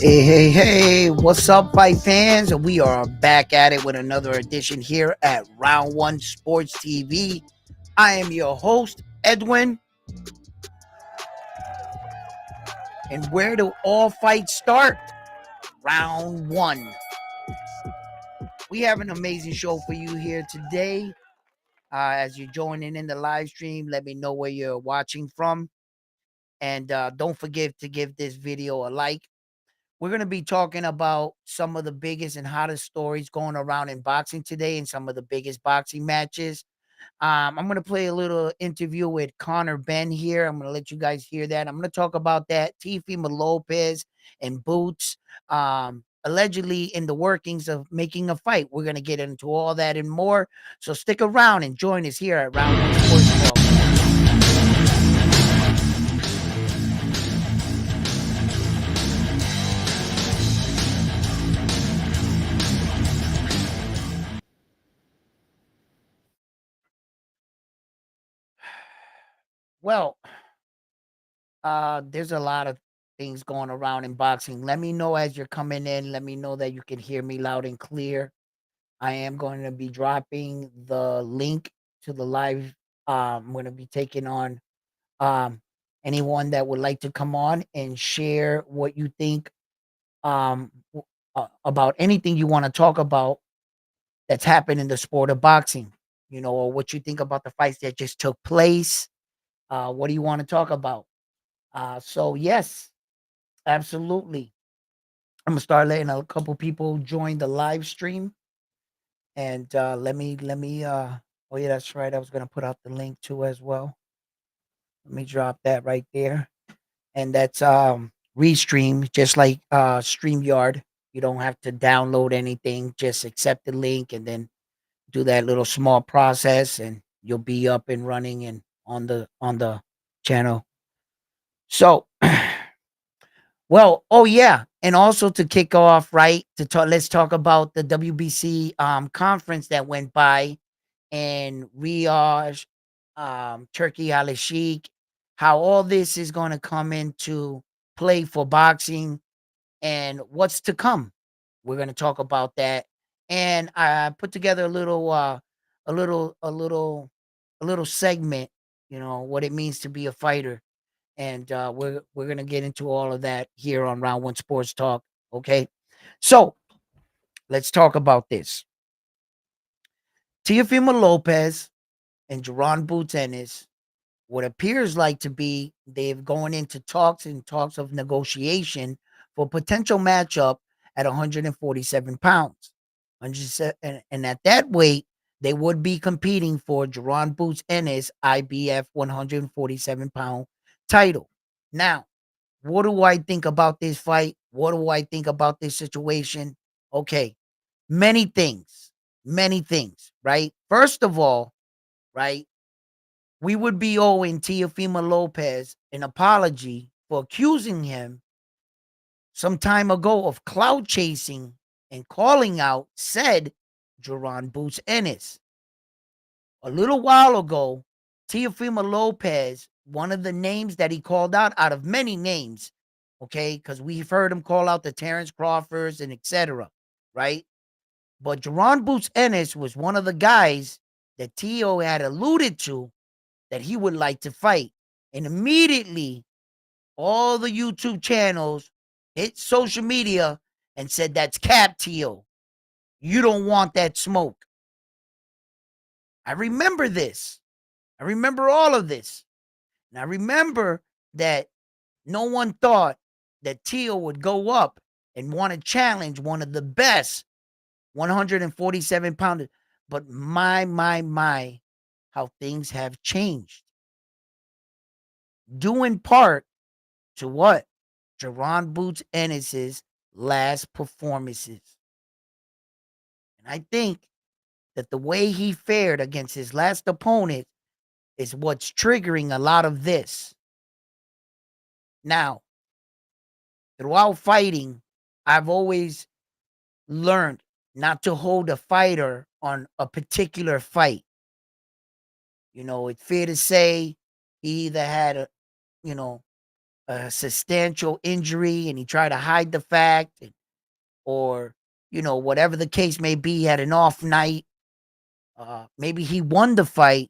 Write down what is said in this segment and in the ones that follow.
Hey, hey, hey, what's up, fight fans? We are back at it with another edition here at Round One Sports TV. I am your host, Edwin. And where do all fights start? Round one. We have an amazing show for you here today. As you're joining in the live stream, let me know where you're watching from. And don't forget to give this video a like. We're going to be talking about some of the biggest and hottest stories going around in boxing today and some of the biggest boxing matches. I'm going to play a little interview with Concor Benn here. I'm going to let you guys hear that. I'm going to talk about that. Teofimo Lopez and Boots, allegedly in the workings of making a fight. We're going to get into all that and more. So stick around and join us here at Round One Sports Talk. Well, there's a lot of things going around in boxing. Let me know as you're coming in. Let me know that you can hear me loud and clear. I am going to be dropping the link to the live. I'm going to be taking on um, anyone that would like to come on and share what you think about anything you want to talk about that's happened in the sport of boxing. Or what you think about the fights that just took place. What do you want to talk about? So yes, absolutely. I'm gonna start letting a couple people join the live stream, and let me. Oh yeah, that's right. I was gonna put out the link too as well. Let me drop that right there, and that's Restream, just like Streamyard. You don't have to download anything. Just accept the link and then do that little small process, and you'll be up and running and on the channel. So well, oh yeah, and also to kick off, right? To talk, let's talk about the WBC conference that went by in Riyadh, Turkey Al Sheikh. How all this is going to come into play for boxing and what's to come. We're going to talk about that, and I put together a little, a little, a little segment. What it means to be a fighter, and we're gonna get into all of that here on Round One Sports Talk. Okay, so let's talk about this. Teofimo Lopez and Jerron Boots, what appears like to be they've going into talks of negotiation for a potential matchup at 147 pounds. And at that weight, they would be competing for Jerron Boots IBF 147-pound title. Now, what do I think about this fight? What do I think about this situation? Okay, many things, right? First of all, right, we would be owing Teofimo Lopez an apology for accusing him some time ago of cloud chasing and calling out said Jerron Boots Ennis. A little while ago, Teofimo Lopez, one of the names that he called out of many names, okay, because we've heard him call out the Terrence Crawfords and etc., right? But Jerron Boots Ennis was one of the guys that Tio had alluded to that he would like to fight. And immediately, all the YouTube channels hit social media and said, that's cap, Tio. You don't want that smoke. I remember this. I remember all of this. And I remember that no one thought that Tio would go up and want to challenge one of the best 147 pounders. But my, how things have changed. Due in part to what? Jerron Boots Ennis's last performances. And I think that the way he fared against his last opponent is what's triggering a lot of this. Now, throughout fighting, I've always learned not to hold a fighter on a particular fight. It's fair to say he either had a a substantial injury and he tried to hide the fact, or whatever the case may be, he had an off night. Maybe he won the fight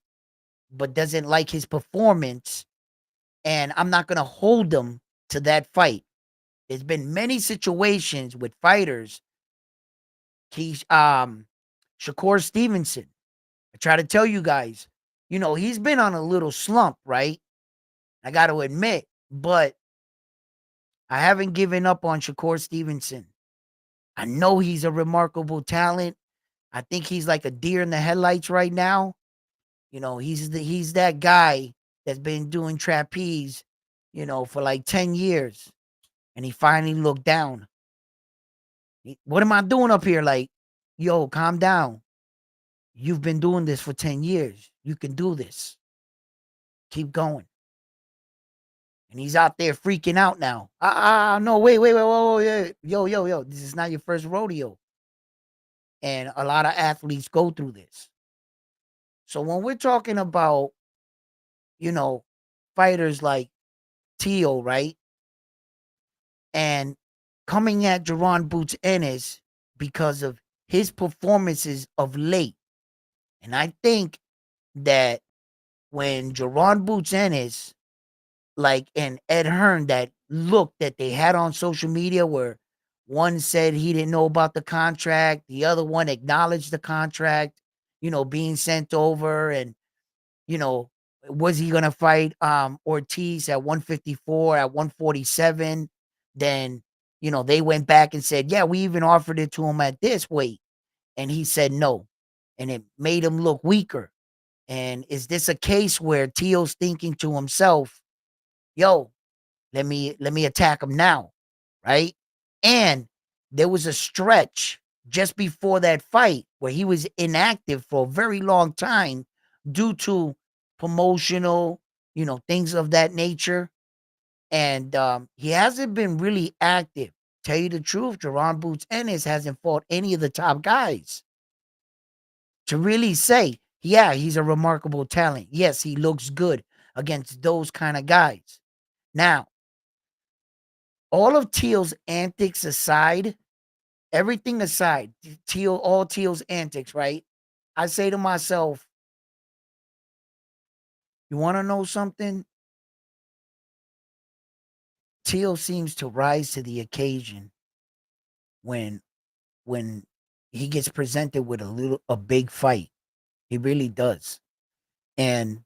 but doesn't like his performance, and I'm not going to hold him to that fight. There's been many situations with fighters. Shakur Stevenson, I try to tell you guys, he's been on a little slump, right? I got to admit, but I haven't given up on Shakur Stevenson. I know he's a remarkable talent. I think he's like a deer in the headlights right now. He's that guy that's been doing trapeze, for like 10 years. And he finally looked down. What am I doing up here? Like, yo, calm down. You've been doing this for 10 years. You can do this. Keep going. And he's out there freaking out now. No, wait, whoa, yeah. Yo. This is not your first rodeo. And a lot of athletes go through this. So when we're talking about, fighters like Tio, right? And coming at Jerron Boots Ennis because of his performances of late. And I think that when Jerron Boots Ennis, and Ed Hearn, that look that they had on social media where one said he didn't know about the contract, the other one acknowledged the contract, being sent over, and was he gonna fight Ortiz at 154, at 147? Then, they went back and said, yeah, we even offered it to him at this weight. And he said no. And it made him look weaker. And is this a case where Tio's thinking to himself, yo, let me attack him now, right? And there was a stretch just before that fight where he was inactive for a very long time due to promotional, things of that nature. And he hasn't been really active. Tell you the truth, Jerron Boots Ennis hasn't fought any of the top guys to really say, yeah, he's a remarkable talent. Yes, he looks good against those kind of guys. Now, all of Teal's antics aside, everything aside, all Teal's antics, right? I say to myself, you want to know something? Teal seems to rise to the occasion when when he gets presented with a big fight. He really does. And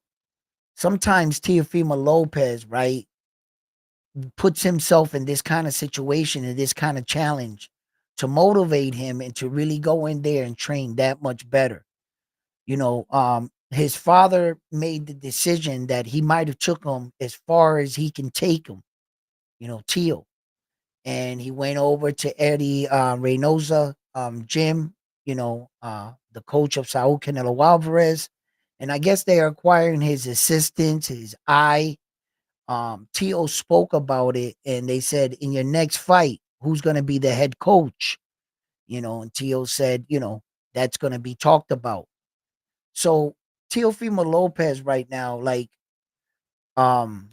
sometimes Teofimo Lopez, right, puts himself in this kind of situation, in this kind of challenge to motivate him and to really go in there and train that much better. His father made the decision that he might have took him as far as he can take him, Teal. And he went over to Eddie Reynosa gym, the coach of Saul Canelo Alvarez. And I guess they're acquiring his assistance, his eye. Tio spoke about it, and they said, in your next fight, who's going to be the head coach? And Tio said, that's going to be talked about. So Teofimo Lopez right now, um,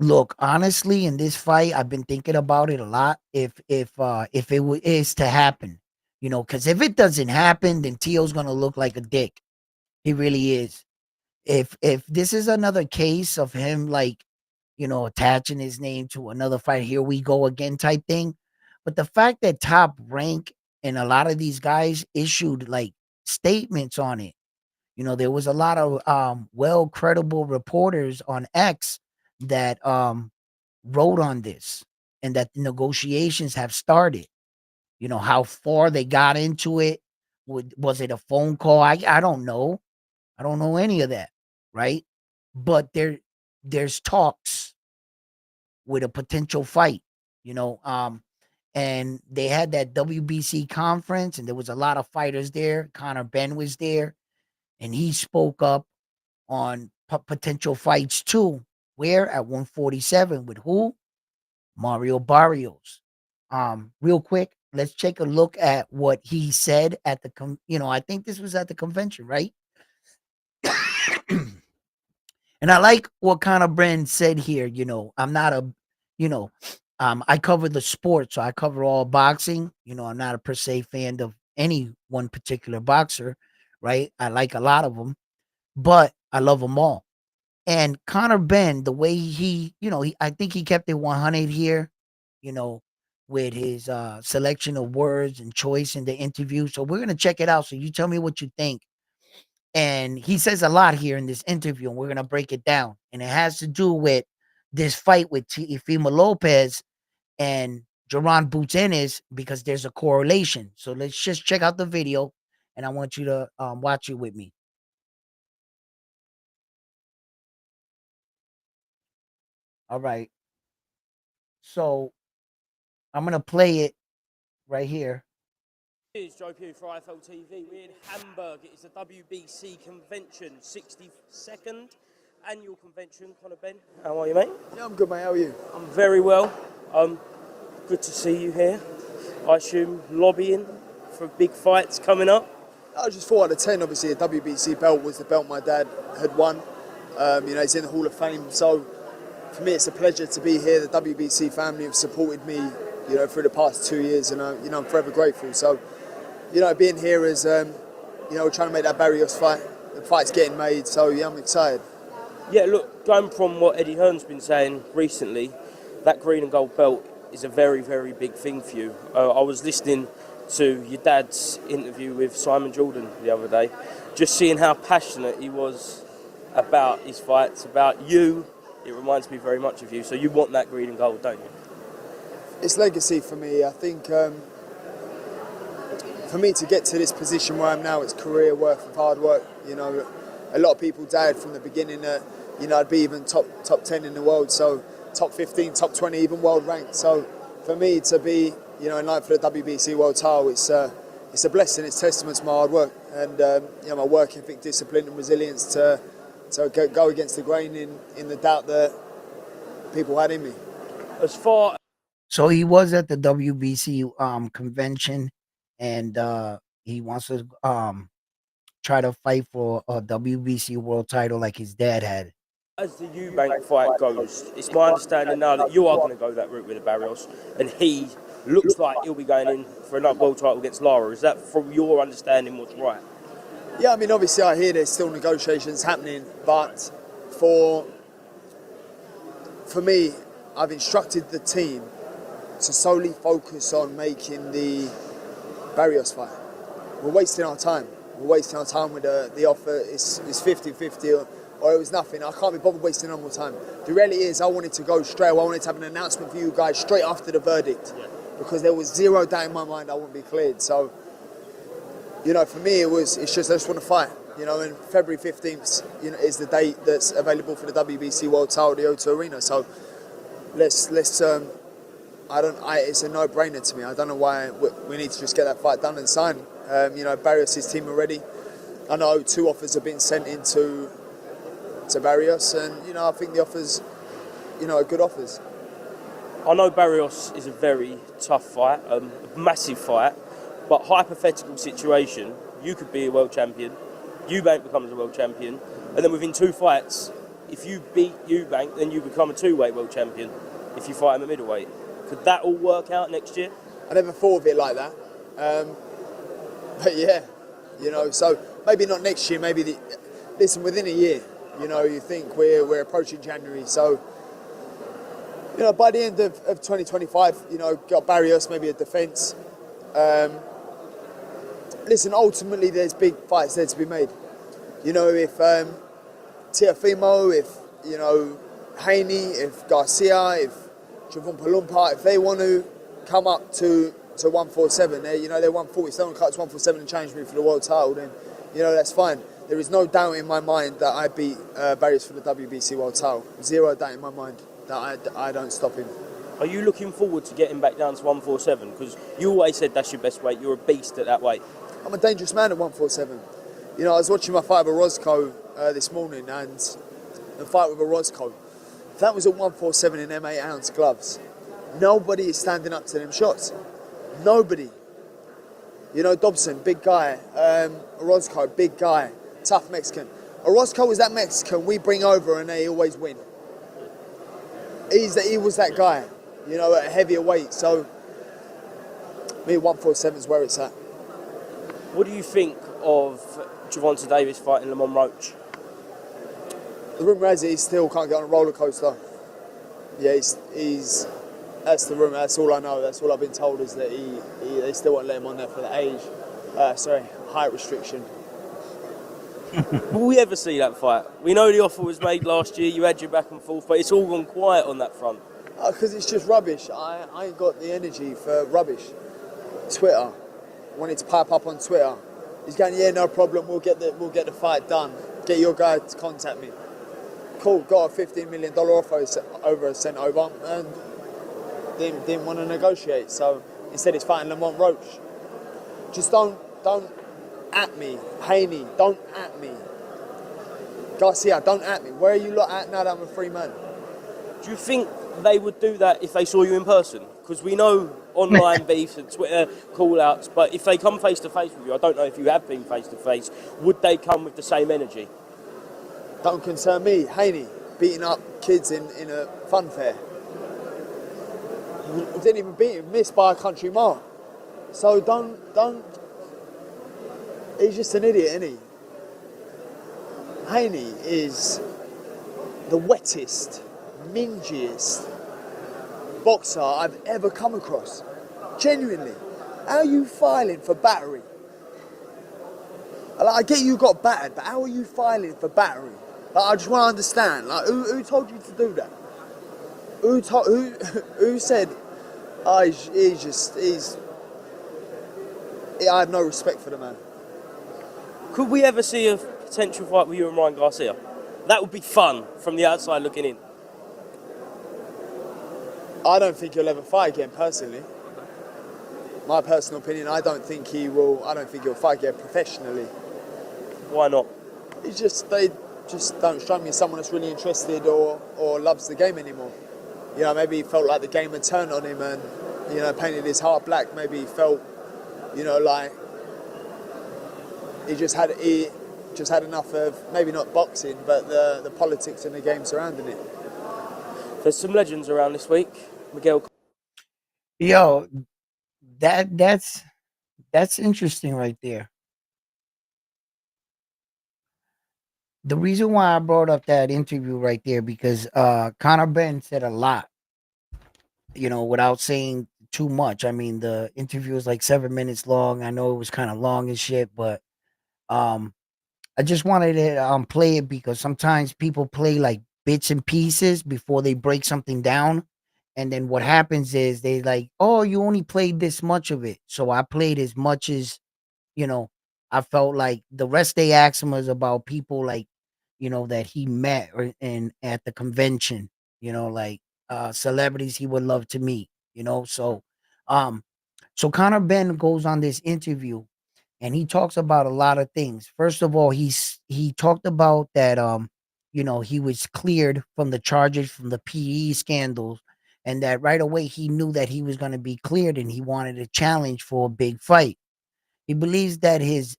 look, honestly, in this fight, I've been thinking about it a lot. If it is to happen, because if it doesn't happen, then Tio's gonna look like a dick. He really is. If this is another case of him, attaching his name to another fight, here we go again type thing. But the fact that Top Rank and a lot of these guys issued statements on it, there was a lot of well credible reporters on X that wrote on this, and that the negotiations have started. How far they got into it. Was it a phone call? I don't know. I don't know any of that, right? But there's talks with a potential fight, and they had that WBC conference, and there was a lot of fighters there. Conor Benn was there, and he spoke up on potential fights too. Where? At 147 with who? Mario Barrios. Real quick, let's take a look at what he said at I think this was at the convention, right? And I like what Conor Benn said here. I'm not a, you know, I cover the sport, so I cover all boxing. I'm not a per se fan of any one particular boxer, right? I like a lot of them, but I love them all. And Conor Benn, the way I think he kept it 100 here, you know, with his selection of words and choice in the interview. So we're gonna check it out. So you tell me what you think. And he says a lot here in this interview, and we're gonna break it down. And it has to do with this fight with Teofimo Lopez and Jaron Boots Ennis because there's a correlation. So let's just check out the video, and I want you to watch it with me. All right. So I'm gonna play it right here. Here's Joe Pugh for IFL TV. We're in Hamburg. It is the WBC convention, 62nd annual convention. Conor Benn, how are you, mate? Yeah, I'm good, mate. How are you? I'm very well. Good to see you here. I assume lobbying for big fights coming up. I just 4 out of 10. Obviously, a WBC belt was the belt my dad had won. He's in the Hall of Fame. So for me, it's a pleasure to be here. The WBC family have supported me, through the past 2 years, and I'm forever grateful. So, being here is, we're trying to make that Barrios fight. The fight's getting made, so yeah, I'm excited. Yeah, look, going from what Eddie Hearn's been saying recently, that green and gold belt is a very, very big thing for you. I was listening to your dad's interview with Simon Jordan the other day, just seeing how passionate he was about his fights, about you. It reminds me very much of you. So you want that green and gold, don't you? It's legacy for me. I think for me to get to this position where I'm now, it's career worth of hard work. A lot of people died from the beginning that, I'd be even top 10 in the world. So top 15, top 20, even world ranked. So for me to be, in line for the WBC world title, it's a blessing. It's testament to my hard work and my work ethic, discipline and resilience to go against the grain in the doubt that people had in me. So he was at the WBC convention, and he wants to try to fight for a WBC world title like his dad had. As the Eubank fight goes, it's my understanding now that you are going to go that route with the Barrios, and he looks like he'll be going in for another world title against Lara. Is that, from your understanding, what's right? Yeah, I mean, obviously I hear there's still negotiations happening, but for me, I've instructed the team to solely focus on making the Barrios fight. We're wasting our time. We're wasting our time with the offer. It's 50-50 or it was nothing. I can't be bothered wasting no more time. The reality is I wanted to go straight away. I wanted to have an announcement for you guys straight after the verdict because there was zero doubt in my mind I wouldn't be cleared. So, for me, it's just I just want to fight. And February 15th, is the date that's available for the WBC World Title, the O2 Arena. So let's it's a no-brainer to me. I don't know why we need to just get that fight done and signed. Barrios' team are ready. I know 2 offers have been sent into Barrios, and I think the offers, are good offers. I know Barrios is a very tough fight, a massive fight, but hypothetical situation, you could be a world champion, Eubank becomes a world champion, and then within 2 fights, if you beat Eubank, then you become a 2-weight world champion if you fight him at middleweight. Could that all work out next year? I never thought of it like that. But yeah, so maybe not next year, maybe within a year. You think we're approaching January, so by the end of 2025, got Barrios, maybe a defence. Listen, ultimately there's big fights there to be made. If Teofimo, if Haney, if Garcia, if Javon Palumpa, if they want to come up to 147, they're 140, so they want to cut to 147 and challenge me for the world title, then that's fine. There is no doubt in my mind that I beat Barrios for the WBC world title. Zero doubt in my mind that I don't stop him. Are you looking forward to getting back down to 147? Because you always said that's your best weight. You're a beast at that weight. I'm a dangerous man at 147. I was watching my fight with Orozco this morning, and the fight with Orozco, if that was at 147 in them 8-ounce gloves, nobody is standing up to them shots. Nobody. Dobson, big guy. Orozco, big guy. Tough Mexican. Orozco is that Mexican we bring over and they always win. He was that guy, at a heavier weight. So me 147 is where it's at. What do you think of Gervonta Davis fighting Lamont Roach? The rumour has it he still can't get on a roller coaster. Yeah, he's that's the rumour. That's all I know. That's all I've been told is that they still won't let him on there for the height restriction. Will we ever see that fight? We know the offer was made last year, you had your back and forth, but it's all gone quiet on that front. Because it's just rubbish. I ain't got the energy for rubbish. Twitter, wanted to pipe up on Twitter. He's going, yeah, no problem. We'll get the fight done. Get your guy to contact me. Cool. Got a $15 million offer sent over, and didn't want to negotiate. So instead, he's fighting Lamont Roach. Just don't at me, Haney. Don't at me. Garcia, don't at me. Where are you lot at now that I'm a free man? Do you think they would do that if they saw you in person? Because we know online beefs and Twitter call-outs, but if they come face-to-face with you, I don't know if you have been face-to-face, would they come with the same energy? Don't concern me. Haney beating up kids in a fun fair. Didn't even beat him, missed by a country mile. So don't. He's just an idiot, isn't he? Haney is the wettest, mingiest boxer I've ever come across. Genuinely. How are you filing for battery? I get you got battered, but how are you filing for battery? I just want to understand. Who told you to do that? Who said? I have no respect for the man. Could we ever see a potential fight with you and Ryan Garcia? That would be fun from the outside looking in. I don't think he'll ever fight again, personally. My personal opinion, I don't think he'll fight again professionally. Why not? They just don't strike me as someone that's really interested or loves the game anymore. Maybe he felt like the game had turned on him and, painted his heart black. Maybe he felt, like he just had enough of, maybe not boxing, but the politics and the game surrounding it. There's some legends around this week. Miguel. Yo, that's interesting right there. The reason why I brought up that interview right there because Conor Benn said a lot, without saying too much. I mean, the interview was like 7 minutes long. I know it was kind of long and shit, but um, I just wanted to play it because sometimes people play like bits and pieces before they break something down. And then what happens is they like, oh, you only played this much of it. So I played as much as, you know, I felt like the rest they asked him was about people like, that he met or and at the convention, like celebrities he would love to meet, um so Conor Benn goes on this interview and he talks about a lot of things. First of all, he talked about that he was cleared from the charges from the PE scandals and that right away he knew that he was going to be cleared and he wanted a challenge for a big fight. He believes that his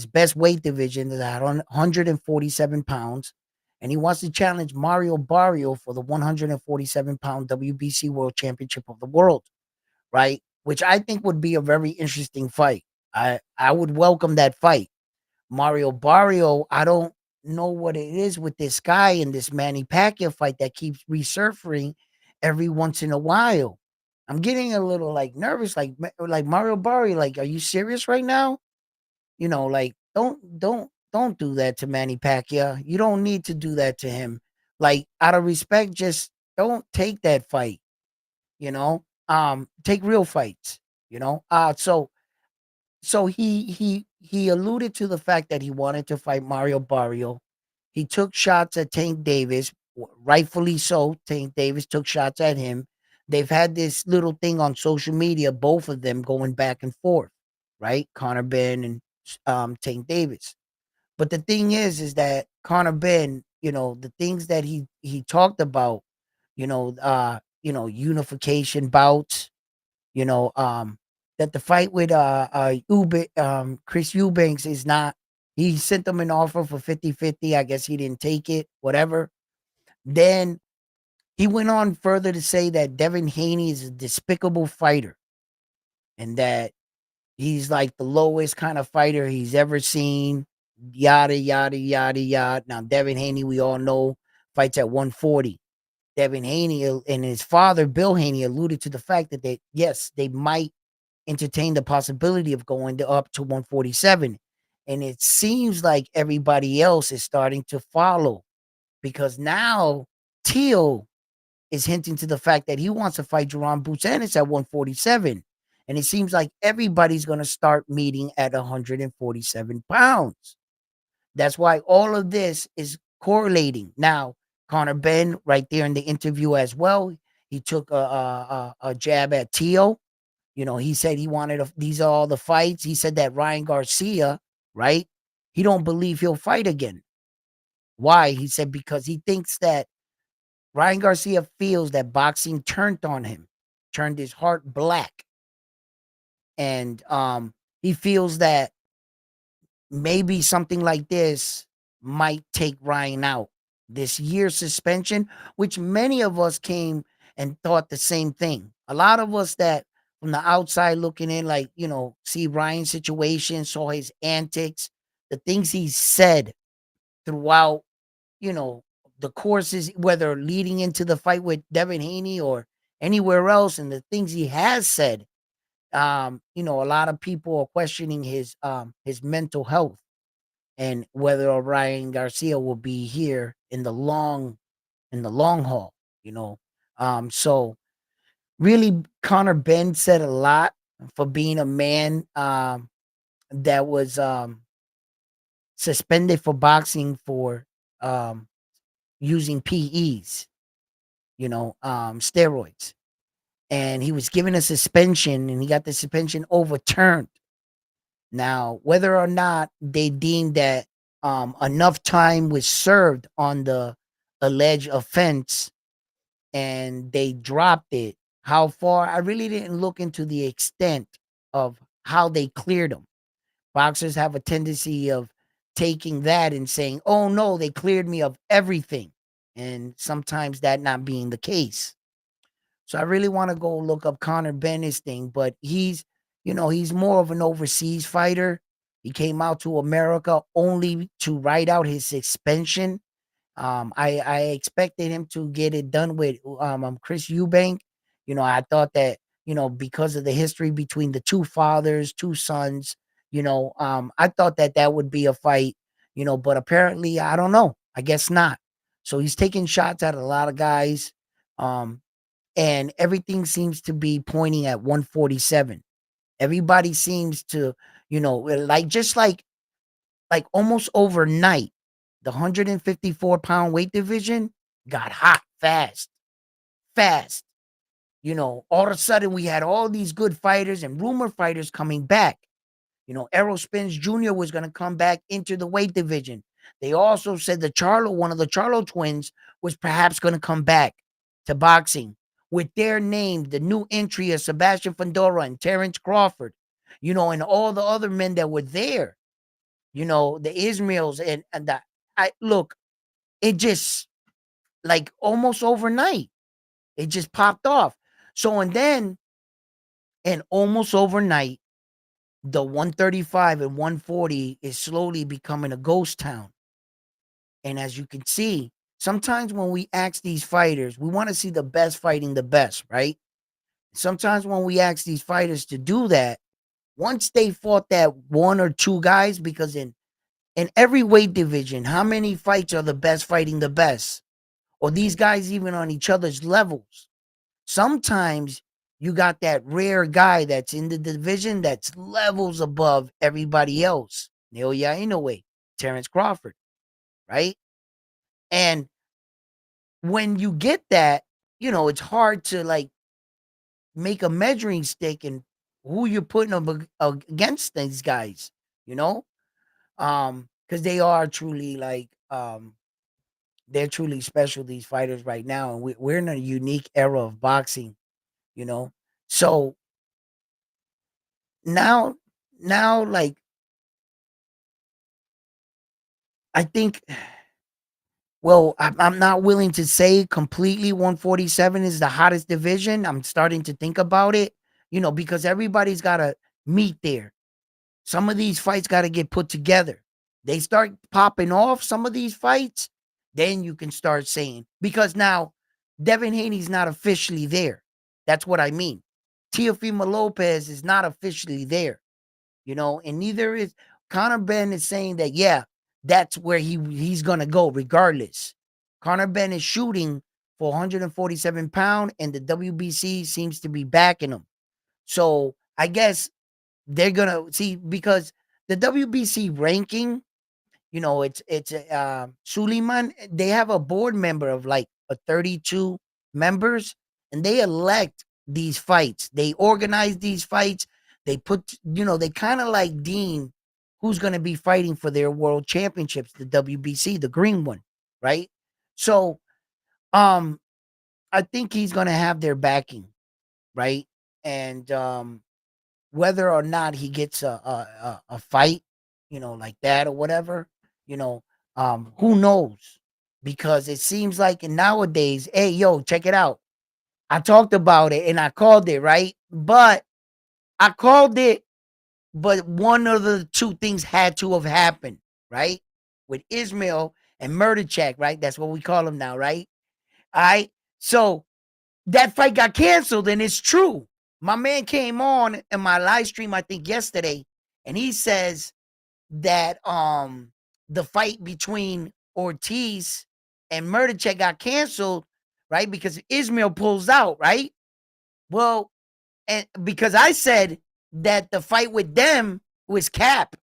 best weight division is at 147 pounds, and he wants to challenge Mario Barrio for the 147-pound WBC World Championship of the World, right? Which I think would be a very interesting fight. I would welcome that fight. Mario Barrio, I don't know what it is with this guy and this Manny Pacquiao fight that keeps resurfacing every once in a while. I'm getting a little like nervous, like Mario Barrio, like, are you serious right now? Like don't do that to Manny Pacquiao. You don't need to do that to him. Like out of respect, just don't take that fight. Take real fights. So he alluded to the fact that he wanted to fight Mario Barrio. He took shots at Tank Davis, rightfully so. Tank Davis took shots at him. They've had this little thing on social media, both of them going back and forth, right? Conor Benn and Tank Davis. But the thing is that Conor Benn, the things that he talked about, unification bouts, you know, um, that the fight with Chris Eubanks is not He sent him an offer for 50-50. I guess he didn't take it, whatever. Then he went on further to say that Devin Haney is a despicable fighter and that he's like the lowest kind of fighter he's ever seen. Yada, yada, yada, yada. Now, Devin Haney, we all know, fights at 140. Devin Haney and his father, Bill Haney, alluded to the fact that yes, they might entertain the possibility of going up to 147. And it seems like everybody else is starting to follow because now Teal is hinting to the fact that he wants to fight Jerron Boots Ennis at 147. And it seems like everybody's going to start meeting at 147 pounds. That's why all of this is correlating. Now, Conor Benn, right there in the interview as well, he took a jab at Teo. You know, he said he wanted these are all the fights. He said that Ryan Garcia, right? He don't believe he'll fight again. Why? He said because he thinks that Ryan Garcia feels that boxing turned on him, turned his heart black. And he feels that maybe something like this might take Ryan out. This year's suspension, which many of us came and thought the same thing. A lot of us that from the outside looking in, like, you know, see Ryan's situation, saw his antics, the things he said throughout, you know, the courses, whether leading into the fight with Devin Haney or anywhere else, and the things he has said, you know, a lot of people are questioning his mental health and whether Ryan Garcia will be here in the long haul, you know. So really Conor Benn said a lot for being a man that was suspended for boxing for um using PEs, you know, steroids. And he was given a suspension and he got the suspension overturned. Now, whether or not they deemed that enough time was served on the alleged offense and they dropped it, how far, I really didn't look into the extent of how they cleared him. Boxers have a tendency of taking that and saying, oh no, they cleared me of everything. And sometimes that not being the case. So I really want to go look up Conor Bennett's thing, but he's, you know, he's more of an overseas fighter. He came out to America only to ride out his suspension. I expected him to get it done with Chris Eubank. You know, I thought that, you know, because of the history between the two fathers, two sons, you know, I thought that that would be a fight, you know, but apparently I don't know. I guess not. So he's taking shots at a lot of guys. Um, and everything seems to be pointing at 147. Everybody seems to, you know, like just like almost overnight, the 154-pound weight division got hot fast, fast. You know, all of a sudden we had all these good fighters and rumor fighters coming back. You know, Errol Spence Jr. was going to come back into the weight division. They also said the Charlo, one of the Charlo twins, was perhaps going to come back to boxing with their name, the new entry of Sebastian Fundora and Terrence Crawford, you know, and all the other men that were there, you know, the Ismails and the, I look, it just like almost overnight, it just popped off. So, and almost overnight, the 135 and 140 is slowly becoming a ghost town. And as you can see, sometimes when we ask these fighters, we want to see the best fighting the best, right? Sometimes when we ask these fighters to do that, once they fought that one or two guys, because in every weight division, how many fights are the best fighting the best? Or these guys even on each other's levels? Sometimes you got that rare guy that's in the division that's levels above everybody else. Naoya Inoue, Terrence Crawford, right? And when you get that, you know, it's hard to like make a measuring stick and who you're putting them against these guys, you know? Because they are truly like they're truly special, these fighters right now. And we're in a unique era of boxing, you know. So now like I think, well, I'm not willing to say completely 147 is the hottest division. I'm starting to think about it, because everybody's got to meet there. Some of these fights got to get put together. They start popping off some of these fights, then you can start saying, because now Devin Haney's not officially there. That's what I mean. Teofimo Lopez is not officially there, and neither is Conor Benn is saying that, yeah, that's where he's gonna go regardless. Conor Benn is shooting for 147 pound, and the WBC seems to be backing him. So I guess they're gonna see, because the WBC ranking, it's Suleiman. They have a board member of like a 32 members, and they elect these fights. They organize these fights. They put, they kind of like deem who's going to be fighting for their world championships, the WBC, the green one, right? So, um, I think he's going to have their backing, right? And whether or not he gets a fight, like that or whatever, who knows? Because it seems like nowadays, hey, yo, check it out. I talked about it and I called it, right? But I called it, but one of the two things had to have happened, right? With Ismail and Murder Check, right? That's what we call him now, right? All right. So that fight got canceled, and it's true. My man came on in my live stream, I think yesterday, and he says that the fight between Ortiz and Murder Check got canceled, right? Because Ismail pulls out, right? Well, and because I said that the fight with them was cap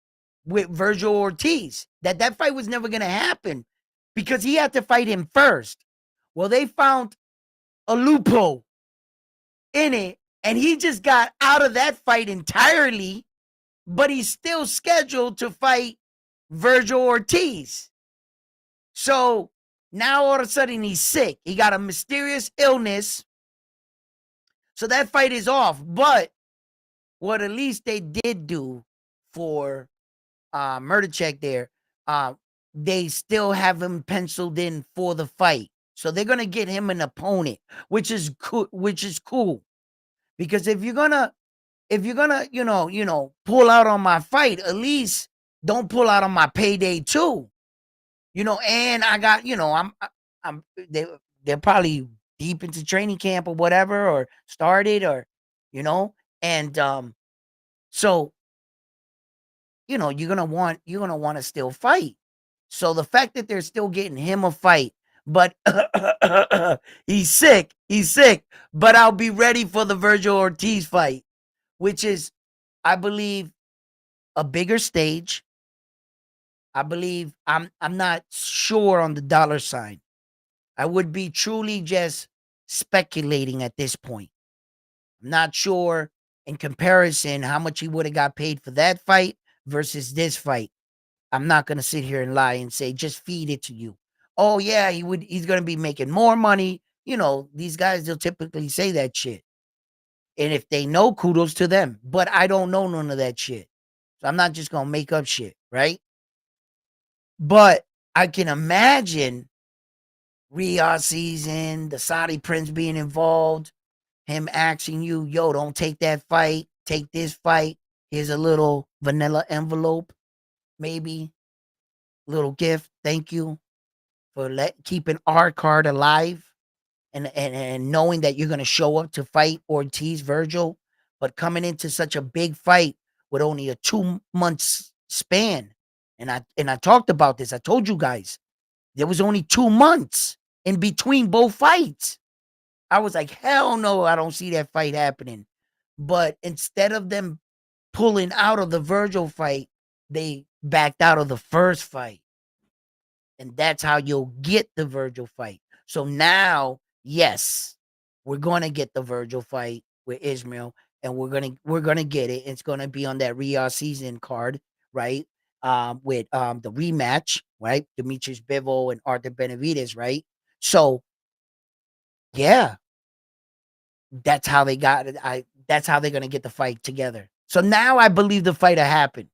with Virgil Ortiz, that fight was never gonna happen because he had to fight him first. Well, they found a loophole in it, and he just got out of that fight entirely, but he's still scheduled to fight Virgil Ortiz. So now all of a sudden he's sick. He got a mysterious illness. So that fight is off. But what at least they did do for Murder Check there, they still have him penciled in for the fight. So they're gonna get him an opponent, which is cool. Because if you're gonna pull out on my fight, at least don't pull out on my payday too. And I got, I'm they're probably deep into training camp or whatever, or started, or you know, and so you're gonna want to still fight. So the fact that they're still getting him a fight, but he's sick, but I'll be ready for the Virgil Ortiz fight, which is, I believe, a bigger stage. I believe I'm not sure on the dollar sign. I would be truly just speculating at this point. I'm not sure in comparison how much he would have got paid for that fight versus this fight. I'm not gonna sit here and lie and say just feed it to you. Oh yeah, he's gonna be making more money. These guys, they'll typically say that shit. And if they know, kudos to them. But I don't know none of that shit. So I'm not just gonna make up shit, right? But I can imagine Riyadh season, the Saudi Prince being involved, him asking you, yo, don't take that fight, take this fight. Here's a little vanilla envelope, maybe little gift. Thank you for keeping our card alive, and knowing that you're gonna show up to fight Ortiz Virgil, but coming into such a big fight with only a 2 months span. And I talked about this. I told you guys there was only 2 months in between both fights. I was like, hell no, I don't see that fight happening. But instead of them pulling out of the Virgil fight, they backed out of the first fight. And that's how you'll get the Virgil fight. So now, yes, we're gonna get the Virgil fight with Ismail, and we're gonna get it. It's gonna be on that Riyadh season card, right? With the rematch, right? Demetrius Bivol and Arthur Benavides, right? So yeah, that's how they got it. That's how they're gonna get the fight together. So now I believe the fight will happen.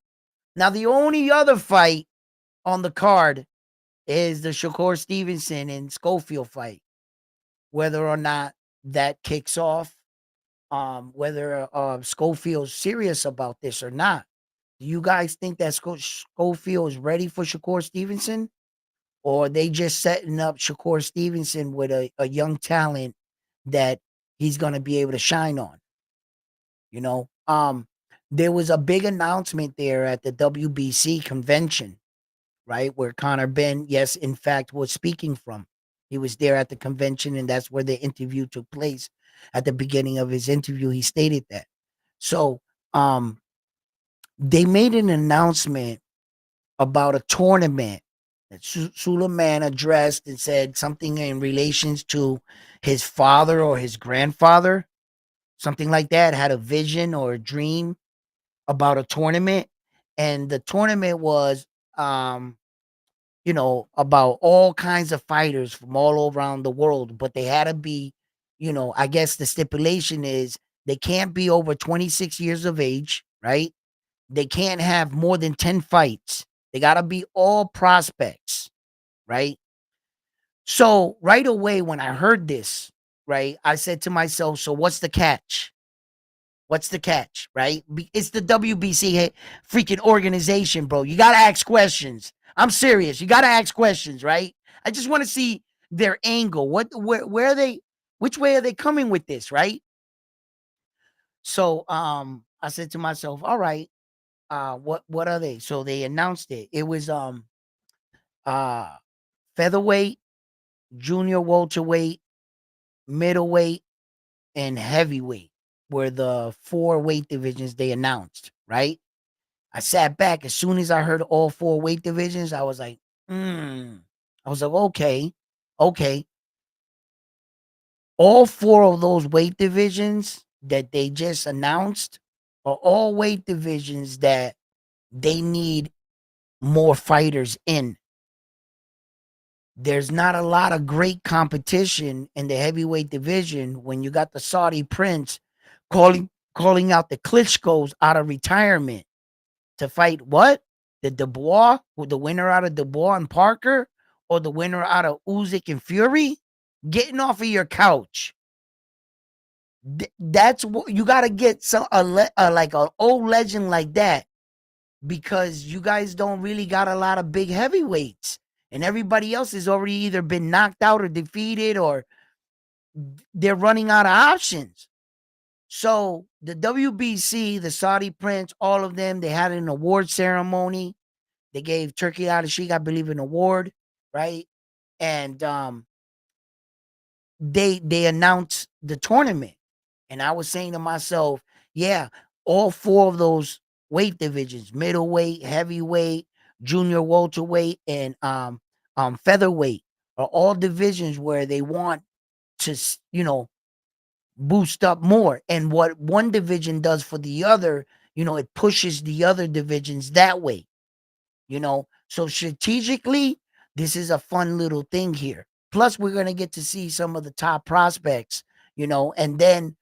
Now the only other fight on the card is the Shakur Stevenson and Schofield fight. Whether or not that kicks off, whether Schofield's serious about this or not. Do you guys think that Schofield is ready for Shakur Stevenson? Or are they just setting up Shakur Stevenson with a young talent that he's going to be able to shine on? You know, there was a big announcement there at the WBC convention, right? Where Connor Benn, yes, in fact, was speaking from. He was there at the convention, and that's where the interview took place. At the beginning of his interview, he stated that. So, they made an announcement about a tournament that Suleiman addressed and said something in relations to his father or his grandfather, something like that, had a vision or a dream about a tournament. And the tournament was, about all kinds of fighters from all around the world, but they had to be, I guess the stipulation is they can't be over 26 years of age, right? They can't have more than 10 fights. They got to be all prospects, right? So right away when I heard this, right, I said to myself, so what's the catch? What's the catch, right? It's the WBC freaking organization, bro. You got to ask questions. I'm serious. You got to ask questions, right? I just want to see their angle. Where are they, which way are they coming with this, right? So I said to myself, all right, what are they? So they announced it. It was uh featherweight, junior welterweight, middleweight, and heavyweight were the four weight divisions they announced, right? I sat back as soon as I heard all four weight divisions. I was like, I was like, okay. All four of those weight divisions that they just announced are all weight divisions that they need more fighters in. There's not a lot of great competition in the heavyweight division when you got the Saudi prince calling out the Klitschko's out of retirement to fight what? The Dubois, the winner out of Dubois and Parker, or the winner out of Usyk and Fury? Getting off of your couch. That's what you got to get like an old legend like that, because you guys don't really got a lot of big heavyweights, and everybody else has already either been knocked out or defeated, or they're running out of options. So the WBC, the Saudi Prince, all of them, they had an award ceremony. They gave Turkey Al-Sheikh, I believe, an award, right? And they announced the tournament. And I was saying to myself, yeah, all four of those weight divisions, middleweight, heavyweight, junior welterweight, and featherweight, are all divisions where they want to, boost up more. And what one division does for the other, it pushes the other divisions that way. So strategically, this is a fun little thing here. Plus, we're going to get to see some of the top prospects, and then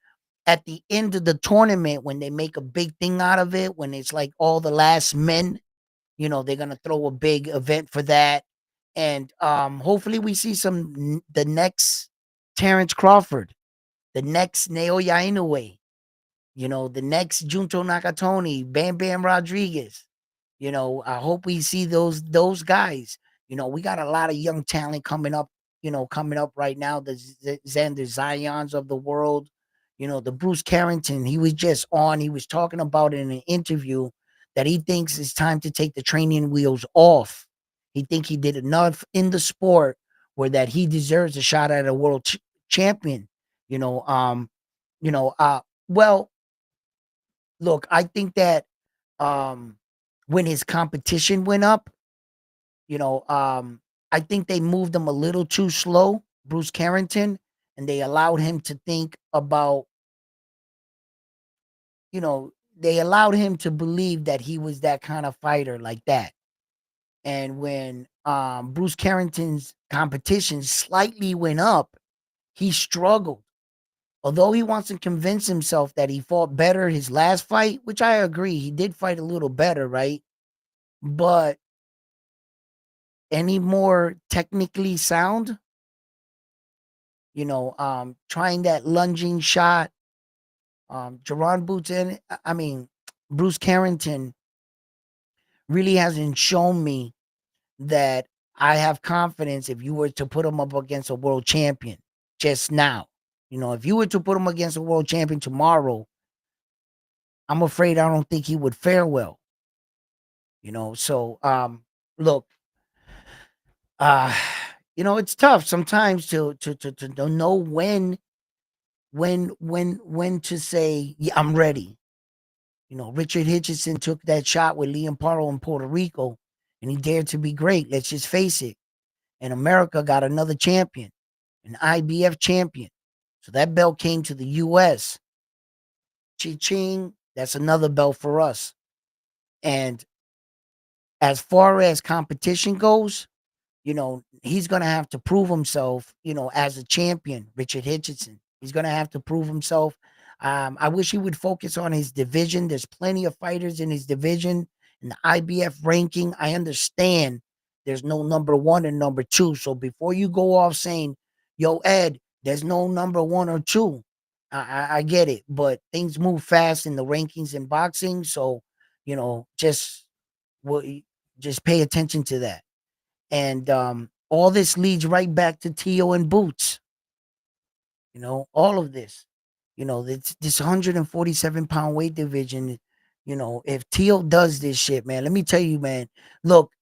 at the end of the tournament, when they make a big thing out of it, when it's like all the last men, they're going to throw a big event for that. And hopefully we see the next Terrence Crawford, the next Naoya Inoue, the next Junto Nakatoni, Bam Bam Rodriguez. I hope we see those guys. We got a lot of young talent coming up, coming up right now. The Xander Zions of the world, the Bruce Carrington. He was just on. He was talking about in an interview that he thinks it's time to take the training wheels off. He think he did enough in the sport where that he deserves a shot at a world champion. You know, um, well, look, I think that um when his competition went up, you know, um, I think they moved him a little too slow, Bruce Carrington, and they allowed him to think about, they allowed him to believe that he was that kind of fighter like that. And when Bruce Carrington's competition slightly went up, he struggled. Although he wants to convince himself that he fought better his last fight, which I agree, he did fight a little better, right? But any more technically sound, trying that lunging shot. Jerron Boots and I mean Bruce Carrington really hasn't shown me that I have confidence if you were to put him up against a world champion just now. If you were to put him against a world champion tomorrow, I'm afraid I don't think he would fare well. So look, uh it's tough sometimes to know when to say, yeah, I'm ready. Richard Hitchison took that shot with Liam Paro in Puerto Rico, and he dared to be great. Let's just face it. And America got another champion, an IBF champion. So that belt came to the U.S. Ching, that's another belt for us. And as far as competition goes, he's going to have to prove himself, as a champion, Richard Hitchison. He's going to have to prove himself. I wish he would focus on his division. There's plenty of fighters in his division. In the IBF ranking, I understand there's no number one and number two. So before you go off saying, yo, Ed, there's no number one or two, I get it. But things move fast in the rankings in boxing. So, just pay attention to that. And all this leads right back to Tio and Boots. All of this. This 147-pound weight division. If Tio does this shit, man, let me tell you, man. Look,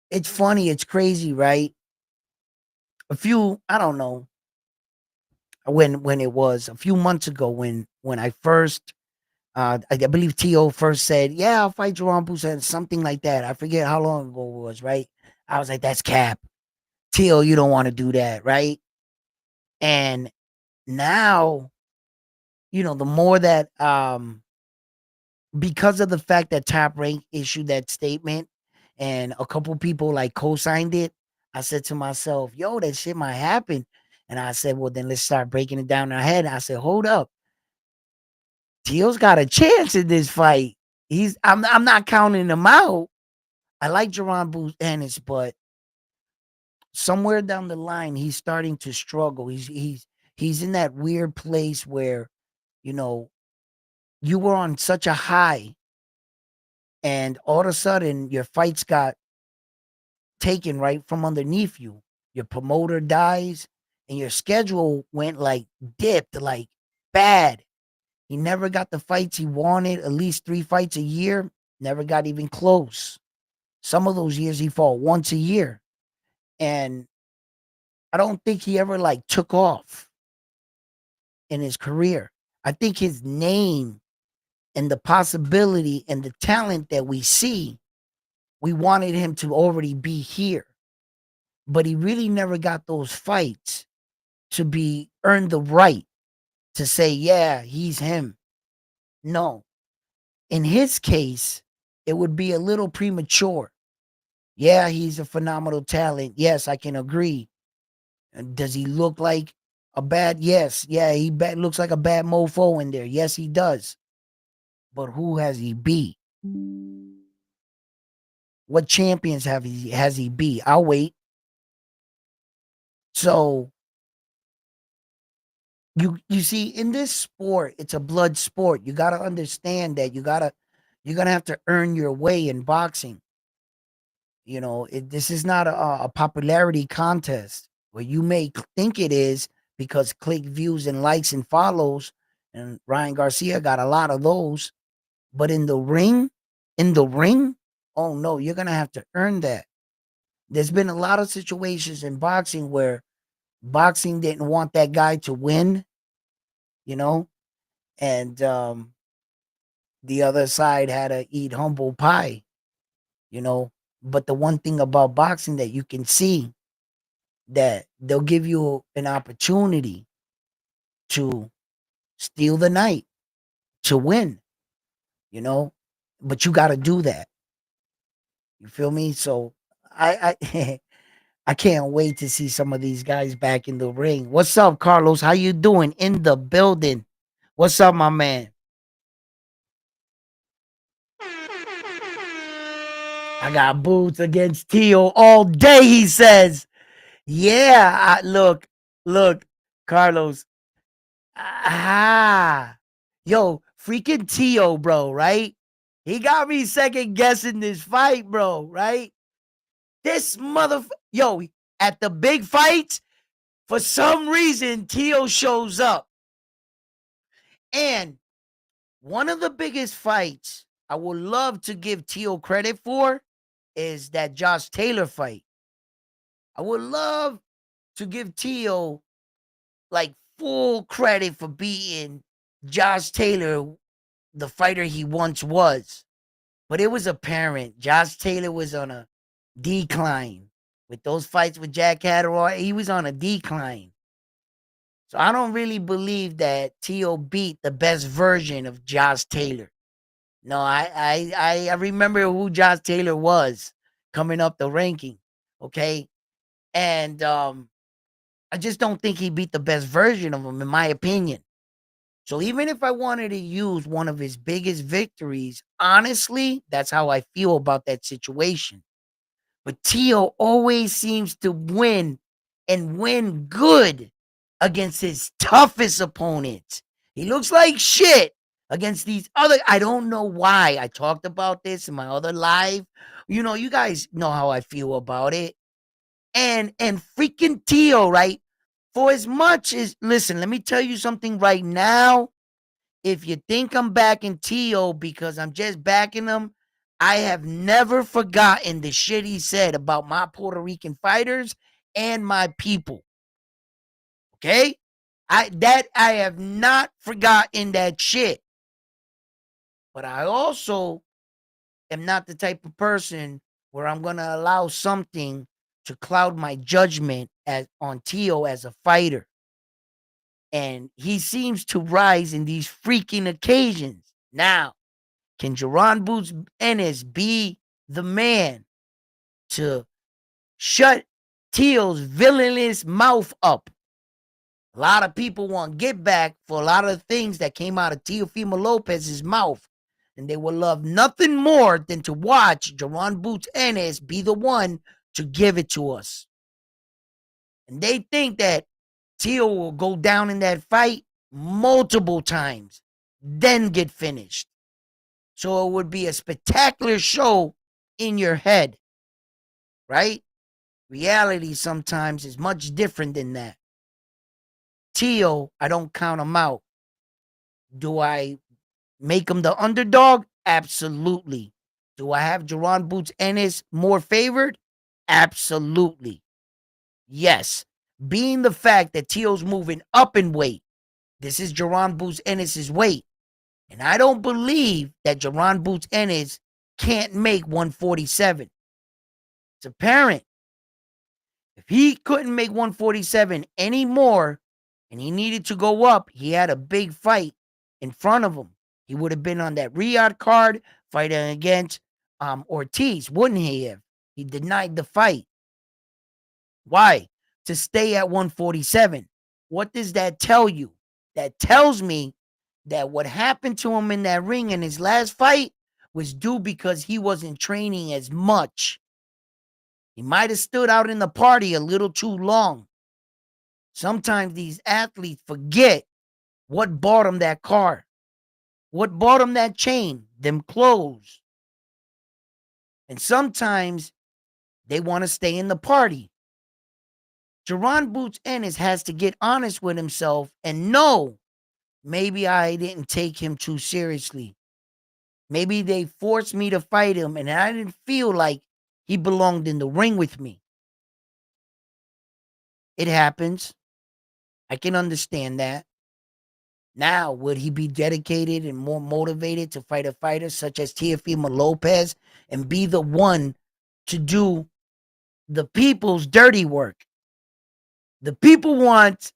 it's funny, it's crazy, right? I don't know when it was a few months ago when I first I believe Tio first said, "Yeah, I'll fight Jerome Boots," and something like that. I forget how long ago it was, right? I was like, "That's cap, Tio. You don't want to do that, right?" And now, the more that because of the fact that Top Rank issued that statement and a couple people like co-signed it, I said to myself, yo, that shit might happen. And I said, well, then let's start breaking it down in our head. I said, hold up. Tio's got a chance in this fight. I'm not counting him out. I like Jerron Boots Ennis, but somewhere down the line, he's starting to struggle. He's in that weird place where, you know, you were on such a high and all of a sudden your fights got taken right from underneath you. Your promoter dies and your schedule went like dipped, like bad. He never got the fights he wanted, at least 3 fights a year, never got even close. Some of those years he fought once a year. And I don't think he ever like took off in his career. I think his name and the possibility and the talent that we see, we wanted him to already be here. But he really never got those fights to be earned the right to say, yeah, he's him. No. In his case, it would be a little premature. Yeah, he's a phenomenal talent. Yes, I can agree. And does he look like a bad? Yes. Yeah, looks like a bad mofo in there. Yes, he does. But who has he beat? What champions has he beat? I'll wait. So you see, in this sport, it's a blood sport. You gotta understand that you're gonna have to earn your way in boxing. This is not a popularity contest where you may think it is because click views and likes and follows, and Ryan Garcia got a lot of those. But in the ring, oh no, you're gonna have to earn that. There's been a lot of situations in boxing where boxing didn't want that guy to win, you know, and the other side had to eat humble pie, you know. But the one thing about boxing that you can see that they'll give you an opportunity to steal the night, to win, you know, but you got to do that. You feel me? So I I can't wait to see some of these guys back in the ring. What's up, Carlos? How you doing in the building? What's up, my man? I got Boots against Tio all day, he says. Yeah, look, Carlos. Ah, yo, freaking Tio, bro, right? He got me second guessing this fight, bro, right? This yo, at the big fights, for some reason, Tio shows up. And one of the biggest fights I would love to give Tio credit for is that Josh Taylor fight. I would love to give Tio like full credit for beating Josh Taylor, the fighter he once was. But it was apparent Josh Taylor was on a decline. With those fights with Jack Catterall, he was on a decline. So I don't really believe that Tio beat the best version of Josh Taylor. No, I remember who Josh Taylor was coming up the ranking. Okay. And I just don't think he beat the best version of him, in my opinion. So even if I wanted to use one of his biggest victories, honestly, that's how I feel about that situation. But Tio always seems to win and win good against his toughest opponents. He looks like shit against these other. I don't know why. I talked about this in my other live. You guys know how I feel about it. And freaking Tio, right? For as much as listen, let me tell you something right now. If you think I'm backing Tio because I'm just backing him, I have never forgotten the shit he said about my Puerto Rican fighters and my people. Okay? I have not forgotten that shit. But I also am not the type of person where I'm gonna allow something to cloud my judgment on Tio as a fighter. And he seems to rise in these freaking occasions. Now, can Jerron Boots Ennis be the man to shut Teal's villainous mouth up? A lot of people want get back for a lot of things that came out of Teofimo Lopez's mouth. And they would love nothing more than to watch Jerron Boots Ennis be the one to give it to us. And they think that Teo will go down in that fight multiple times, then get finished. So it would be a spectacular show in your head, right? Reality sometimes is much different than that. Teo, I don't count him out. Do I make him the underdog? Absolutely. Do I have Jerron Boots Ennis more favored? Absolutely. Yes. Being the fact that Teo's moving up in weight, this is Jerron Boots Ennis' weight. And I don't believe that Jerron Boots Ennis can't make 147. It's apparent. If he couldn't make 147 anymore and he needed to go up, he had a big fight in front of him. He would have been on that Riyadh card fighting against Ortiz, wouldn't he have? He denied the fight. Why? To stay at 147. What does that tell you? That tells me that what happened to him in that ring in his last fight was due because he wasn't training as much. He might have stood out in the party a little too long. Sometimes these athletes forget what bought them that car, what bought them that chain, them clothes. And sometimes they want to stay in the party. Jerron Boots Ennis has to get honest with himself and know maybe I didn't take him too seriously. Maybe they forced me to fight him and I didn't feel like he belonged in the ring with me. It happens. I can understand that. Now, would he be dedicated and more motivated to fight a fighter such as Teofimo Lopez and be the one to do the people's dirty work? The people want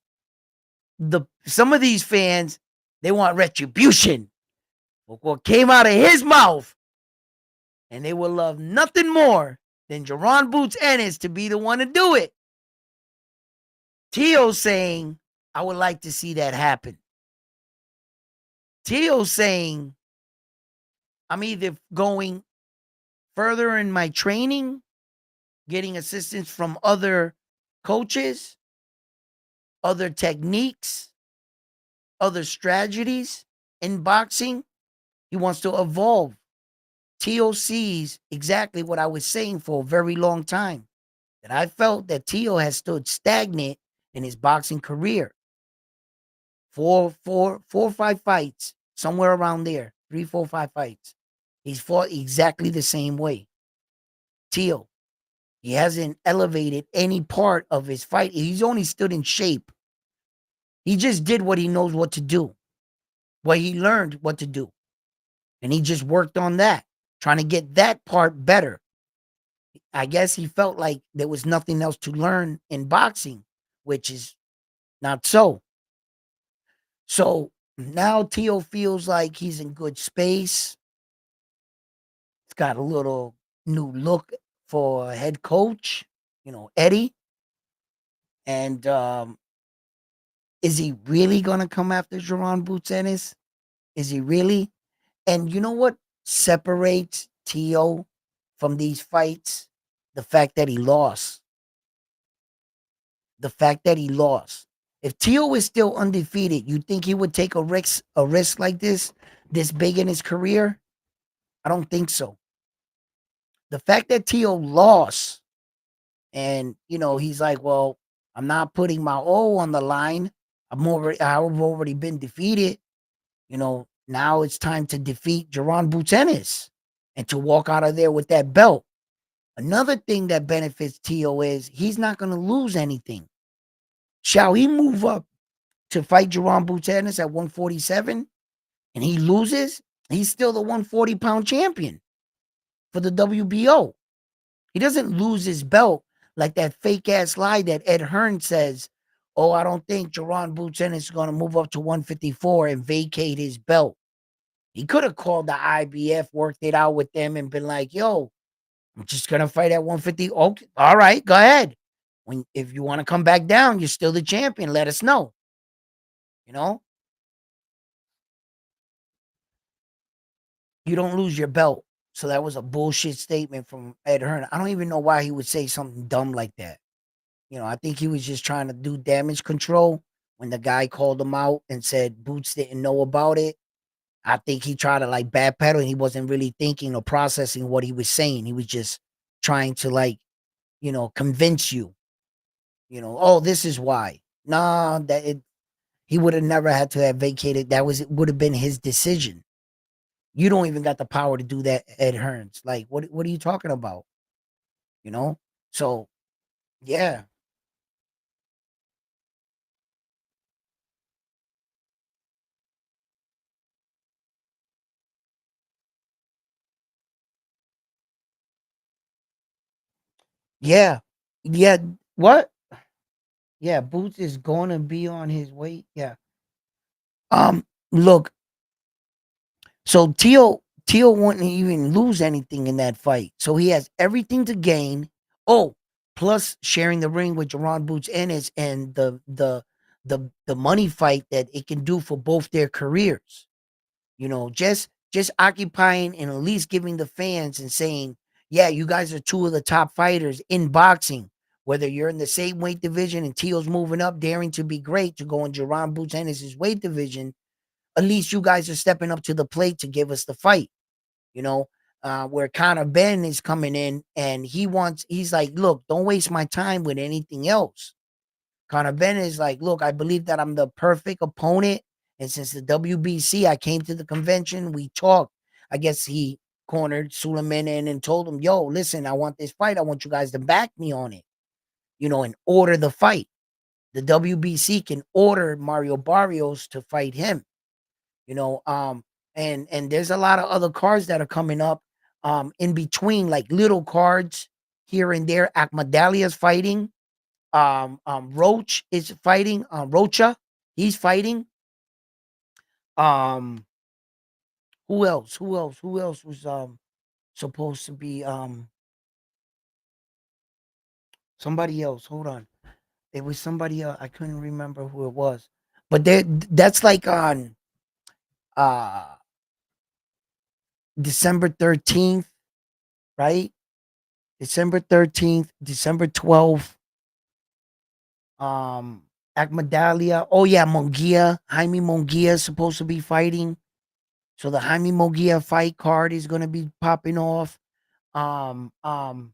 some of these fans, they want retribution. What came out of his mouth, and they will love nothing more than Jerron Boots Ennis to be the one to do it. Tio saying, I would like to see that happen. Tio saying, I'm either going further in my training, getting assistance from other coaches, other techniques, other strategies in boxing. He wants to evolve. Tio sees exactly what I was saying for a very long time. That I felt that Tio has stood stagnant in his boxing career. Four or five fights, somewhere around there. 3, 4, 5 fights. He's fought exactly the same way. Tio, he hasn't elevated any part of his fight. He's only stood in shape. He just did what he knows what to do, what he learned what to do. And he just worked on that, trying to get that part better. I guess he felt like there was nothing else to learn in boxing, which is not so. So now Tio feels like he's in good space. He's got a little new look for a head coach, Eddie. And is he really going to come after Jerron Boots Ennis? Is he really? And you know what separates Tio from these fights? The fact that he lost. The fact that he lost. If Tio was still undefeated, you think he would take a risk like this big in his career? I don't think so. The fact that Tio lost, and he's like, well, I'm not putting my O on the line. I've already been defeated. Now it's time to defeat Jerron Boots Ennis and to walk out of there with that belt. Another thing that benefits Tio is he's not going to lose anything. Shall he move up to fight Jerron Boots Ennis at 147 and he loses? He's still the 140-pound champion for the WBO. He doesn't lose his belt like that fake-ass lie that Ed Hearn says, oh, I don't think Jerron Boots Ennis is going to move up to 154 and vacate his belt. He could have called the IBF, worked it out with them, and been like, yo, I'm just going to fight at 150. Okay, all right, go ahead. If you want to come back down, you're still the champion. Let us know. You don't lose your belt. So that was a bullshit statement from Ed Hearn. I don't even know why he would say something dumb like that. I think he was just trying to do damage control when the guy called him out and said Boots didn't know about it. I think he tried to backpedal and he wasn't really thinking or processing what he was saying. He was just trying to convince you, oh, this is why. Nah, he would have never had to have vacated. It would have been his decision. You don't even got the power to do that, Ed Hearns. Like, what are you talking about? So yeah. Yeah. Yeah. What? Yeah, Boots is gonna be on his way. Yeah. Look, so Teal wouldn't even lose anything in that fight. So he has everything to gain. Oh, plus sharing the ring with Jerron Boots Ennis and the money fight that it can do for both their careers. Just occupying and at least giving the fans and saying, yeah, you guys are two of the top fighters in boxing. Whether you're in the same weight division and Teal's moving up, daring to be great to go in Jerron Boots Ennis' weight division, at least you guys are stepping up to the plate to give us the fight. Where Conor Benn is coming in and he's like, look, don't waste my time with anything else. Conor Benn is like, look, I believe that I'm the perfect opponent. And since the WBC, I came to the convention, we talked. I guess he cornered Suleiman in and told him, yo, listen, I want this fight. I want you guys to back me on it, and order the fight. The WBC can order Mario Barrios to fight him, and there's a lot of other cards that are coming up in between, like little cards here and there. Akmadalia's fighting. Roach is fighting. Rocha, he's fighting. Um, who else? Who else? Who else was supposed to be somebody else? Hold on. It was somebody else. I couldn't remember who it was. But that's like on uh December 13th, right? December 13th, December 12th. Akmadalia. Oh yeah, Munguia. Jaime Munguia is supposed to be fighting. So the Jaime Munguia fight card is gonna be popping off. Um, um,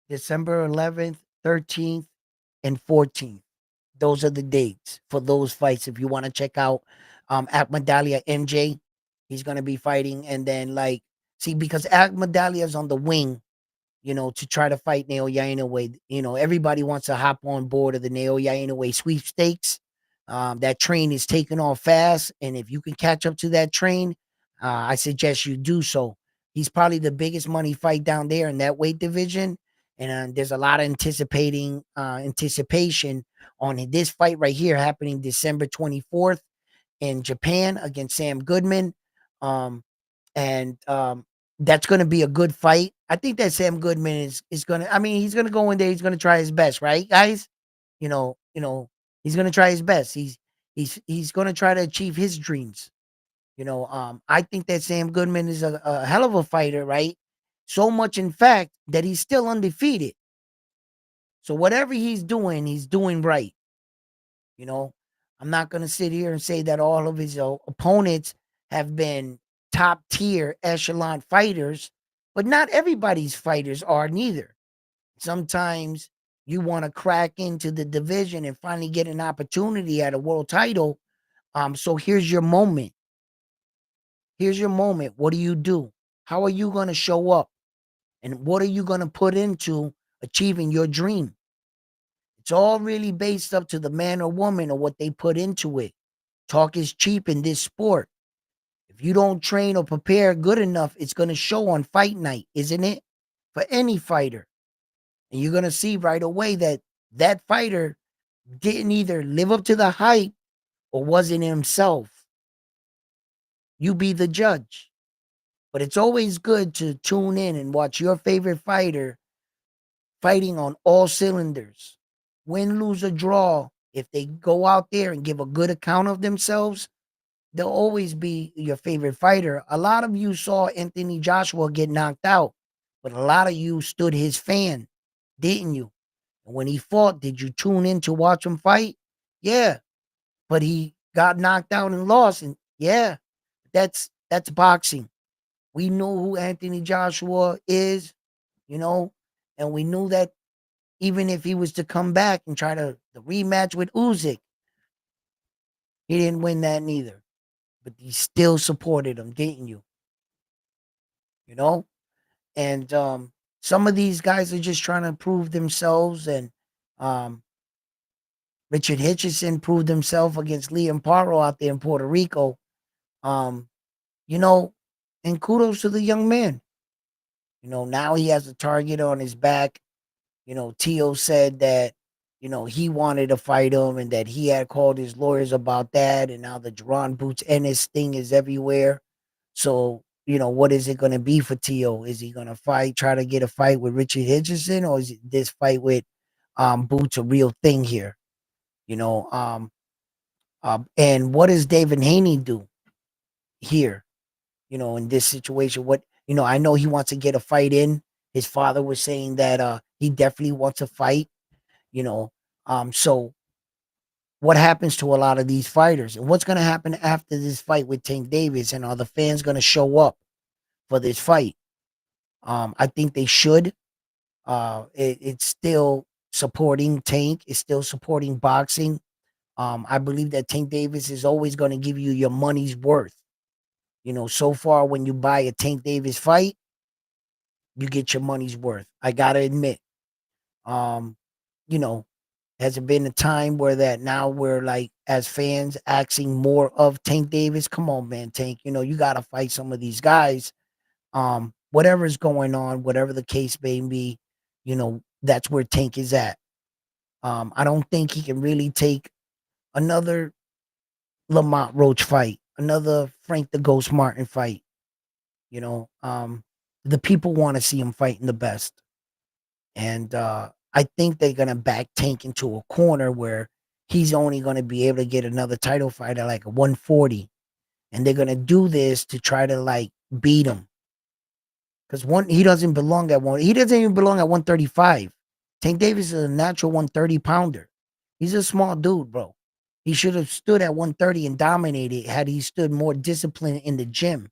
December 11th, 13th, and 14th. Those are the dates for those fights. If you want to check out Akmadalia MJ, he's gonna be fighting, and then like see because Akmadalia is on the wing, to try to fight Naoya Inoue. Everybody wants to hop on board of the Naoya Inoue sweepstakes. That train is taking off fast, and if you can catch up to that train, I suggest you do so. He's probably the biggest money fight down there in that weight division, and there's a lot of anticipation on this fight right here happening December 24th in Japan against Sam Goodman. And That's going to be a good fight. I think that Sam Goodman is going to. I mean, he's going to go in there. He's going to try his best, right, guys? He's going to try his best. He's going to try to achieve his dreams. I think that Sam Goodman is a hell of a fighter, right? So much, in fact, that he's still undefeated. So whatever he's doing right. You know, I'm not going to sit here and say that all of his opponents have been top tier echelon fighters, but not everybody's fighters are neither. Sometimes you want to crack into the division and finally get an opportunity at a world title. So here's your moment. Here's your moment. What do you do? How are you going to show up? And what are you going to put into achieving your dream? It's all really based up to the man or woman or what they put into it. Talk is cheap in this sport. If you don't train or prepare good enough, it's going to show on fight night, isn't it? For any fighter. And you're going to see right away that that fighter didn't either live up to the hype or wasn't himself. You be the judge. But it's always good to tune in and watch your favorite fighter fighting on all cylinders. Win, lose, or draw. If they go out there and give a good account of themselves, they'll always be your favorite fighter. A lot of you saw Anthony Joshua get knocked out, but a lot of you stood his fan, didn't you? And when he fought, did you tune in to watch him fight? Yeah, but he got knocked out and lost, and yeah, that's boxing. We know who Anthony Joshua is, you know, and we knew that even if he was to come back and try to the rematch with Usyk, he didn't win that neither. But he still supported him, didn't you? You know? And some of these guys are just trying to prove themselves. And um, Richard Hitchison proved himself against Liam Paro out there in Puerto Rico. Um, you know, and kudos to the young man. Now he has a target on his back. Tio said that, he wanted to fight him and that he had called his lawyers about that. And now the Jerron Boots Ennis thing is everywhere. So, what is it going to be for Tio? Is he going to try to get a fight with Richard Hitchison, or is this fight with Boots a real thing here? You know, and what does David Haney do here? In this situation, I know he wants to get a fight in. His father was saying that he definitely wants a fight, you know. So what happens to a lot of these fighters? And what's gonna happen after this fight with Tank Davis? And are the fans gonna show up for this fight? I think they should. It's still supporting Tank, it's still supporting boxing. I believe that Tank Davis is always going to give you your money's worth. So far when you buy a Tank Davis fight, you get your money's worth. I gotta admit. Um, you know, has it been a time where that now we're like as fans asking more of Tank Davis? Come on, man, Tank. You gotta fight some of these guys. Whatever's going on, whatever the case may be, that's where Tank is at. I don't think he can really take another Lamont Roach fight, another Frank the Ghost Martin fight. The people want to see him fighting the best. And I think they're gonna back Tank into a corner where he's only gonna be able to get another title fight at like a 140. And they're gonna do this to try to like beat him. because he doesn't belong at one. He doesn't even belong at 135. Tank Davis is a natural 130 pounder. He's a small dude, bro. He should have stood at 130 and dominated had he stood more disciplined in the gym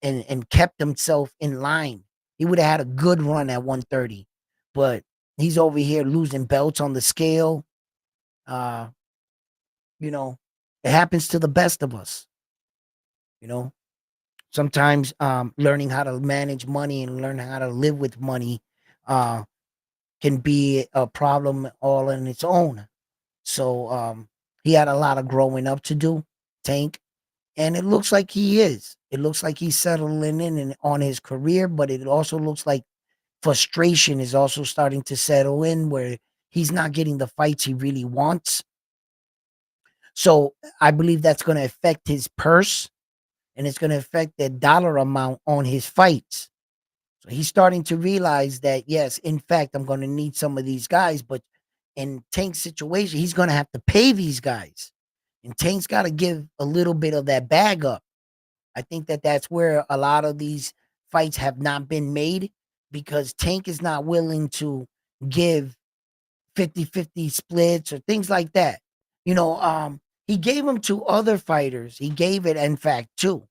and kept himself in line. He would have had a good run at 130. But he's over here losing belts on the scale. Uh, you know, it happens to the best of us, you know. Sometimes learning how to manage money and learn how to live with money uh can be a problem all in its own. So he had a lot of growing up to do, Tank, and it looks like he is. It looks like he's settling in and on his career, but it also looks like frustration is also starting to settle in where he's not getting the fights he really wants. So I believe that's going to affect his purse and it's going to affect the dollar amount on his fights. So he's starting to realize that, yes, in fact, I'm going to need some of these guys, but in Tank's situation, he's going to have to pay these guys. And Tank's got to give a little bit of that bag up. I think that that's where a lot of these fights have not been made because Tank is not willing to give 50-50 splits or things like that. You know, he gave them to other fighters. He gave it, in fact, too.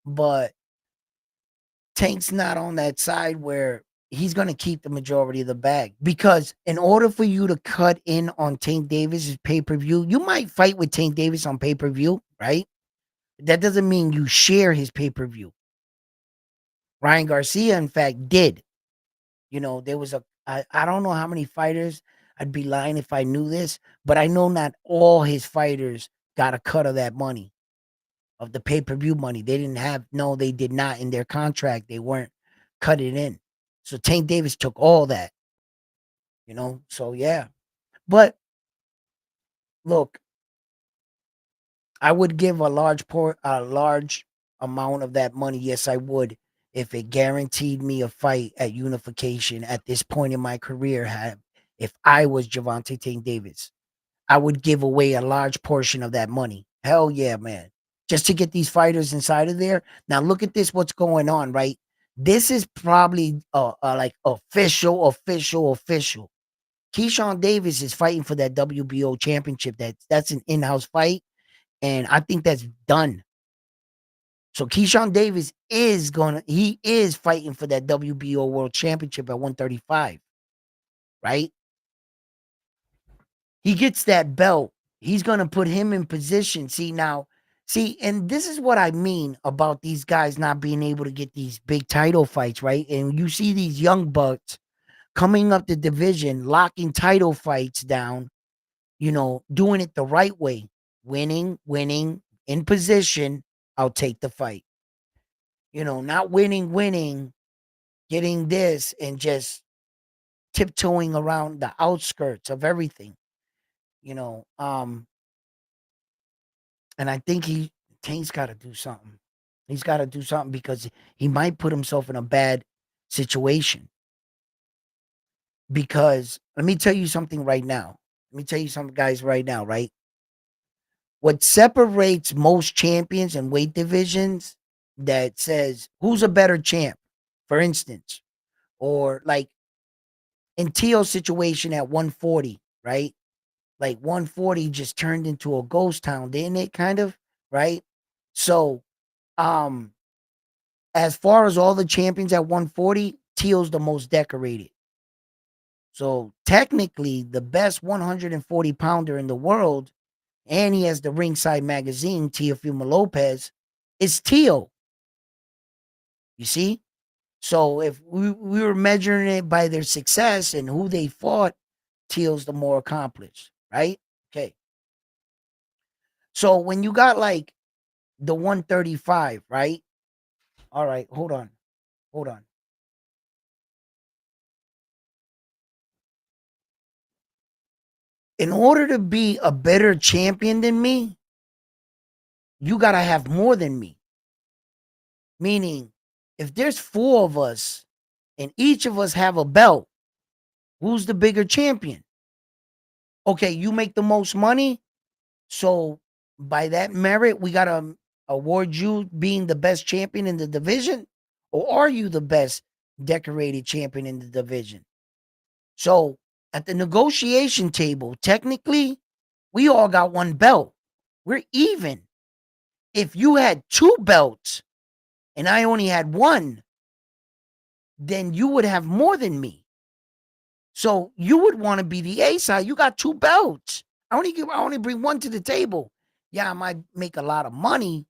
But Tank's not on that side where he's going to keep the majority of the bag because in order for you to cut in on Tank Davis's pay-per-view, you might fight with Tank Davis on pay-per-view, right? That doesn't mean you share his pay-per-view. Ryan Garcia, in fact, did. You know, there was I don't know how many fighters. I'd be lying if I knew this, but I know not all his fighters got a cut of that money, of the pay-per-view money. They didn't have, no, they did not in their contract. They weren't cut it in. So Tank Davis took all that, you know. So yeah. But look, I would give a large amount of that money. Yes, I would, if it guaranteed me a fight at unification at this point in my career. If I was Javante Tank Davis, I would give away a large portion of that money. Hell yeah, man. Just to get these fighters inside of there. Now look at this, what's going on, right? This is probably like official. Keyshawn Davis is fighting for that WBO championship. That's an in-house fight, and I think that's done. So Keyshawn Davis he is fighting for that WBO World Championship at 135, right? He gets that belt. He's gonna put him in position. And this is what I mean about these guys not being able to get these big title fights, right? And you see these young bucks coming up the division, locking title fights down, you know, doing it the right way, winning, in position. I'll take the fight. You know, not winning, getting this and just tiptoeing around the outskirts of everything, you know. And I think Tank's got to do something. He's got to do something because he might put himself in a bad situation. Because let me tell you something right now. Let me tell you something, guys, right now, right? What separates most champions and weight divisions that says who's a better champ, for instance, or like in Teal's situation at 140, right? Like 140 just turned into a ghost town, didn't it? Kind of, right? So, um, as far as all the champions at 140, Teal's the most decorated. So technically, the best 140 pounder in the world, and he has the ringside magazine, Teofimo Lopez, is Teal. You see? So if we were measuring it by their success and who they fought, Teal's the more accomplished, right? Okay. So when you got like the 135, right? All right, hold on. Hold on. In order to be a better champion than me, you got to have more than me. Meaning, if there's four of us and each of us have a belt, who's the bigger champion? Okay, you make the most money. So by that merit, we got to award you being the best champion in the division? Or are you the best decorated champion in the division. So at the negotiation table, technically, we all got one belt. We're even. If you had 2 belts and I only had 1, then you would have more than me. So you would want to be the A side. You got 2 belts. I only bring 1 to the table. Yeah, I might make a lot of money,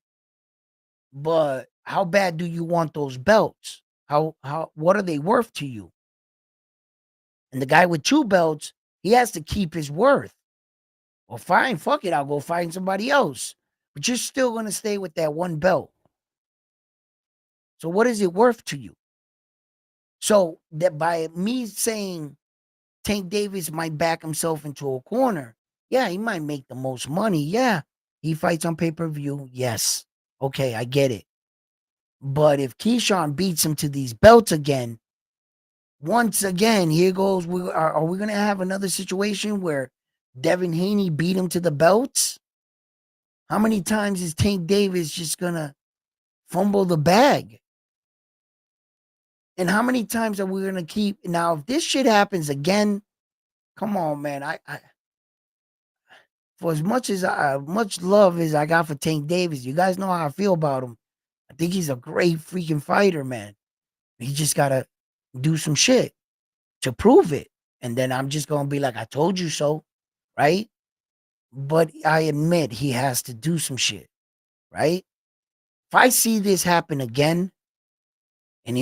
but how bad do you want those belts? What are they worth to you? And the guy with 2 belts, he has to keep his worth. Well, fine, fuck it, I'll go find somebody else. But you're still going to stay with that 1 belt. So what is it worth to you? So that by me saying Tank Davis might back himself into a corner, yeah, he might make the most money. Yeah, he fights on pay-per-view. Yes. Okay, I get it. But if Keyshawn beats him to these belts again, once again, here goes. Are we going to have another situation where Devin Haney beat him to the belts? How many times is Tank Davis just going to fumble the bag? And how many times are we going to keep? Now, if this shit happens again, come on, man. I for as much much love as I got for Tank Davis, you guys know how I feel about him. I think he's a great freaking fighter, man. He just got to do some shit to prove it. And then I'm just going to be like, I told you so, right? But I admit he has to do some shit, right? If I see this happen again, and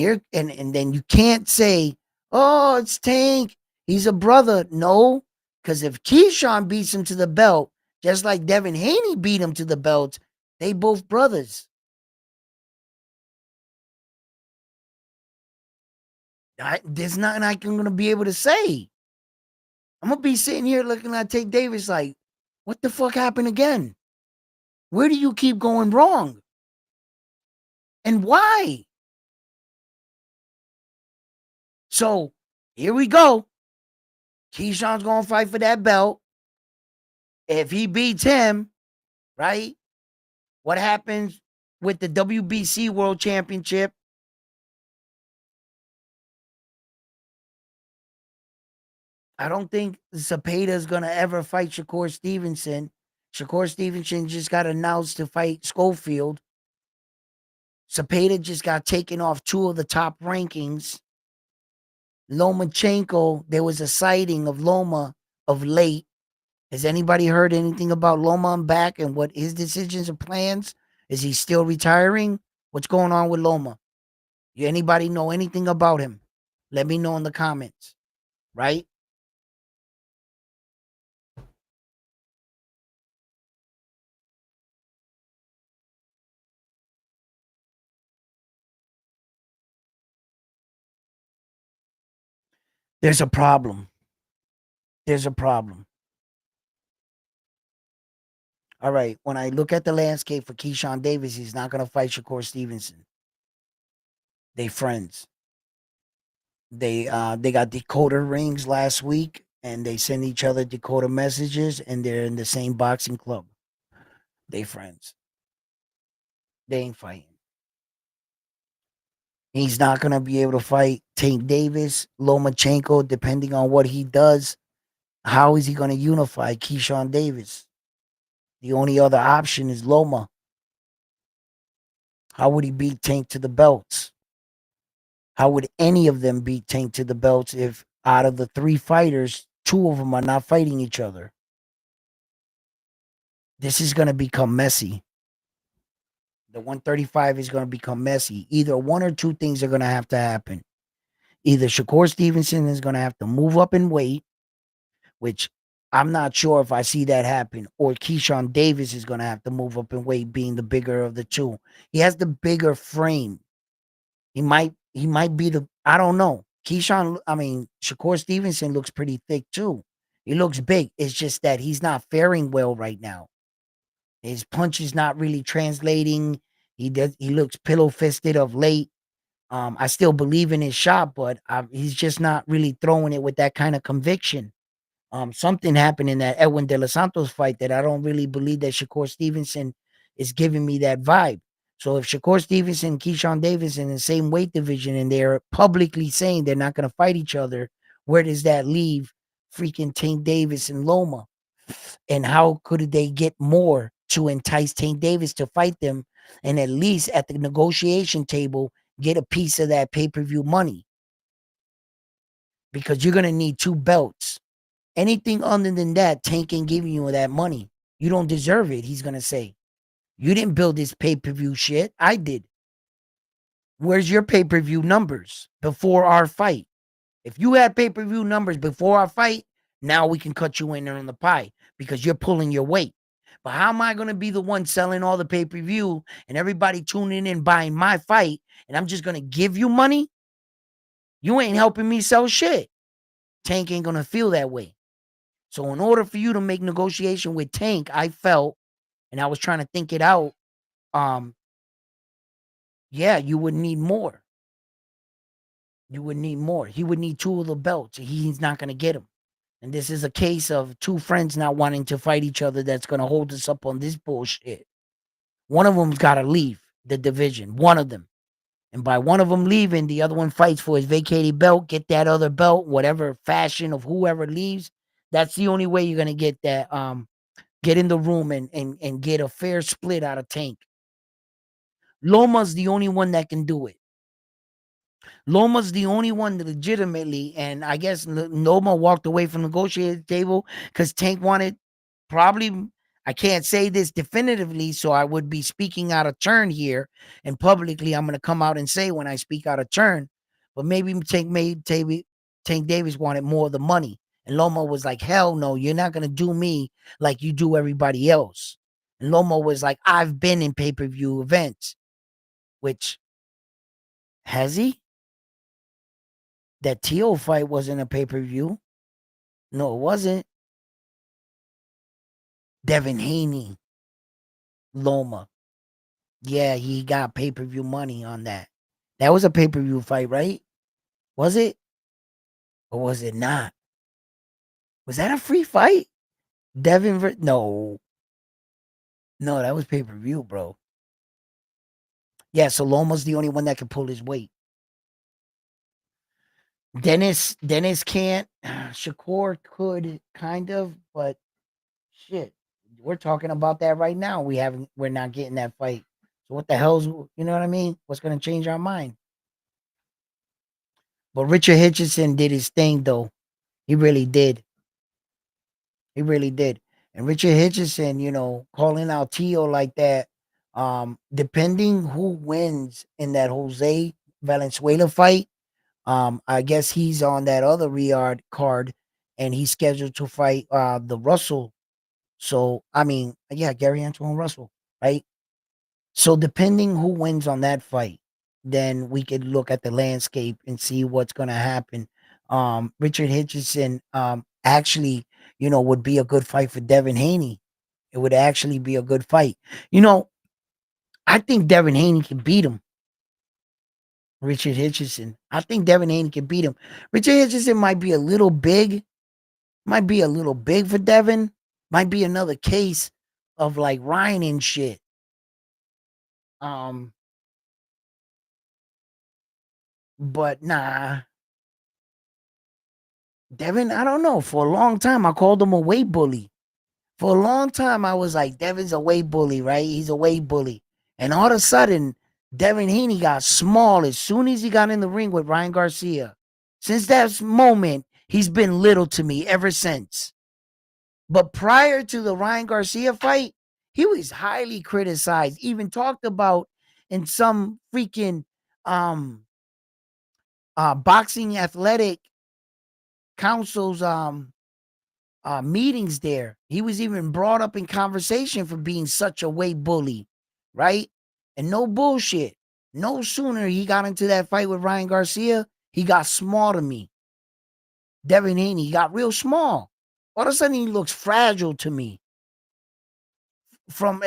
then you can't say, oh, it's Tank, he's a brother. No, because if Keyshawn beats him to the belt, just like Devin Haney beat him to the belt, they both brothers. There's nothing I'm going to be able to say. I'm going to be sitting here looking at Tank Davis like, what the fuck happened again? Where do you keep going wrong? And why? So here we go. Keyshawn's going to fight for that belt. If he beats him, right? What happens with the WBC World Championship? I don't think Zepeda is going to ever fight Shakur Stevenson. Shakur Stevenson just got announced to fight Schofield. Zepeda just got taken off 2 of the top rankings. Lomachenko, there was a sighting of Loma of late. Has anybody heard anything about Loma back and what his decisions and plans? Is he still retiring? What's going on with Loma? Anybody know anything about him? Let me know in the comments, right? There's a problem. There's a problem. All right. When I look at the landscape for Keyshawn Davis, he's not going to fight Shakur Stevenson. They friends. They got decoder rings last week, and they send each other decoder messages, and they're in the same boxing club. They friends. They ain't fighting. He's not going to be able to fight Tank Davis, Lomachenko, depending on what he does. How is he going to unify Keyshawn Davis? The only other option is Loma. How would he beat Tank to the belts? How would any of them beat Tank to the belts if out of the 3 fighters, 2 of them are not fighting each other? This is going to become messy. The 135 is going to become messy. Either 1 or 2 things are going to have to happen. Either Shakur Stevenson is going to have to move up in weight, which I'm not sure if I see that happen, or Keyshawn Davis is going to have to move up in weight, being the bigger of the 2. He has the bigger frame. He might be I don't know. Shakur Stevenson looks pretty thick too. He looks big. It's just that he's not faring well right now. His punch is not really translating. He looks pillow fisted of late. I still believe in his shot, but he's just not really throwing it with that kind of conviction. Something happened in that Edwin De Los Santos fight that I don't really believe that Shakur Stevenson is giving me that vibe. So if Shakur Stevenson, Keyshawn Davis in the same weight division and they're publicly saying they're not going to fight each other, where does that leave freaking Tank Davis and Loma? And how could they get more to entice Tank Davis to fight them and at least at the negotiation table get a piece of that pay-per-view money? Because you're going to need 2 belts. Anything other than that, Tank ain't giving you that money. You don't deserve it, he's going to say. You didn't build this pay-per-view shit. I did. Where's your pay-per-view numbers before our fight? If you had pay-per-view numbers before our fight, now we can cut you in there on the pie because you're pulling your weight. But how am I going to be the one selling all the pay-per-view and everybody tuning in buying my fight and I'm just going to give you money? You ain't helping me sell shit. Tank ain't going to feel that way. So in order for you to make negotiation with Tank, I felt, and I was trying to think it out, yeah, you would need more. You would need more. He would need 2 of the belts. He's not going to get them. And this is a case of 2 friends not wanting to fight each other that's going to hold us up on this bullshit. One of them's got to leave the division. One of them. And by one of them leaving, the other one fights for his vacated belt, get that other belt, whatever fashion of whoever leaves. That's the only way you're going to get that, get in the room and get a fair split out of Tank. Loma's the only one that can do it. Loma's the only one that legitimately, and I guess Loma walked away from the negotiating table because Tank wanted probably, I can't say this definitively, so I would be speaking out of turn here, and publicly I'm going to come out and say when I speak out of turn, but maybe Tank Davis wanted more of the money, and Loma was like, hell no, you're not going to do me like you do everybody else. And Loma was like, I've been in pay-per-view events, which, has he? That Teal fight wasn't a pay-per-view. No, it wasn't. Devin Haney, Loma. Yeah, he got pay-per-view money on that. That was a pay-per-view fight, right? Was it? Or was it not? Was that a free fight? No. No, that was pay-per-view, bro. Yeah, so Loma's the only one that can pull his weight. Dennis can't. Shakur could kind of, but shit. We're talking about that right now. We're not getting that fight. So what the hell's, you know what I mean? What's going to change our mind? But Richard Hitchison did his thing though. He really did. He really did. And Richard Hitchison, calling out Tio like that, depending who wins in that Jose Valenzuela fight, I guess he's on that other Riyadh card and he's scheduled to fight the Russell. So, I mean, yeah, Gary Antoine Russell, right? So depending who wins on that fight, then we could look at the landscape and see what's going to happen. Richard Hitchison actually, would be a good fight for Devin Haney. It would actually be a good fight. I think Devin Haney can beat him. Richard Hitchison. I think Devin Haney can beat him. Richard Hitchison might be a little big. Might be a little big for Devin. Might be another case of like Ryan and shit. But nah. Devin, I don't know. For a long time, I called him a weight bully. For a long time, I was like, Devin's a weight bully, right? He's a weight bully. And all of a sudden, Devin Haney got small as soon as he got in the ring with Ryan Garcia. Since that moment, he's been little to me ever since. But prior to the Ryan Garcia fight, he was highly criticized, even talked about in some freaking boxing athletic council's meetings there. He was even brought up in conversation for being such a weight bully, right? And no bullshit. No sooner he got into that fight with Ryan Garcia, he got small to me. Devin Haney got real small. All of a sudden, he looks fragile to me. From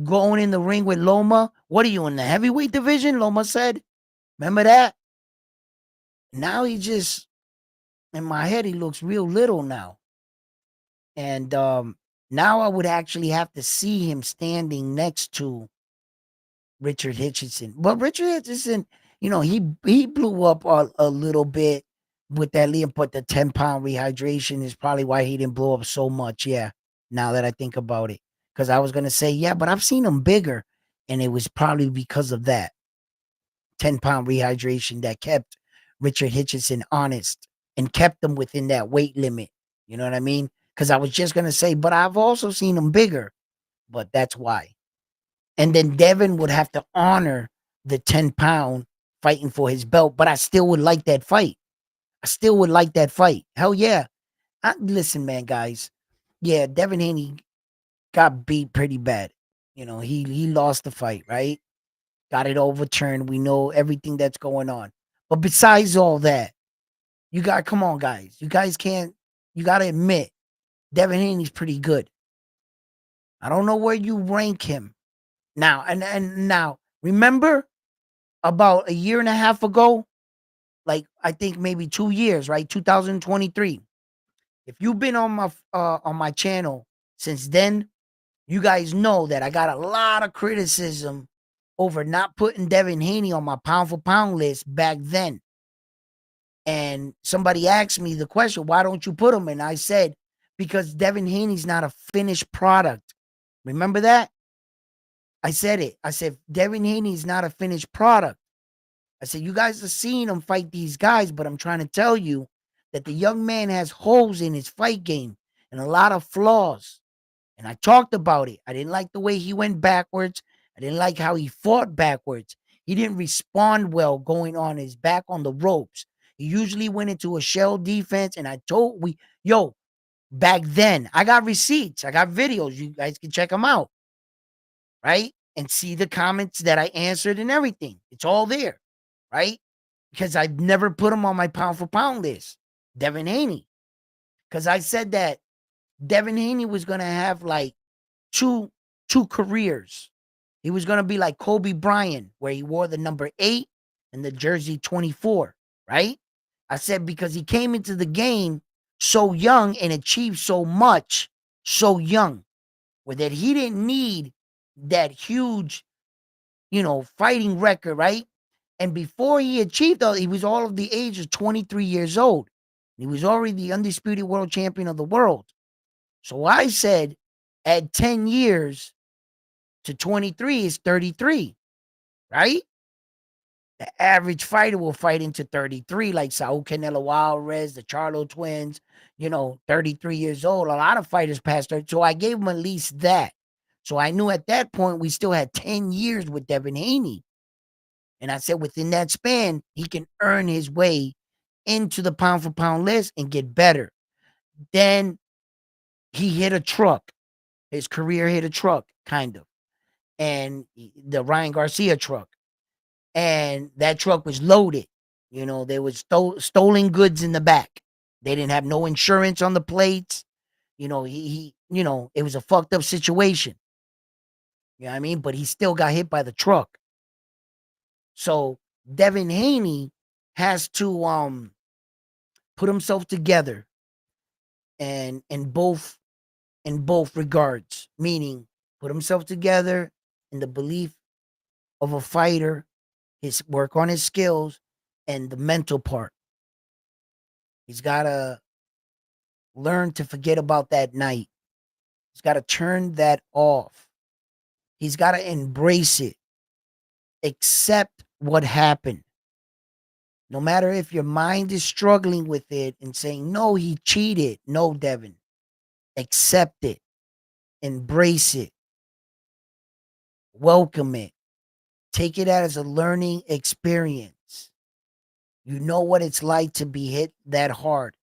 going in the ring with Loma. What are you, in the heavyweight division? Loma said. Remember that? Now he just, in my head, he looks real little now. And now I would actually have to see him standing next to Richard Hitchison. But Richard Hitchison, he blew up a little bit with that Liam, but the 10-pound rehydration is probably why he didn't blow up so much. Yeah, now that I think about it. Because I was gonna say, yeah, but I've seen him bigger, and it was probably because of that 10-pound rehydration that kept Richard Hitchison honest and kept him within that weight limit. You know what I mean? Because I was just gonna say, but I've also seen him bigger, but that's why. And then Devin would have to honor the 10-pound fighting for his belt, but I still would like that fight. I still would like that fight. Hell yeah. Listen, man, guys. Yeah, Devin Haney got beat pretty bad. He lost the fight, right? Got it overturned. We know everything that's going on. But besides all that, come on, guys. You guys can't, you got to admit, Devin Haney's pretty good. I don't know where you rank him now. And now, remember about a year and a half ago, like I think maybe 2 years, right? 2023. If you've been on my channel since then, you guys know that I got a lot of criticism over not putting Devin Haney on my pound for pound list back then. And somebody asked me the question, why don't you put him? And I said, because Devin Haney's not a finished product. Remember that? I said it. I said, Devin Haney's not a finished product. I said, you guys are seeing him fight these guys, but I'm trying to tell you that the young man has holes in his fight game and a lot of flaws. And I talked about it. I didn't like the way he went backwards. I didn't like how he fought backwards. He didn't respond well going on his back on the ropes. He usually went into a shell defense. And back then, I got receipts. I got videos. You guys can check them out, right? And see the comments that I answered and everything. It's all there, right? Because I've never put him on my pound for pound list. Devin Haney. Because I said that Devin Haney was going to have like two careers. He was going to be like Kobe Bryant, where he wore the number 8 and the jersey 24, right? I said because he came into the game so young and achieved so much so young, where that he didn't need that huge, fighting record, right? And before he achieved all, he was all of the age of 23 years old. He was already the undisputed world champion of the world. So I said, at 10 years to 23 is 33, right? The average fighter will fight into 33, like Saul Canelo Alvarez, the Charlo twins, 33 years old. A lot of fighters passed 30. So I gave him at least that. So I knew at that point we still had 10 years with Devin Haney. And I said within that span, he can earn his way into the pound for pound list and get better. Then he hit a truck. His career hit a truck, kind of. And the Ryan Garcia truck. And that truck was loaded. There was stolen goods in the back. They didn't have no insurance on the plates. He it was a fucked up situation. You know what I mean? But he still got hit by the truck. So Devin Haney has to put himself together and in both regards, meaning put himself together in the belief of a fighter, his work on his skills, and the mental part. He's got to learn to forget about that night. He's got to turn that off. He's got to embrace it. Accept what happened. No matter if your mind is struggling with it and saying, no, he cheated. No, Devin. Accept it. Embrace it. Welcome it. Take it as a learning experience. You know what it's like to be hit that hard.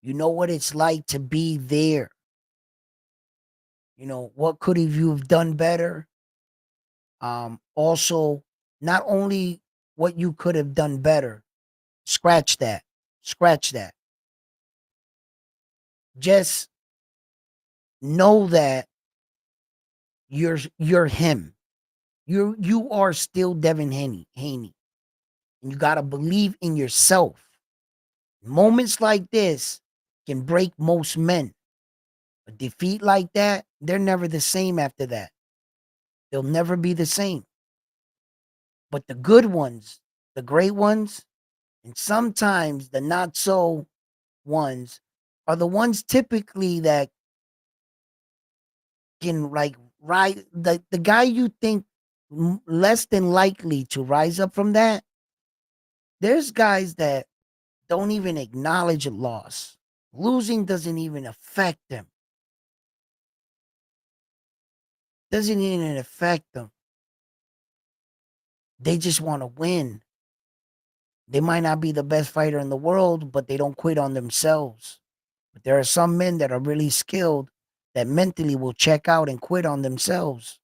You know what it's like to be there. What could you have done better? Also, not only what you could have done better, scratch that. Scratch that. Just know that you're him. You are still Devin Haney. And you gotta believe in yourself. Moments like this can break most men. A defeat like that, they're never the same after that. They'll never be the same. But the good ones, the great ones, and sometimes the not so ones are the ones typically that can like rise the guy you think less than likely to rise up from that. There's guys that don't even acknowledge a loss. Losing doesn't even affect them. Doesn't even affect them. They just want to win. They might not be the best fighter in the world, but they don't quit on themselves. But there are some men that are really skilled that mentally will check out and quit on themselves.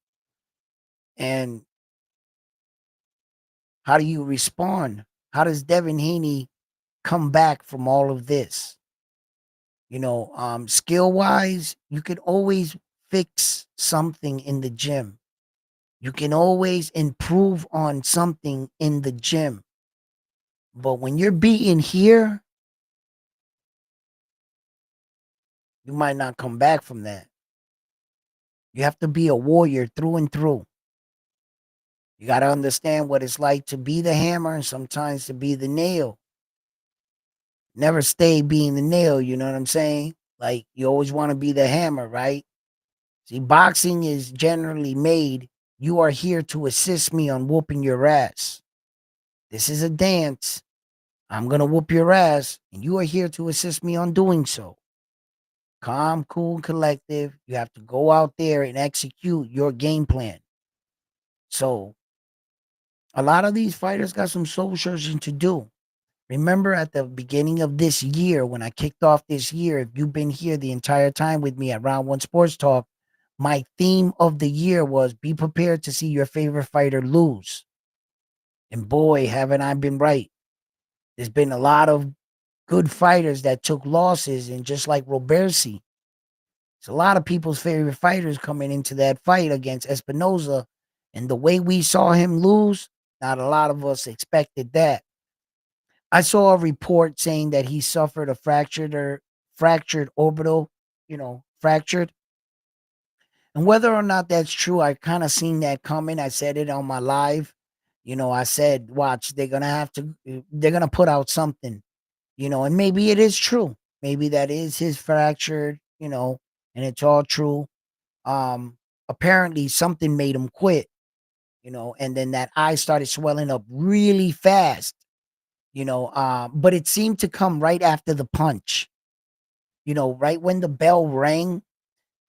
And how do you respond? How does Devin Haney come back from all of this? Skill wise, you could always fix something in the gym. You can always improve on something in the gym. But when you're beaten here, you might not come back from that. You have to be a warrior through and through. You got to understand what it's like to be the hammer and sometimes to be the nail. Never stay being the nail, you know what I'm saying? Like, you always want to be the hammer, right? See, boxing is generally made, you are here to assist me on whooping your ass. This is a dance. I'm going to whoop your ass, and you are here to assist me on doing so. Calm, cool, collective. You have to go out there and execute your game plan. So, a lot of these fighters got some soul searching to do. Remember at the beginning of this year, when I kicked off this year, if you've been here the entire time with me at Round One Sports Talk, my theme of the year was be prepared to see your favorite fighter lose. And boy, haven't I been right. There's been a lot of good fighters that took losses, and just like Robersi, it's a lot of people's favorite fighters coming into that fight against Espinoza. And the way we saw him lose, not a lot of us expected that. I saw a report saying that he suffered a fractured orbital, fractured. And whether or not that's true, I kind of seen that coming. I said it on my live. I said, watch, they're gonna put out something, and maybe it is true. Maybe that is his fractured, and it's all true. Apparently something made him quit, and then that eye started swelling up really fast, but it seemed to come right after the punch, right when the bell rang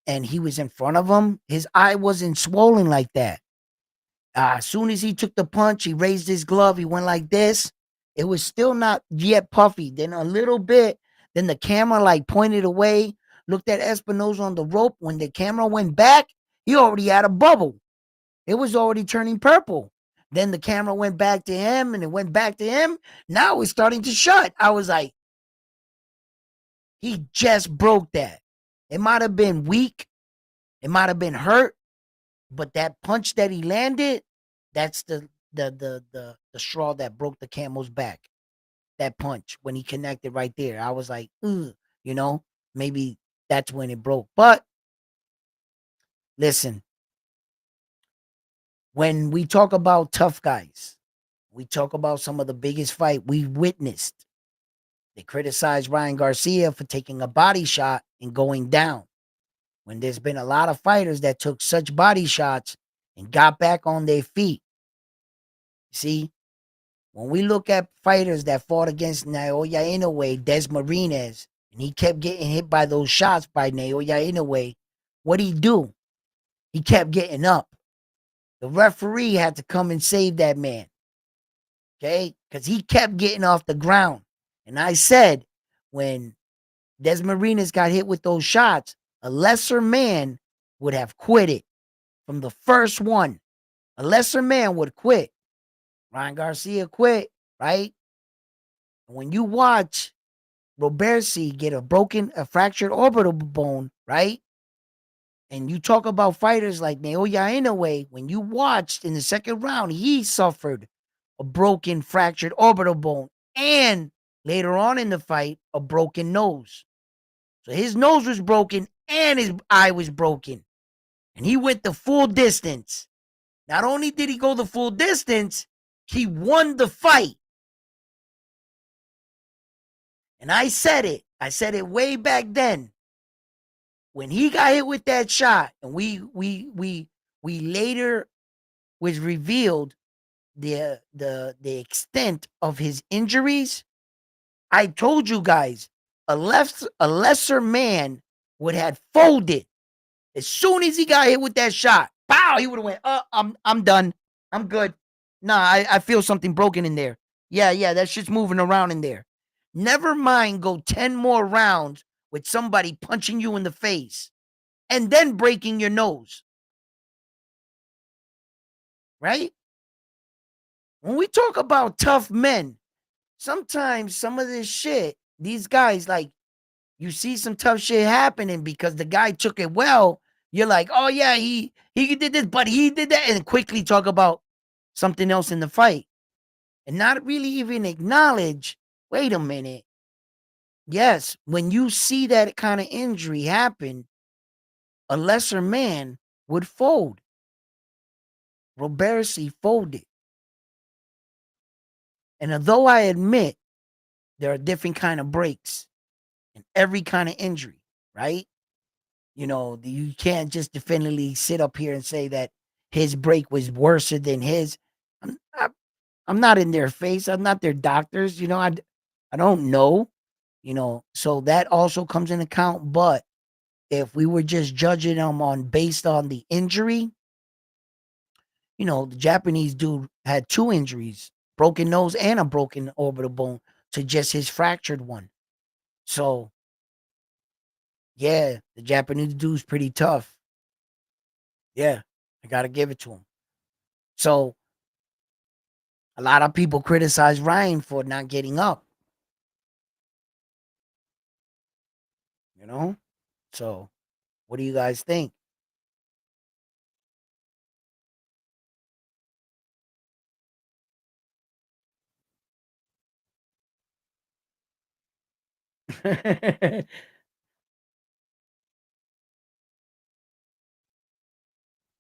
and he was in front of him, his eye wasn't swollen like that. As soon as he took the punch, he raised his glove, he went like this. It was still not yet puffy. Then a little bit, then the camera like pointed away, looked at Espinosa on the rope. When the camera went back, he already had a bubble. It was already turning purple. Then the camera went back to him and it went back to him. Now it's starting to shut. I was like, he just broke that. It might have been weak. It might have been hurt. But that punch that he landed, that's the straw that broke the camel's back. That punch when he connected right there. I was like, maybe that's when it broke. But listen, when we talk about tough guys, we talk about some of the biggest fight we've witnessed. They criticized Ryan Garcia for taking a body shot and going down, when there's been a lot of fighters that took such body shots and got back on their feet. See, when we look at fighters that fought against Naoya Inoue, Des Martinez, and he kept getting hit by those shots by Naoya Inoue, what'd he do? He kept getting up. The referee had to come and save that man, okay? Because he kept getting off the ground. And I said, when Des Martinez got hit with those shots, a lesser man would have quit it from the first one. A lesser man would quit. Ryan Garcia quit, right? When you watch Robersi get a fractured orbital bone, right? And you talk about fighters like Naoya Inoue, when you watched in the second round, he suffered a broken, fractured orbital bone, and later on in the fight, a broken nose. So his nose was broken and his eye was broken. And he went the full distance. Not only did he go the full distance, He won the fight. And I said it. I said it way back then. When he got hit with that shot, and we later was revealed the extent of his injuries. I told you guys a lesser man would have folded as soon as he got hit with that shot. Pow! He would have went. I'm done. I'm good. Nah, I feel something broken in there. Yeah, that shit's moving around in there. Never mind, go 10 more rounds with somebody punching you in the face and then breaking your nose. Right? When we talk about tough men, sometimes some of this shit, these guys, like, you see some tough shit happening because the guy took it well. You're like, oh yeah, he did this, but he did that, and quickly talk about something else in the fight. And not really even acknowledge, wait a minute. Yes, when you see that kind of injury happen, a lesser man would fold. Robertson folded. And although I admit there are different kind of breaks in every kind of injury, right? You know, you can't just definitively sit up here and say that his break was worse than his. I'm not in their face. I'm not their doctors. You know, I don't know. You know, so that also comes in account. But if we were just judging them on based on the injury, you know, the Japanese dude had 2 injuries, broken nose and a broken orbital bone to just his fractured one. So, yeah, the Japanese dude's pretty tough. Yeah, I got to give it to him. So, a lot of people criticize Ryan for not getting up. You know? So, what do you guys think?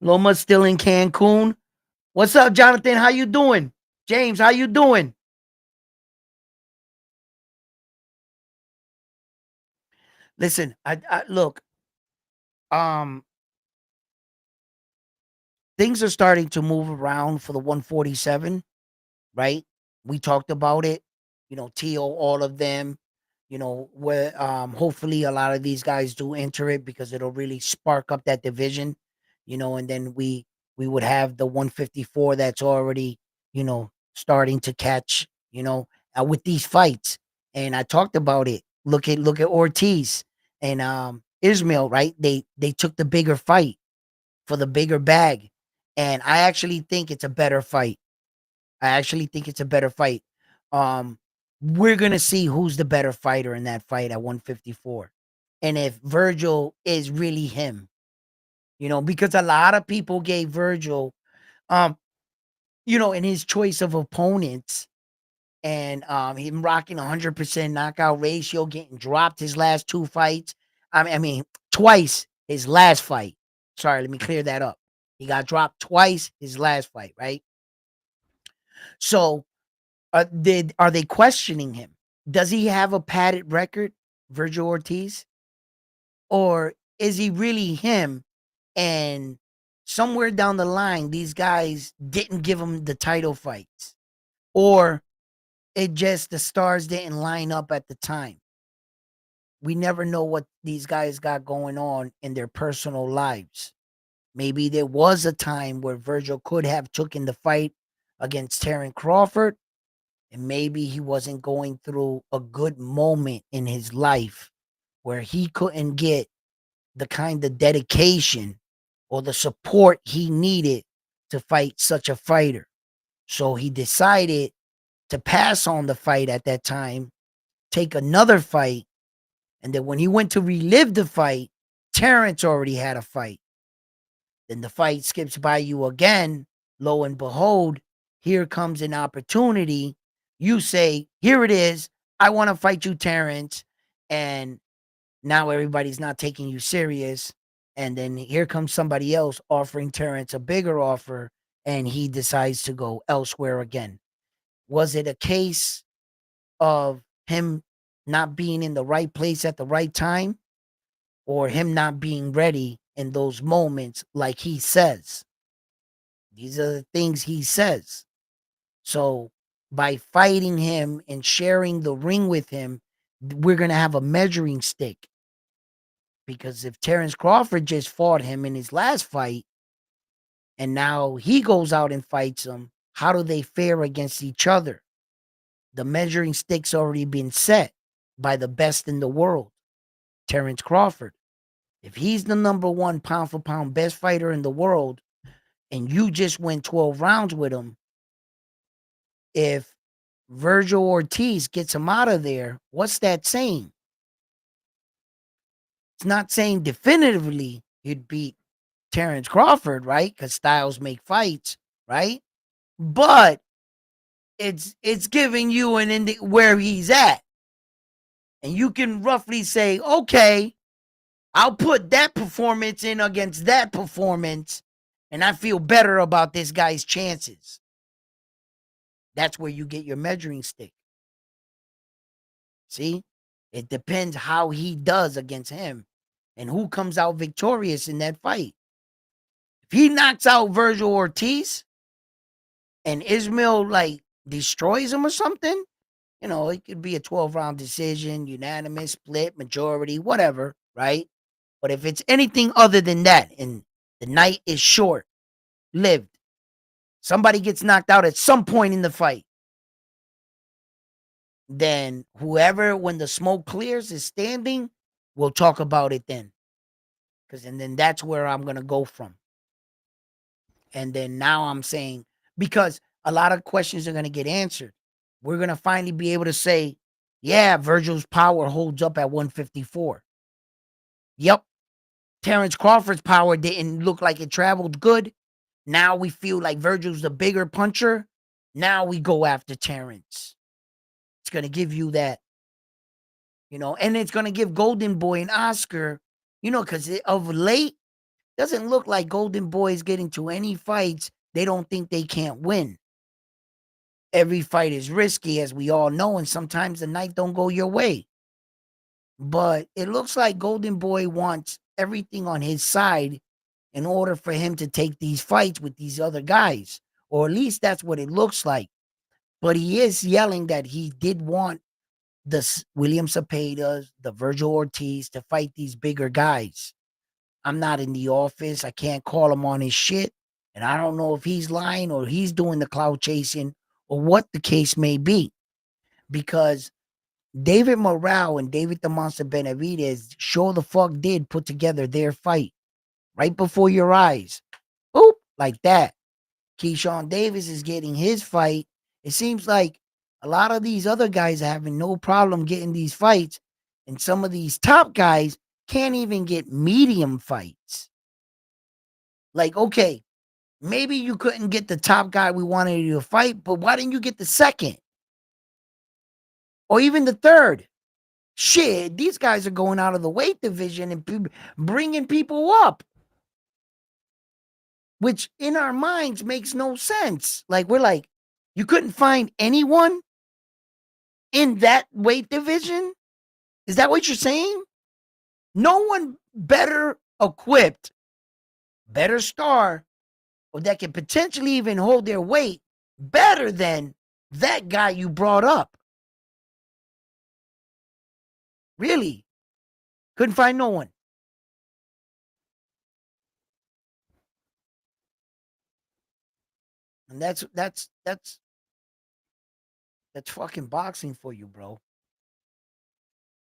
Loma's still in Cancun. What's up, Jonathan? How you doing? James, how you doing? Listen, I look, um, things are starting to move around for the 147, right? We talked about it, you know, Tio, all of them, you know, where hopefully a lot of these guys do enter it because it'll really spark up that division, you know, and then we would have the 154 that's already, you know, starting to catch, you know, with these fights. And I talked about it. Look at Ortiz and Ismail, right? They took the bigger fight for the bigger bag. And I actually think it's a better fight. I actually think it's a better fight. Um, we're gonna see who's the better fighter in that fight at 154, and if Virgil is really him, you know, because a lot of people gave Virgil, um, you know, in his choice of opponents, and him rocking 100% knockout ratio, getting dropped his last 2 fights. I mean, twice his last fight. Sorry, let me clear that up. He got dropped twice his last fight, right? So are they questioning him? Does he have a padded record, Virgil Ortiz? Or is he really him? And somewhere down the line, these guys didn't give him the title fights. Or it just the stars didn't line up at the time. We never know what these guys got going on in their personal lives. Maybe there was a time where Virgil could have taken the fight against Terence Crawford, and maybe he wasn't going through a good moment in his life where he couldn't get the kind of dedication or the support he needed to fight such a fighter. So he decided to pass on the fight at that time, take another fight, and then when he went to relive the fight, Terrence already had a fight. Then the fight skips by you again. Lo and behold, here comes an opportunity. You say, here it is. I want to fight you, Terrence. And now everybody's not taking you serious. And then here comes somebody else offering Terrence a bigger offer. and he decides to go elsewhere again? Was it a case of him not being in the right place at the right time, or him not being ready in those moments like he says? These are the things he says. So by fighting him and sharing the ring with him, we're going to have a measuring stick. Because if Terrence Crawford just fought him in his last fight and now he goes out and fights him, how do they fare against each other? The measuring stick's already been set by the best in the world, Terrence Crawford. If he's the number one pound for pound best fighter in the world and you just went 12 rounds with him, if Virgil Ortiz gets him out of there, what's that saying? It's not saying definitively he'd beat Terrence Crawford, right? Because styles make fights, right? But it's giving you an where he's at. And you can roughly say, okay, I'll put that performance in against that performance, and I feel better about this guy's chances. That's where you get your measuring stick. See? It depends how he does against him and who comes out victorious in that fight. If he knocks out Virgil Ortiz and Ismail like destroys him or something, you know, it could be a 12-round decision, unanimous, split, majority, whatever, right? But if it's anything other than that and the night is short lived, somebody gets knocked out at some point in the fight, then whoever, when the smoke clears, is standing, we'll talk about it then. And then that's where I'm going to go from. And then now I'm saying, because a lot of questions are going to get answered. We're going to finally be able to say, yeah, Virgil's power holds up at 154. Yep. Terrence Crawford's power didn't look like it traveled good. Now we feel like Virgil's the bigger puncher. Now we go after Terrence. It's going to give you that, you know, and it's going to give Golden Boy and Oscar, you know, because of late, doesn't look like Golden Boy is getting to any fights they don't think they can't win. Every fight is risky, as we all know, and sometimes the night don't go your way. But it looks like Golden Boy wants everything on his side in order for him to take these fights with these other guys. Or at least that's what it looks like. But he is yelling that he did want the William Cepedas, the Virgil Ortiz to fight these bigger guys. I'm not in the office. I can't call him on his shit. And I don't know if he's lying or he's doing the clout chasing or what the case may be. Because David Morale and David the Monster Benavidez sure the fuck did put together their fight right before your eyes. Boop, like that. Keyshawn Davis is getting his fight. It seems like a lot of these other guys are having no problem getting these fights. And some of these top guys can't even get medium fights. Like, okay, maybe you couldn't get the top guy we wanted you to fight, but why didn't you get the second? Or even the third? Shit, these guys are going out of the weight division and bringing people up. Which in our minds makes no sense. Like, we're like, you couldn't find anyone in that weight division? Is that what you're saying? No one better equipped, better star, or that can potentially even hold their weight better than that guy you brought up. Really? Couldn't find no one. And that's fucking boxing for you, bro.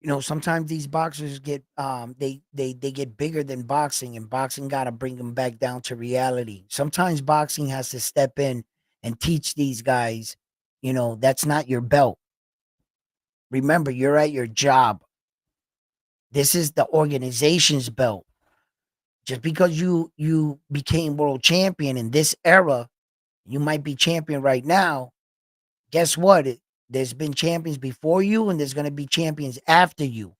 You know, sometimes these boxers get they get bigger than boxing, and boxing got to bring them back down to reality. Sometimes boxing has to step in and teach these guys, you know, that's not your belt. Remember, you're at your job. This is the organization's belt. Just because you became world champion in this era, you might be champion right now. Guess what? There's been champions before you, and there's going to be champions after you.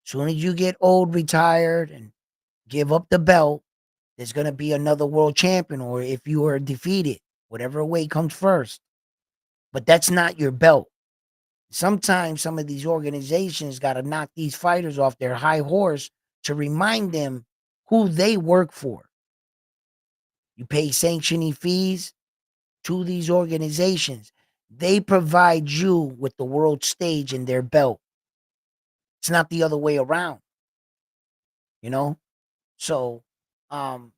Soon as you get old, retired, and give up the belt, There's gonna be another world champion, or if you are defeated, whatever way comes first. But that's not your belt. Sometimes some of these organizations got to knock these fighters off their high horse to remind them who they work for. You pay sanctioning fees to these organizations. They provide you with the world stage in their belt. It's not the other way around, you know? So, um,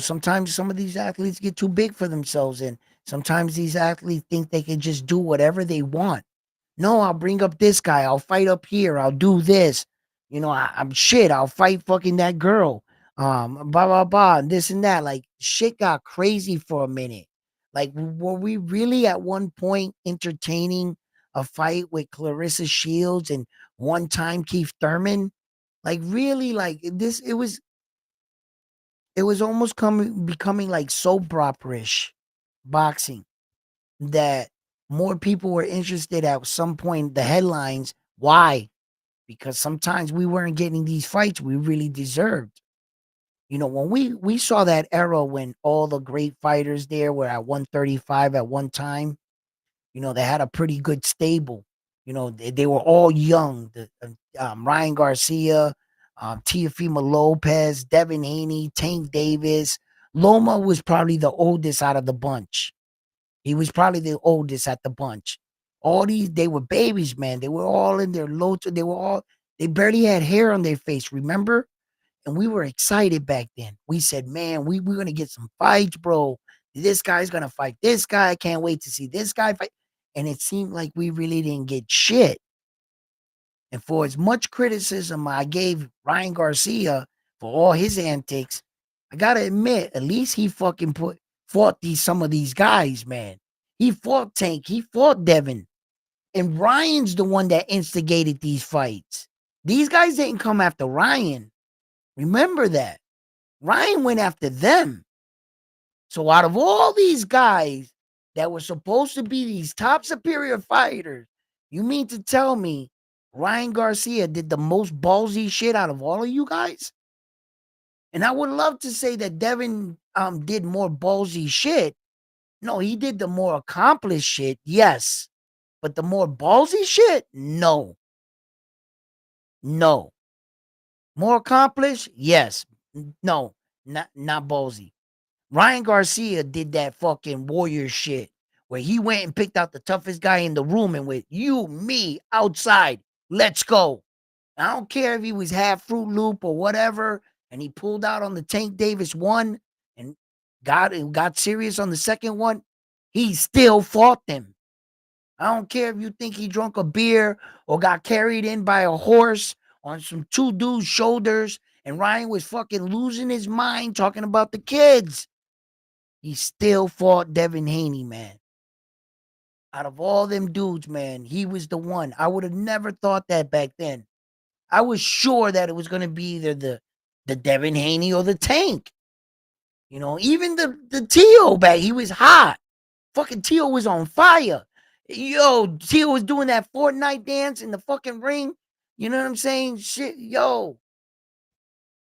sometimes some of these athletes get too big for themselves, and sometimes these athletes think they can just do whatever they want. No, I'll bring up this guy. I'll fight up here. I'll do this. I'm shit. I'll fight fucking that girl. Blah blah blah, and this and that. Like shit got crazy for a minute. Like, were we really at one point entertaining a fight with Clarissa Shields and one time Keith Thurman? Like really, like this. It was almost becoming like soap opera-ish boxing, that more people were interested at some point, the headlines. Why? Because sometimes we weren't getting these fights we really deserved. When we saw that era when all the great fighters there were at 135 at one time, they had a pretty good stable. They were all young. Ryan Garcia, Teofimo Lopez, Devin Haney, Tank Davis. Loma was probably the oldest out of the bunch. He was probably the oldest at the bunch. All these, they were babies, man. They were all in their low. They barely had hair on their face, remember? And we were excited back then. We said, man, we're going to get some fights, bro. This guy's going to fight this guy. I can't wait to see this guy fight. And it seemed like we really didn't get shit. And for as much criticism I gave Ryan Garcia for all his antics, I gotta admit, at least he fucking fought some of these guys, man. He fought Tank, he fought Devin. And Ryan's the one that instigated these fights. These guys didn't come after Ryan. Remember that. Ryan went after them. So out of all these guys that were supposed to be these top superior fighters, you mean to tell me Ryan Garcia did the most ballsy shit out of all of you guys? And I would love to say that Devin did more ballsy shit. No, he did the more accomplished shit, yes. But the more ballsy shit, no. No. More accomplished, yes. No, not ballsy. Ryan Garcia did that fucking warrior shit where he went and picked out the toughest guy in the room and went, you, me, outside, let's go. I don't care if he was half Fruit Loop or whatever, and he pulled out on the Tank Davis one and got serious on the second one. He still fought them. I don't care if you think he drunk a beer or got carried in by a horse on some two dudes' shoulders, and Ryan was fucking losing his mind talking about the kids. He still fought Devin Haney, man. Out of all them dudes, man, he was the one. I would have never thought that back then. I was sure that it was going to be either the Devin Haney or the Tank. Even the Tio back, he was hot. Fucking Tio was on fire. Yo, Tio was doing that Fortnite dance in the fucking ring. You know what I'm saying? Shit, yo.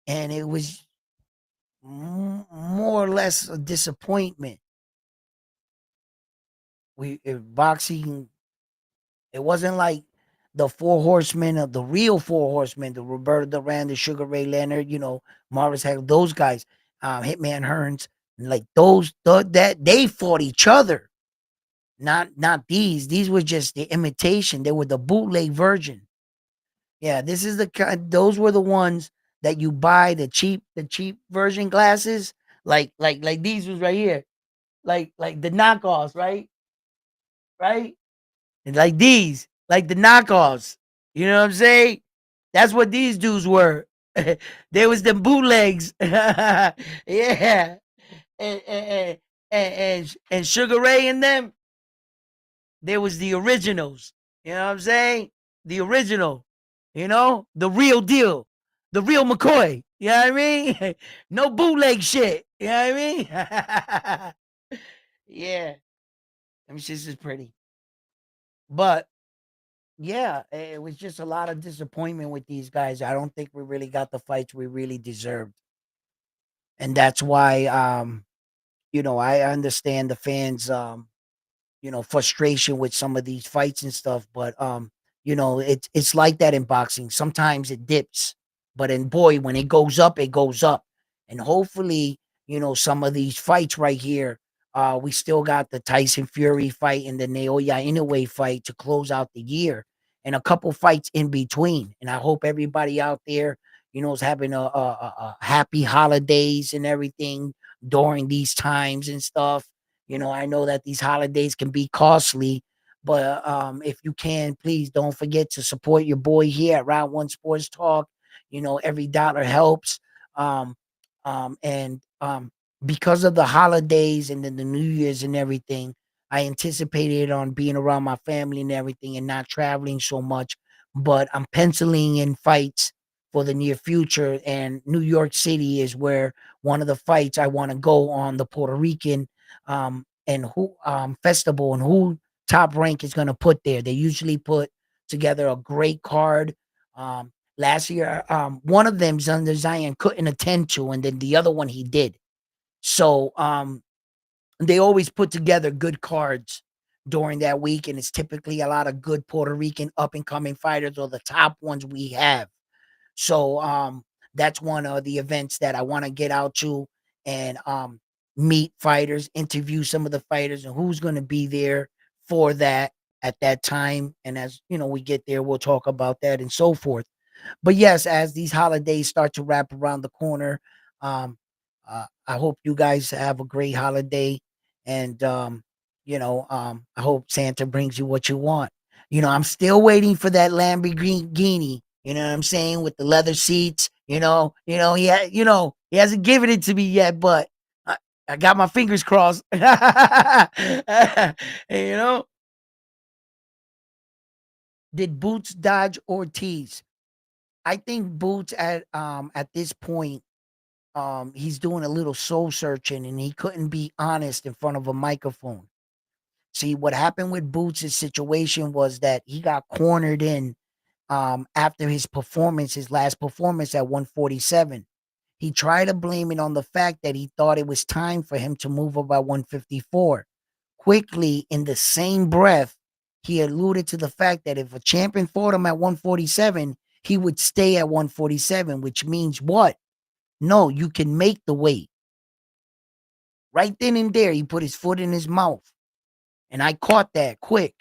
And it was more or less a disappointment. Boxing, it wasn't like the four horsemen of the real four horsemen, the Roberto Duran, the Sugar Ray Leonard, Morris Hagler, those guys, Hitman Hearns, like that they fought each other. Not these. These were just the imitation. They were the bootleg version. Yeah, this is the kind. Those were the ones that you buy the cheap version glasses, like these was right here, like the knockoffs, right, and like these, like the knockoffs. You know what I'm saying? That's what these dudes were. They was the bootlegs. Yeah, and Sugar Ray and them, there was the originals. You know what I'm saying? The original, the real deal, the real McCoy. You know what I mean? No bootleg shit. You know what I mean? Yeah. I mean, this is pretty. But yeah, it was just a lot of disappointment with these guys. I don't think we really got the fights we really deserved. And that's why, I understand the fans, frustration with some of these fights and stuff. But it's like that in boxing. Sometimes it dips, but in boy, when it goes up, it goes up. And hopefully, some of these fights right here, we still got the Tyson Fury fight and the Naoya Inoue fight to close out the year, and a couple fights in between. And I hope everybody out there, is having a happy holidays and everything during these times and stuff. I know that these holidays can be costly, but if you can, please don't forget to support your boy here at Round One Sports Talk. Every dollar helps. Um, and because of the holidays and then the New Year's and everything, I anticipated on being around my family and everything and not traveling so much. But I'm penciling in fights for the near future, and New York City is where one of the fights I want to go on the Puerto Rican and who festival, and who Top Rank is going to put there. They usually put together a great card. Last year, one of them's under Zion couldn't attend to, and then the other one he did. So they always put together good cards during that week, and it's typically a lot of good Puerto Rican up and coming fighters, or the top ones we have. So that's one of the events that I want to get out to, and meet fighters, interview some of the fighters, and who's going to be there for that at that time. And as we get there, we'll talk about that and so forth. But yes, as these holidays start to wrap around the corner, um, I hope you guys have a great holiday, and I hope Santa brings you what you want. I'm still waiting for that Lamborghini. You know what I'm saying, with the leather seats. He hasn't given it to me yet, but I got my fingers crossed. And, did Boots dodge Ortiz? I think Boots at this point, he's doing a little soul searching, and he couldn't be honest in front of a microphone. See, what happened with Boots' situation was that he got cornered in after his last performance at 147. He tried to blame it on the fact that he thought it was time for him to move up at 154. Quickly, in the same breath, he alluded to the fact that if a champion fought him at 147, he would stay at 147, which means what? No, you can make the weight. Right then and there, he put his foot in his mouth. And I caught that quick.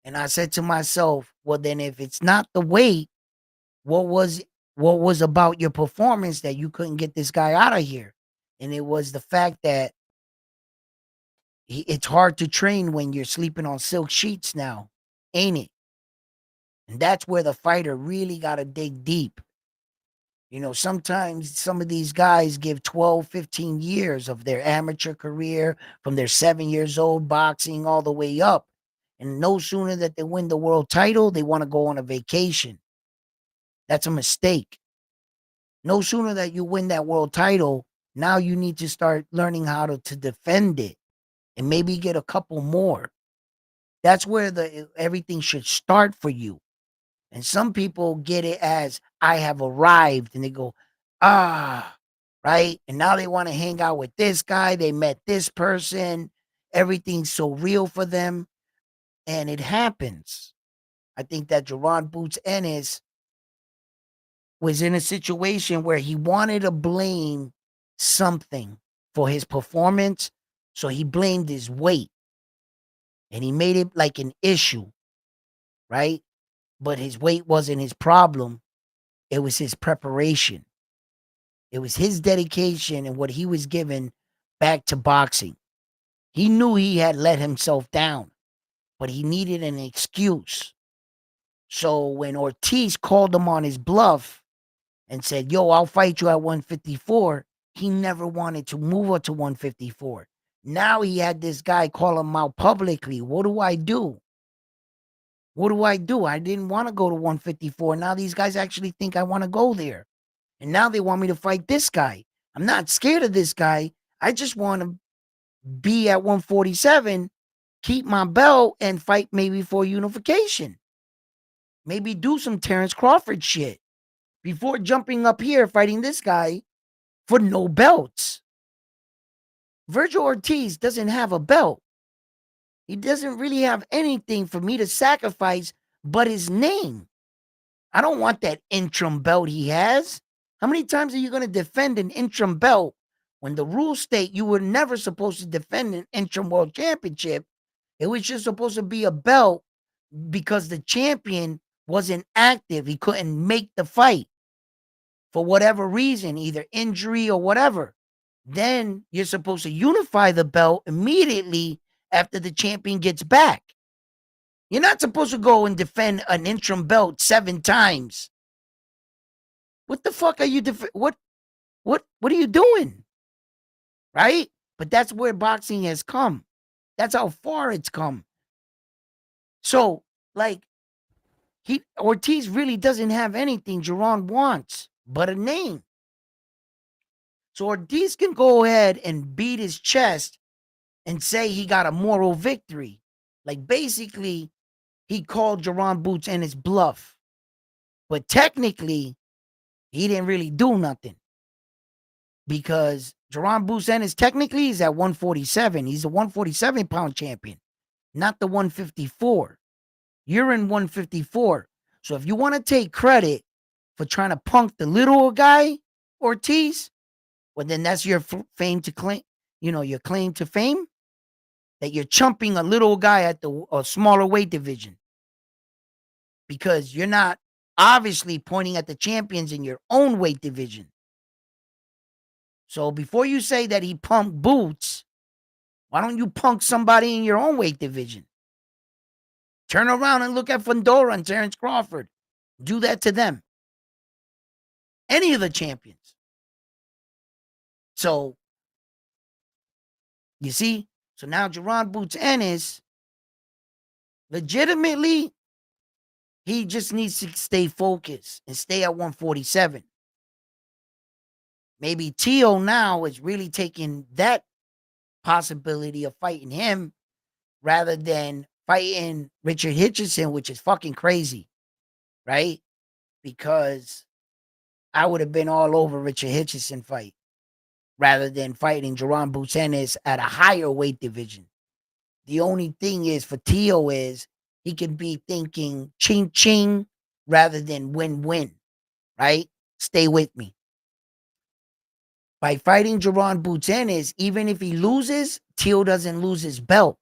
And I said to myself, well, then if it's not the weight, what was about your performance that you couldn't get this guy out of here? And it was the fact that it's hard to train when you're sleeping on silk sheets now, ain't it? And that's where the fighter really got to dig deep. Sometimes some of these guys give 12, 15 years of their amateur career, from their 7 years old boxing all the way up. And no sooner that they win the world title, they want to go on a vacation. That's a mistake. No sooner that you win that world title, now you need to start learning how to defend it, and maybe get a couple more. That's where everything should start for you. And some people get it as I have arrived, and they go, ah, right? And now they want to hang out with this guy. They met this person. Everything's so real for them. And it happens. I think that Jerron Boots Ennis was in a situation where he wanted to blame something for his performance. So he blamed his weight, and he made it like an issue, right? But his weight wasn't his problem. It was his preparation. It was his dedication and what he was given back to boxing. He knew he had let himself down, but he needed an excuse. So when Ortiz called him on his bluff and said, yo, I'll fight you at 154, he never wanted to move up to 154. Now he had this guy call him out publicly. What do I do? What do I do? I didn't want to go to 154. Now these guys actually think I want to go there. And now they want me to fight this guy. I'm not scared of this guy. I just want to be at 147, keep my belt, and fight maybe for unification. Maybe do some Terrence Crawford shit before jumping up here fighting this guy for no belts. Virgil Ortiz doesn't have a belt. He doesn't really have anything for me to sacrifice but his name. I don't want that interim belt he has. How many times are you going to defend an interim belt when the rules state you were never supposed to defend an interim world championship? It was just supposed to be a belt because the champion wasn't active. He couldn't make the fight for whatever reason, either injury or whatever. Then you're supposed to unify the belt immediately after the champion gets back. You're not supposed to go and defend an interim belt 7 times. What the fuck are you what are you doing? Right? But that's where boxing has come. That's how far it's come. So, like, Ortiz really doesn't have anything Jerron wants but a name. So Ortiz can go ahead and beat his chest and say he got a moral victory. Like, basically, he called Jerron Boots and his bluff. But technically, he didn't really do nothing. Because Jerron Boots Ennis technically is at 147. He's a 147-pound champion, not the 154. You're in 154. So if you want to take credit for trying to punk the little guy, Ortiz, well, then that's your fame to claim, your claim to fame, that you're chumping a little guy at a smaller weight division. Because you're not obviously pointing at the champions in your own weight division. So before you say that he punked Boots, why don't you punk somebody in your own weight division? Turn around and look at Fundora and Terrence Crawford. Do that to them. Any of the champions. So, you see? So now Jerron Boots Ennis, legitimately, he just needs to stay focused and stay at 147. Maybe Tio now is really taking that possibility of fighting him rather than fighting Richard Hitchison, which is fucking crazy, right? Because I would have been all over Richard Hitchison fight rather than fighting Jerron Boots Ennis at a higher weight division. The only thing is for Tio is he can be thinking ching ching rather than win-win, right? Stay with me. By fighting Jerron Boots Ennis, even if he loses, Tio doesn't lose his belt.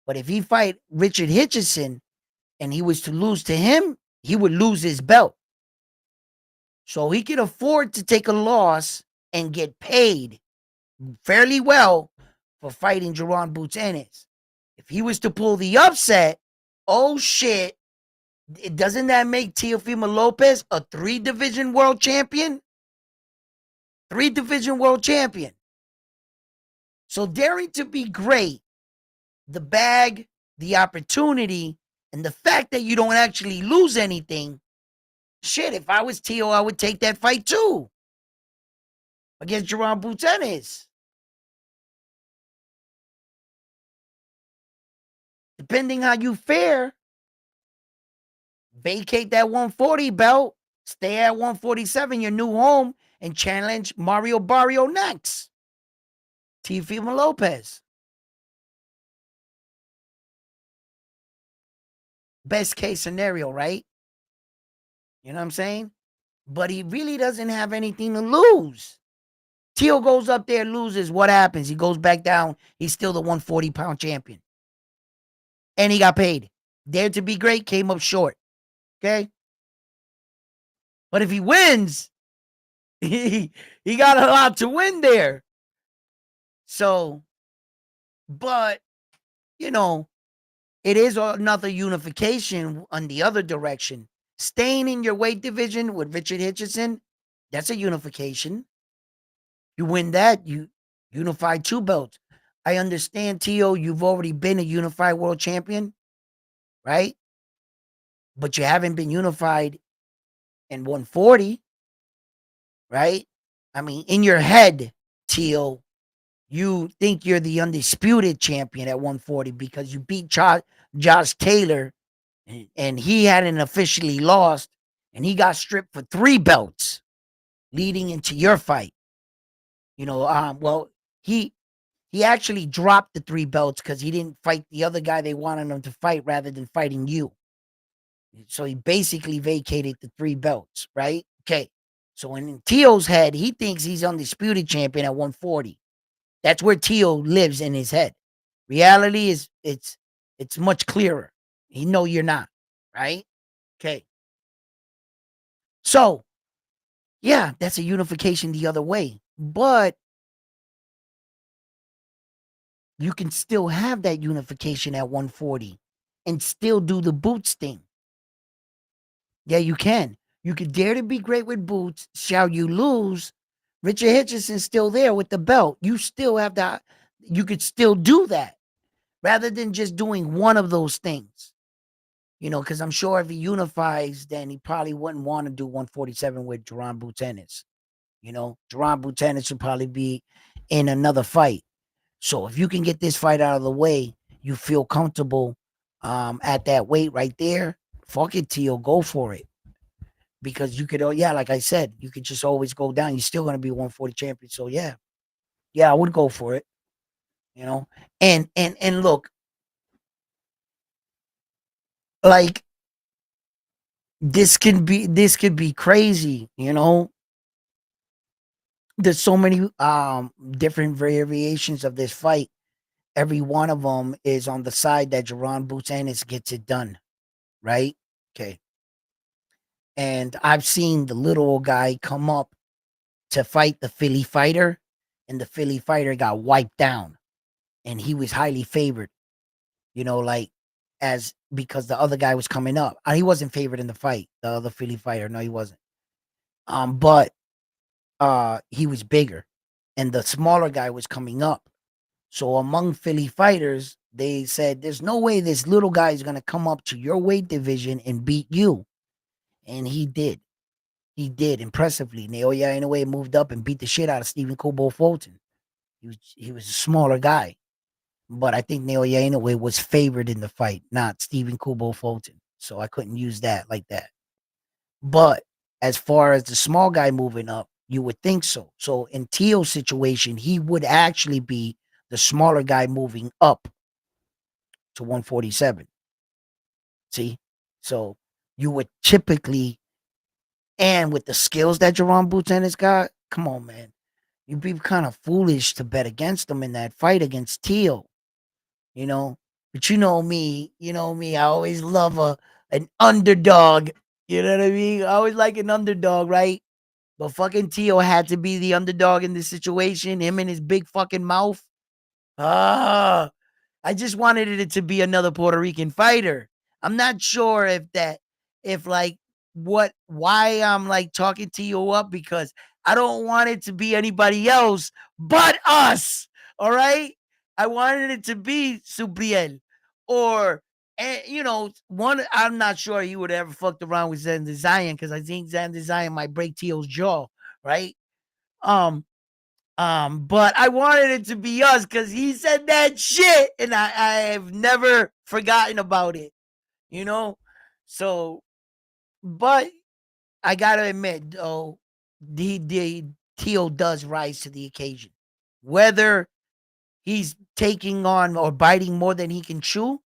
But if he fight Richard Hitchison and he was to lose to him, he would lose his belt. So he could afford to take a loss and get paid fairly well for fighting Jerron Boots Ennis. If he was to pull the upset, oh shit, doesn't that make Teofimo Lopez a 3-division world champion? 3-division world champion. So daring to be great, the bag, the opportunity, and the fact that you don't actually lose anything, shit, if I was Tio, I would take that fight too. Against Jerron Boots Ennis. Depending how you fare, vacate that 140 belt, stay at 147, your new home, and challenge Mario Barrio next. Teofimo Lopez. Best case scenario, right? You know what I'm saying? But he really doesn't have anything to lose. Tio goes up there, loses. What happens? He goes back down. He's still the 140-pound champion. And he got paid. Dared to be great, came up short. Okay? But if he wins, he got a lot to win there. So, but, it is another unification on the other direction. Staying in your weight division with Richard Hitchison, that's a unification. You win that, you unify 2 belts. I understand, Tio, you've already been a unified world champion, right? But you haven't been unified in 140, right? I mean, in your head, Tio, you think you're the undisputed champion at 140 because you beat Josh Taylor and he hadn't officially lost and he got stripped for 3 belts leading into your fight. Well, he he actually dropped the 3 belts because he didn't fight the other guy they wanted him to fight rather than fighting you. So he basically vacated the 3 belts, right? Okay. So in Teo's head, he thinks he's undisputed champion at 140. That's where Teo lives in his head. Reality is it's much clearer. He know you're not, right? Okay. So yeah, that's a unification the other way. But you can still have that unification at 140 and still do the Boots thing. Yeah, you can. You could dare to be great with Boots. Shall you lose? Richard Hitcherson's still there with the belt. You still have that. You could still do that rather than just doing one of those things. Because I'm sure if he unifies, then he probably wouldn't want to do 147 with Jerron Boots Ennis. Jerron Boots Ennis would probably be in another fight. So if you can get this fight out of the way, you feel comfortable at that weight right there, fuck it, Tio, go for it. Because you could, like I said, you could just always go down. You're still going to be 140 champion. So I would go for it. And look, like this could be crazy. There's so many different variations of this fight. Every one of them is on the side that Jerron Boots Ennis gets it done, right? Okay. And I've seen the little old guy come up to fight the Philly fighter, and the Philly fighter got wiped down, and he was highly favored. Like as because the other guy was coming up. He wasn't favored in the fight. The other Philly fighter, no, he wasn't. But he was bigger, and the smaller guy was coming up. So among Philly fighters, they said, "There's no way this little guy is gonna come up to your weight division and beat you," and he did. He did impressively. Naoya Inoue moved up and beat the shit out of Stephen Kobo Fulton. He was a smaller guy, but I think Naoya Inoue was favored in the fight, not Stephen Kubo Fulton. So I couldn't use that like that. But as far as the small guy moving up, you would think so. So in Teo's situation, he would actually be the smaller guy moving up to 147. See? So you would typically, and with the skills that Jerome Boots got, come on, man. You'd be kind of foolish to bet against him in that fight against Teo. you know. But you know me, I always love an underdog. You know what I mean? I always like an underdog, right? But fucking Tio had to be the underdog in this situation. Him and his big fucking mouth. Ah, I just wanted it to be another Puerto Rican fighter. I'm not sure if like why I'm like talking to you up because I don't want it to be anybody else but us. All right. I wanted it to be Subriel or, one. I'm not sure he would ever fucked around with Zen Zion because I think Zen Zion might break Tio's jaw. Right. Um, but I wanted it to be us because he said that shit, and I have never forgotten about it, you know. So, but I gotta admit, though, the Tio does rise to the occasion. Whether he's taking on or biting more than he can chew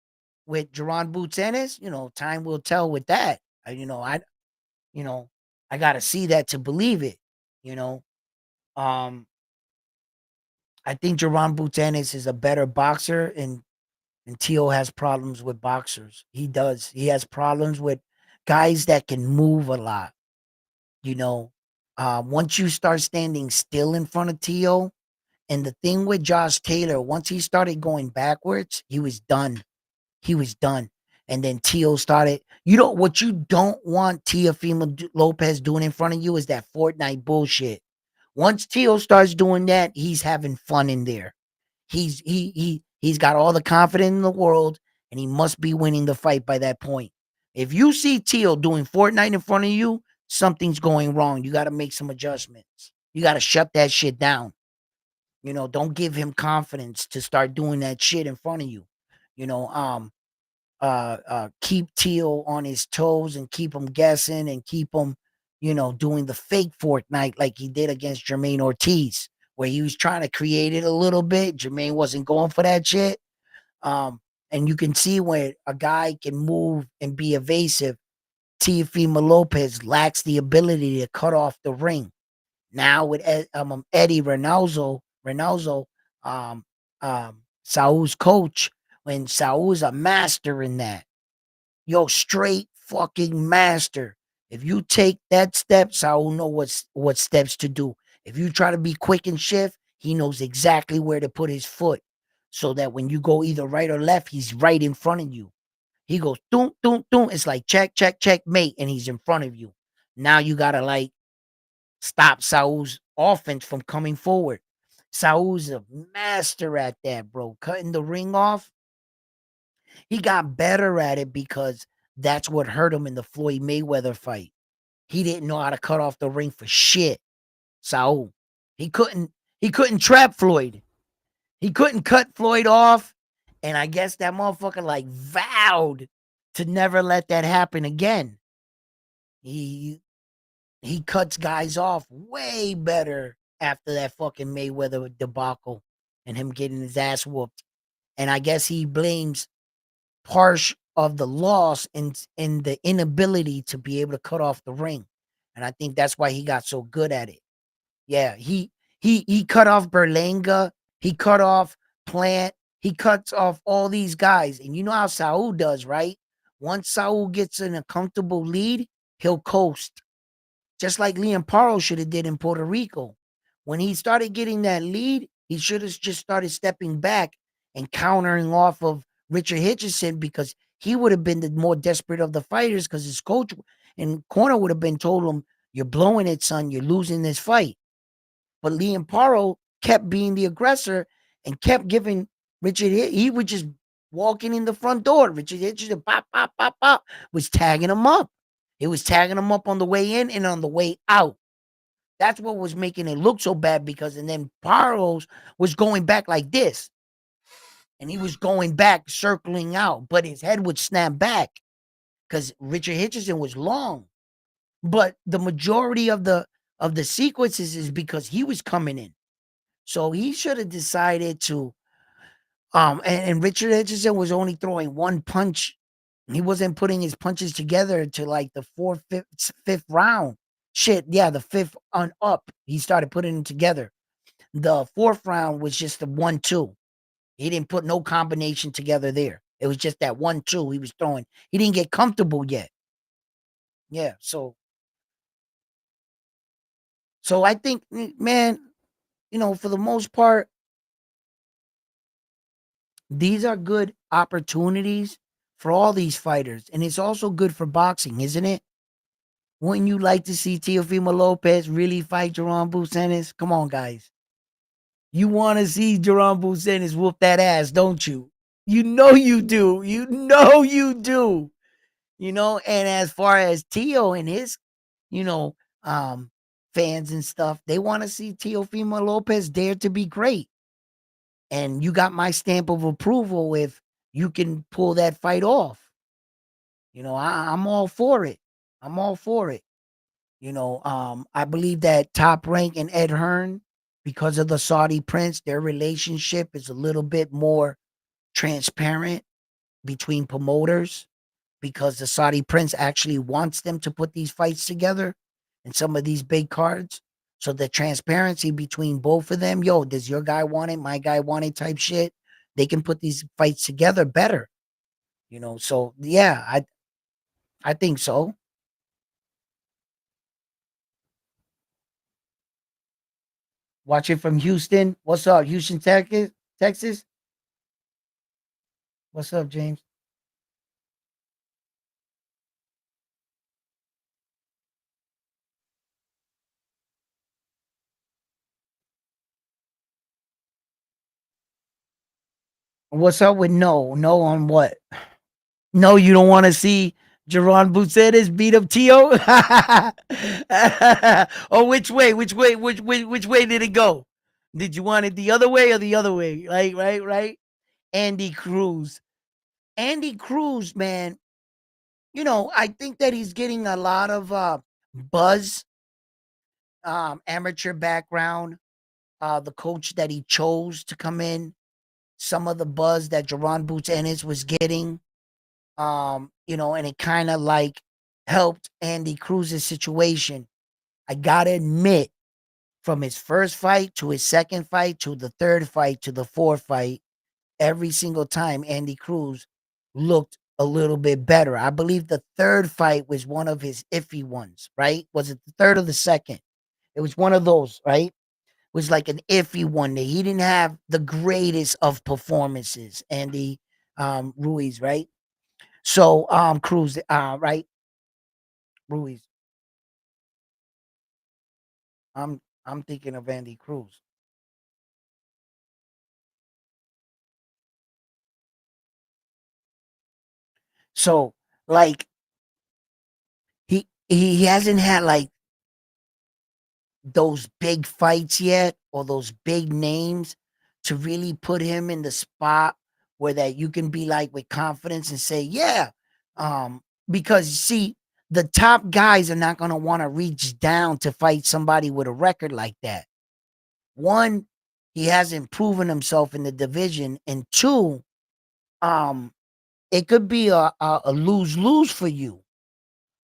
with Jerron Boots Ennis, time will tell with that. You know, I gotta see that to believe it. You know, um, I think Jerron Boots Ennis is a better boxer, and Tio has problems with boxers. He does. He has problems with guys that can move a lot. You know, once you start standing still in front of Tio, and the thing with Josh Taylor, once he started going backwards, he was done. He was done. And then Tio started. What you don't want Teofimo Lopez doing in front of you is that Fortnite bullshit. Once Tio starts doing that, he's having fun in there. He's got all the confidence in the world, and he must be winning the fight by that point. If you see Teal doing Fortnite in front of you, something's going wrong. You got to make some adjustments. You got to shut that shit down. Don't give him confidence to start doing that shit in front of you. You know, keep Teal on his toes and keep him guessing and keep him, doing the fake Fortnite like he did against Jermaine Ortiz, where he was trying to create it a little bit. Jermaine wasn't going for that shit. And you can see when a guy can move and be evasive, Teofimo Lopez lacks the ability to cut off the ring. Now with Eddie Reynoso, um, Saul's coach, when Saul's a master in that, yo, straight fucking master. If you take that step, Saul know what steps to do. If you try to be quick and shift, he knows exactly where to put his foot, so that when you go either right or left, he's right in front of you. He goes doom doom doom. It's like check check check mate, and he's in front of you. Now you gotta like stop Saul's offense from coming forward. Saul's a master at that, bro. Cutting the ring off. He got better at it because that's what hurt him in the Floyd Mayweather fight. He didn't know how to cut off the ring for shit. Saul. He couldn't trap Floyd. He couldn't cut Floyd off. And I guess that motherfucker like vowed to never let that happen again. He he cuts guys off way better after that fucking Mayweather debacle and him getting his ass whooped. And I guess he blames part of the loss in the inability to be able to cut off the ring. And I think that's why he got so good at it. Yeah, he cut off Berlanga, he cut off Plant, he cuts off all these guys. And you know how Saul does, right? Once Saul gets in a comfortable lead, he'll coast. Just like Liam Paro should have did in Puerto Rico. When he started getting that lead, he should have just started stepping back and countering off of Richard Hitchison, because he would have been the more desperate of the fighters, because his coach and corner would have been told him, "You're blowing it, son. You're losing this fight." But Liam Paro kept being the aggressor and kept giving Richard. He was just walking in the front door. Richard Hitchison, pop, pop, pop, pop, was tagging him up. It was tagging him up on the way in and on the way out. That's what was making it look so bad, because and then Paros was going back like this. And he was going back, circling out, but his head would snap back because Richard Hitchison was long. But the majority of the sequences is because he was coming in. So he should have decided to and Richard Hitchison was only throwing one punch. He wasn't putting his punches together to like the fifth round. Shit, yeah, the fifth on up, he started putting them together. The fourth round was just the 1-2. He didn't put no combination together there. It was just that 1-2 he was throwing. He didn't get comfortable yet. Yeah, so I think, man, for the most part, these are good opportunities for all these fighters, and it's also good for boxing, isn't it? Wouldn't you like to see Teofimo Lopez really fight Jerome Bucenis? Come on, guys. You want to see Jerome Bucenis whoop that ass, don't you? You know you do. You know you do. And as far as Teo and his, you know, um, fans and stuff, they want to see Teofimo Lopez dare to be great. And you got my stamp of approval if you can pull that fight off. I'm all for it. I'm all for it. I believe that Top Rank and Ed Hearn, because of the Saudi Prince, their relationship is a little bit more transparent between promoters, because the Saudi Prince actually wants them to put these fights together and some of these big cards. So the transparency between both of them, yo, does your guy want it? My guy want it type shit. They can put these fights together better. So yeah, I think so. Watching from Houston. What's up, Houston, Texas? Texas? What's up, James? What's up with no? No on what? No, you don't want to see Jerron Bucetis beat up Tio? Or which way? Which way did it go? Did you want it the other way or the other way? Like, right? Andy Cruz. Andy Cruz, man, I think that he's getting a lot of buzz, amateur background. the coach that he chose to come in, some of the buzz that Jerron Boots Ennis was getting, and it kind of like helped Andy Cruz's situation. I gotta admit, from his first fight to his second fight to the third fight to the fourth fight, every single time Andy Cruz looked a little bit better. I believe the third fight was one of his iffy ones, right? Was it the third or the second? It was one of those, right? It was like an iffy one that he didn't have the greatest of performances, Andy Ruiz, right? So Cruz, right? Ruiz. I'm thinking of Andy Cruz. So like he hasn't had like those big fights yet or those big names to really put him in the spot where that you can be like with confidence and say, yeah. Because see, the top guys are not gonna want to reach down to fight somebody with a record like that. One, he hasn't proven himself in the division, and two, um, it could be a lose-lose for you.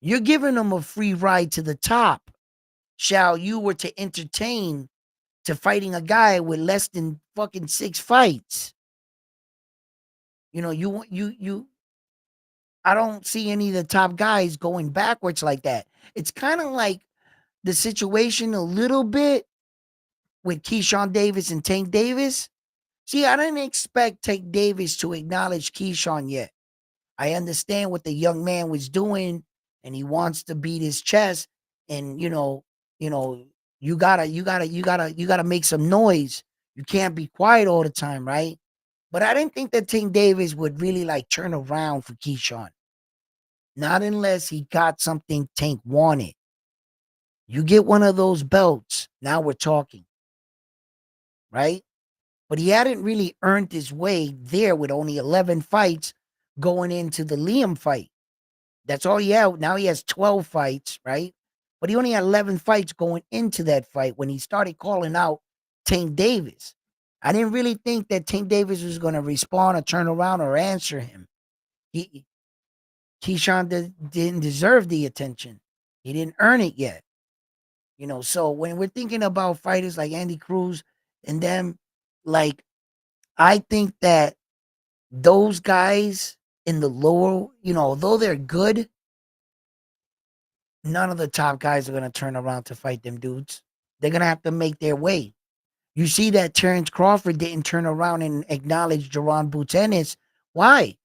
You're giving him a free ride to the top. Shall you were to entertain to fighting a guy with less than fucking 6 fights. You I don't see any of the top guys going backwards like that. It's kind of like the situation a little bit with Keyshawn Davis and Tank Davis. See, I didn't expect Tank Davis to acknowledge Keyshawn yet. I understand what the young man was doing, and he wants to beat his chest. And you know, you gotta make some noise. You can't be quiet all the time, right? But I didn't think that Tank Davis would really like turn around for Keyshawn. Not unless he got something Tank wanted. You get one of those belts, now we're talking, right? But he hadn't really earned his way there with only 11 fights going into the Liam fight. That's all he had. Now he has 12 fights, right? But he only had 11 fights going into that fight when he started calling out Tank Davis. I didn't really think that Tank Davis was going to respond or turn around or answer him. He Keyshawn didn't deserve the attention. He didn't earn it yet. So when we're thinking about fighters like Andy Cruz and them, like, I think that those guys in the lower, although they're good, none of the top guys are going to turn around to fight them dudes. They're going to have to make their way. You see that Terrence Crawford didn't turn around and acknowledge Jerron Boots Ennis. Why?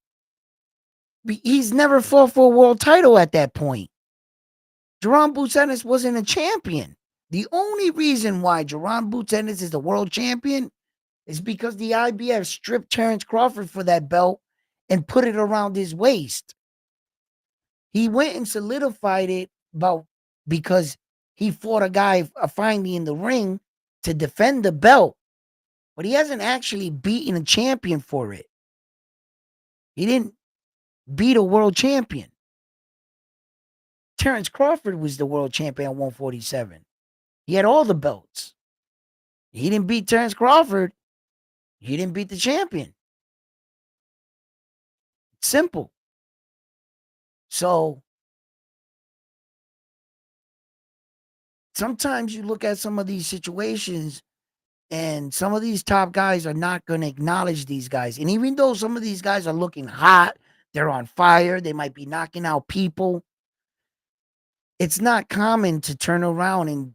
He's never fought for a world title at that point. Jerron Boots Ennis wasn't a champion. The only reason why Jerron Boots Ennis is the world champion is because the IBF stripped Terrence Crawford for that belt and put it around his waist. He went and solidified it because he fought a guy finally in the ring to defend the belt, but he hasn't actually beaten a champion for it. He didn't beat a world champion. Terrence Crawford was the world champion at 147. He had all the belts. He didn't beat Terrence Crawford. He didn't beat the champion. It's simple. So sometimes you look at some of these situations and some of these top guys are not going to acknowledge these guys. And even though some of these guys are looking hot, they're on fire, they might be knocking out people, it's not common to turn around and,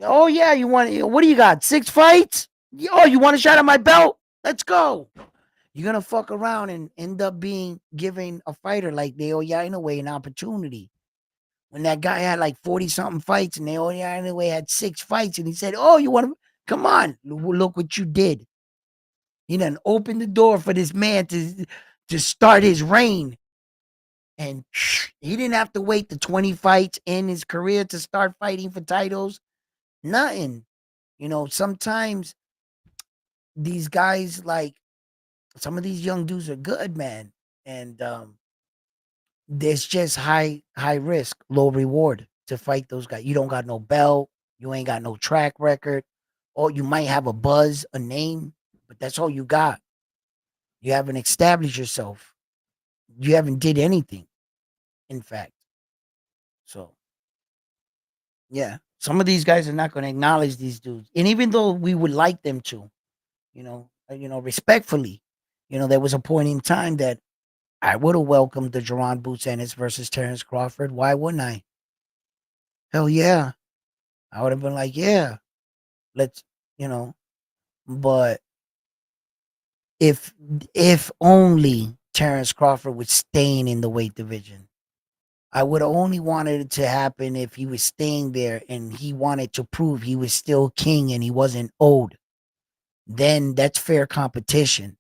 oh yeah, what do you got? 6 fights? Oh, you want a shot at my belt? Let's go. You're going to fuck around and end up giving a fighter like Dale Inoue an opportunity. When that guy had like 40 something fights and Dale Inoue had 6 fights and he said, oh, you want to, come on, look what you did. You done opened the door for this man to start his reign. And he didn't have to wait the 20 fights in his career to start fighting for titles. Nothing. Sometimes these guys, like, some of these young dudes are good, man. And there's just high risk, low reward to fight those guys. You don't got no belt. You ain't got no track record. Or you might have a buzz, a name, but that's all you got. You haven't established yourself. You haven't did anything, in fact. So yeah, some of these guys are not going to acknowledge these dudes, and even though we would like them to, respectfully, there was a point in time that I would have welcomed the Jerron Boots Ennis versus Terrence Crawford. Why wouldn't I? Hell yeah, I would have been like, yeah, let's, you know. But if if only Terrence Crawford was staying in the weight division. I would have only wanted it to happen if he was staying there and he wanted to prove he was still king and he wasn't owed. Then that's fair competition.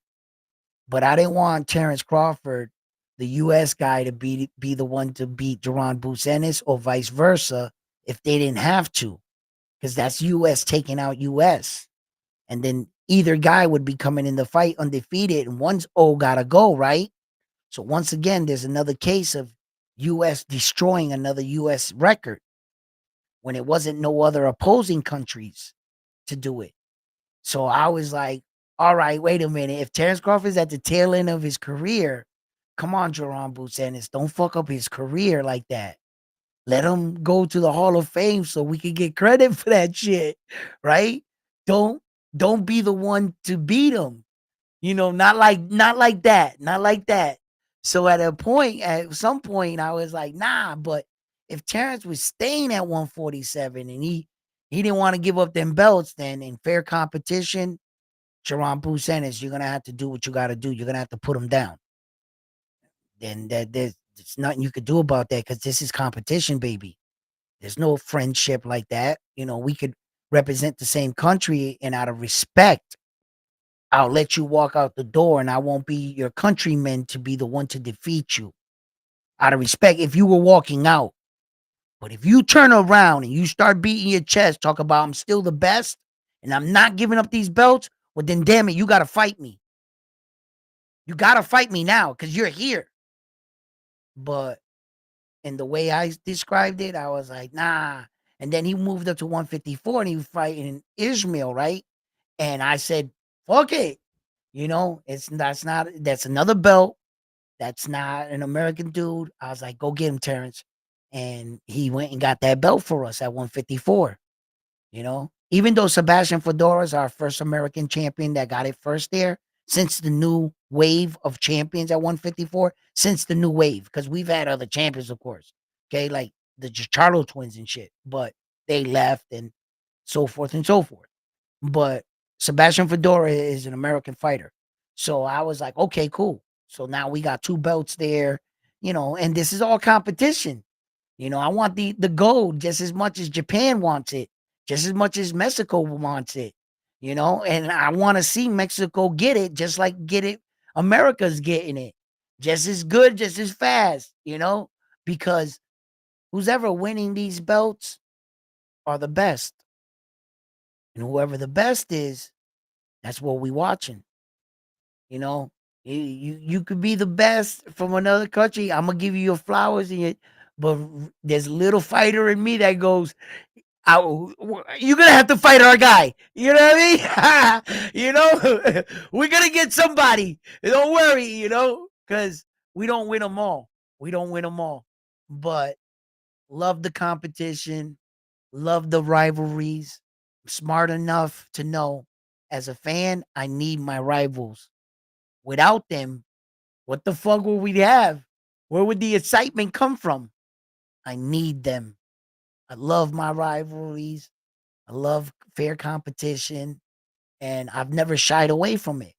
But I didn't want Terrence Crawford, the US guy, to be the one to beat Jerron Boots Ennis or vice versa if they didn't have to. Because that's US taking out US. And then either guy would be coming in the fight undefeated and one's gotta go, right? So once again, there's another case of US destroying another US record when it wasn't no other opposing countries to do it. So I was like, all right, wait a minute. If Terrence Crawford's at the tail end of his career, come on, Jerron Boots Ennis, don't fuck up his career like that. Let him go to the Hall of Fame so we can get credit for that shit, right? Don't don't be the one to beat him. Not like that. Not like that. So at some point, I was like, nah, but if Terrence was staying at 147 and he didn't want to give up them belts, then in fair competition, Jerron Busenis, you're gonna have to do what you gotta do. You're gonna have to put him down. Then there's nothing you could do about that because this is competition, baby. There's no friendship like that. We could represent the same country, and out of respect, I'll let you walk out the door and I won't be your countryman to be the one to defeat you. Out of respect, if you were walking out. But if you turn around and you start beating your chest, talk about I'm still the best and I'm not giving up these belts, well, then damn it, you got to fight me. You got to fight me now because you're here. But in the way I described it, I was like, nah. And then he moved up to 154 and he was fighting Ishmael, right? And I said, fuck it. That's another belt. That's not an American dude. I was like, go get him, Terrence. And he went and got that belt for us at 154. Even though Sebastian Fedora is our first American champion that got it first there, since the new wave of champions at 154, since the new wave, because we've had other champions, of course. Okay, like the Charlo twins and shit, but they left and so forth and so forth. But Sebastian Fedora is an American fighter. So I was like, okay, cool. So now we got two belts there, and this is all competition. I want the gold just as much as Japan wants it, just as much as Mexico wants it, and I want to see Mexico get it just like get it. America's getting it just as good, just as fast, because who's ever winning these belts are the best. And whoever the best is, that's what we watching. You know, you could be the best from another country. I'm gonna give you your flowers, but there's a little fighter in me that goes, you're gonna have to fight our guy. You know what I mean? We're gonna get somebody. Don't worry. Because we don't win them all. We don't win them all, but love the competition, love the rivalries. Smart enough to know as a fan, I need my rivals. Without them, what the fuck would we have? Where would the excitement come from? I need them. I love my rivalries. I love fair competition, and I've never shied away from it.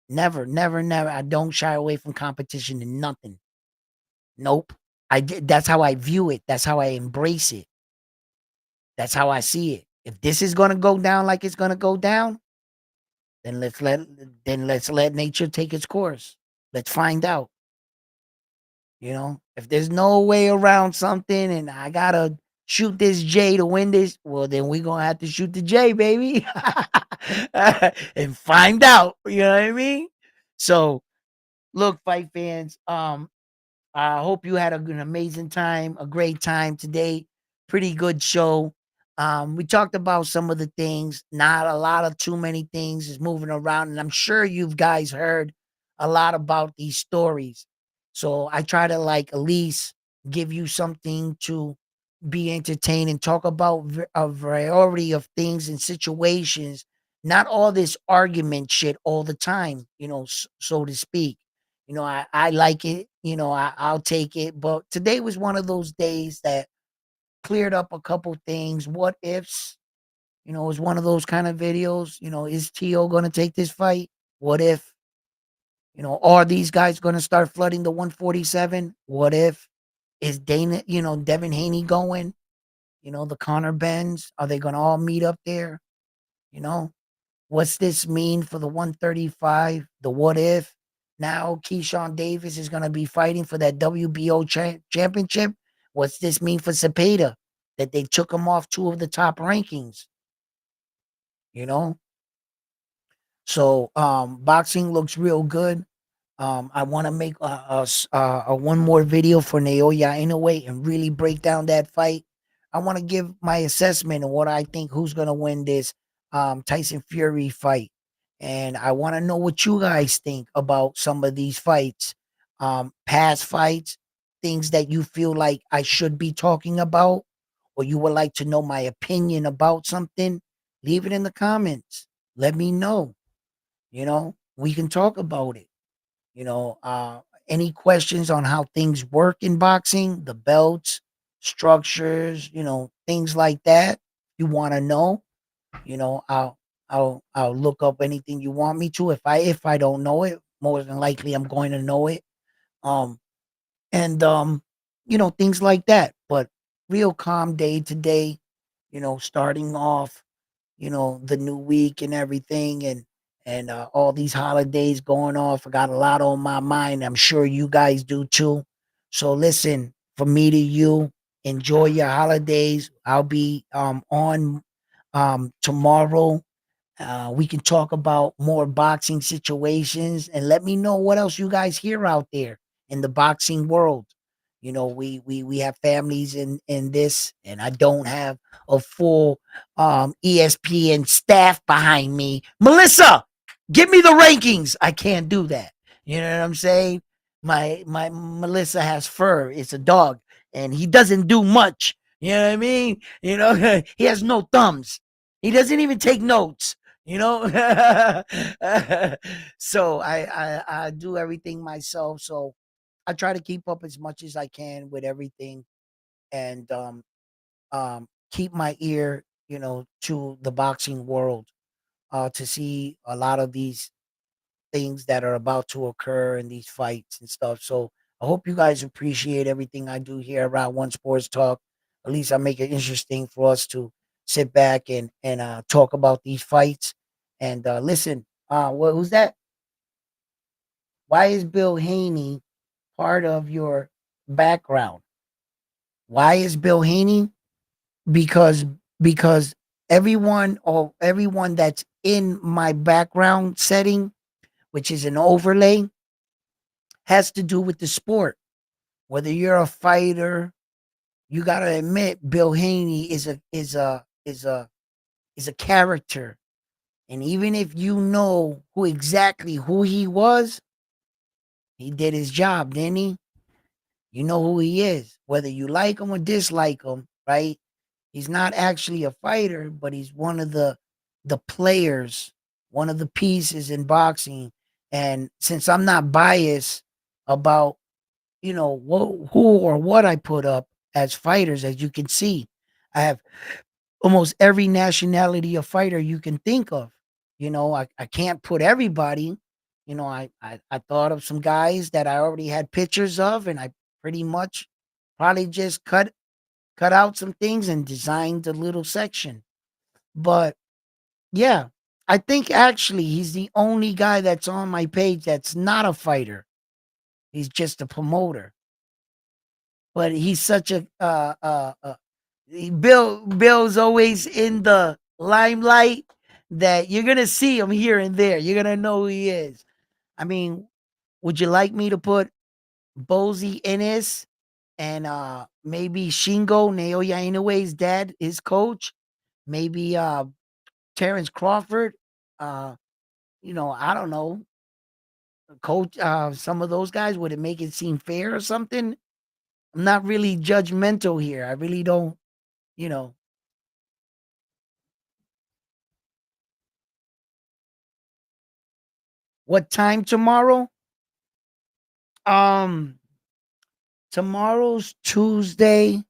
Never, never, never. I don't shy away from competition in nothing. Nope. I did. That's how I view it. That's how I embrace it. That's how I see it. If this is gonna go down like it's gonna go down, then let's let nature take its course. Let's find out. If there's no way around something and I gotta shoot this J to win this, well, then we're gonna have to shoot the J, baby. And find out. You know what I mean? So look, fight fans, I hope you had an amazing time, a great time today. Pretty good show. We talked about some of the things. Not a lot of too many things is moving around, and I'm sure you guys heard a lot about these stories. So I try to like at least give you something to be entertained and talk about a variety of things and situations. Not all this argument shit all the time, so to speak. I like it. I'll take it. But today was one of those days that cleared up a couple things. What ifs? It was one of those kind of videos. Is T.O. going to take this fight? What if? Are these guys going to start flooding the 147? What if? Is Devin Haney going? The Connor Benns, are they going to all meet up there? You know, what's this mean for the 135? The what if? Now Keyshawn Davis is going to be fighting for that WBO championship. What's this mean for Cepeda? That they took him off two of the top rankings, you know? So boxing looks real good. I want to make a one more video for Naoya Inoue and really break down that fight. I want to give my assessment of what I think who's going to win this Tyson Fury fight. And I want to know what you guys think about some of these fights, past fights, things that you feel like I should be talking about, or you would like to know my opinion about something. Leave it in the comments. Let me know. We can talk about it. Any questions on how things work in boxing, the belts, structures, things like that. You want to know, I'll look up anything you want me to. If I don't know it, more than likely I'm going to know it. Um and things like that. But real calm day today, starting off the new week and everything, and all these holidays going off. I got a lot on my mind. I'm sure you guys do too. So listen, from me to you, enjoy your holidays. I'll be on tomorrow. We can talk about more boxing situations and let me know what else you guys hear out there in the boxing world. We have families in this, and I don't have a full ESPN staff behind me. Melissa, give me the rankings. I can't do that. You know what I'm saying? My Melissa has fur. It's a dog, and he doesn't do much. You know what I mean? He has no thumbs. He doesn't even take notes. you know so I do everything myself, so I try to keep up as much as I can with everything, and keep my ear to the boxing world, to see a lot of these things that are about to occur in these fights and stuff. So I hope you guys appreciate everything I do here around One Sports Talk. At least I make it interesting for us to sit back and talk about these fights. And listen, who's that? Why is Bill Haney part of your background? Why is Bill Haney? Because because everyone that's in my background setting, which is an overlay, has to do with the sport. Whether you're a fighter, you got to admit Bill Haney is a character. And even if you know who he was, he did his job, didn't he? You know who he is, whether you like him or dislike him, right? He's not actually a fighter, but he's one of the players, one of the pieces in boxing. And since I'm not biased about who or what I put up as fighters, as you can see, I have almost every nationality of fighter you can think of. I can't put everybody. I thought of some guys that I already had pictures of, and I pretty much probably just cut out some things and designed a little section. But yeah, I think actually he's the only guy that's on my page that's not a fighter. He's just a promoter. But he's such a Bill's always in the limelight that you're gonna see him here and there. You're gonna know who he is. I mean, would you like me to put Bozy Ennis and maybe Shingo Naoya Inoue's dad, his coach? maybe Terrence Crawford, uh, I don't know, coach some of those guys, would it make it seem fair or something? I'm not really judgmental here. I really don't, you know. What time tomorrow? Um Tomorrow's Tuesday.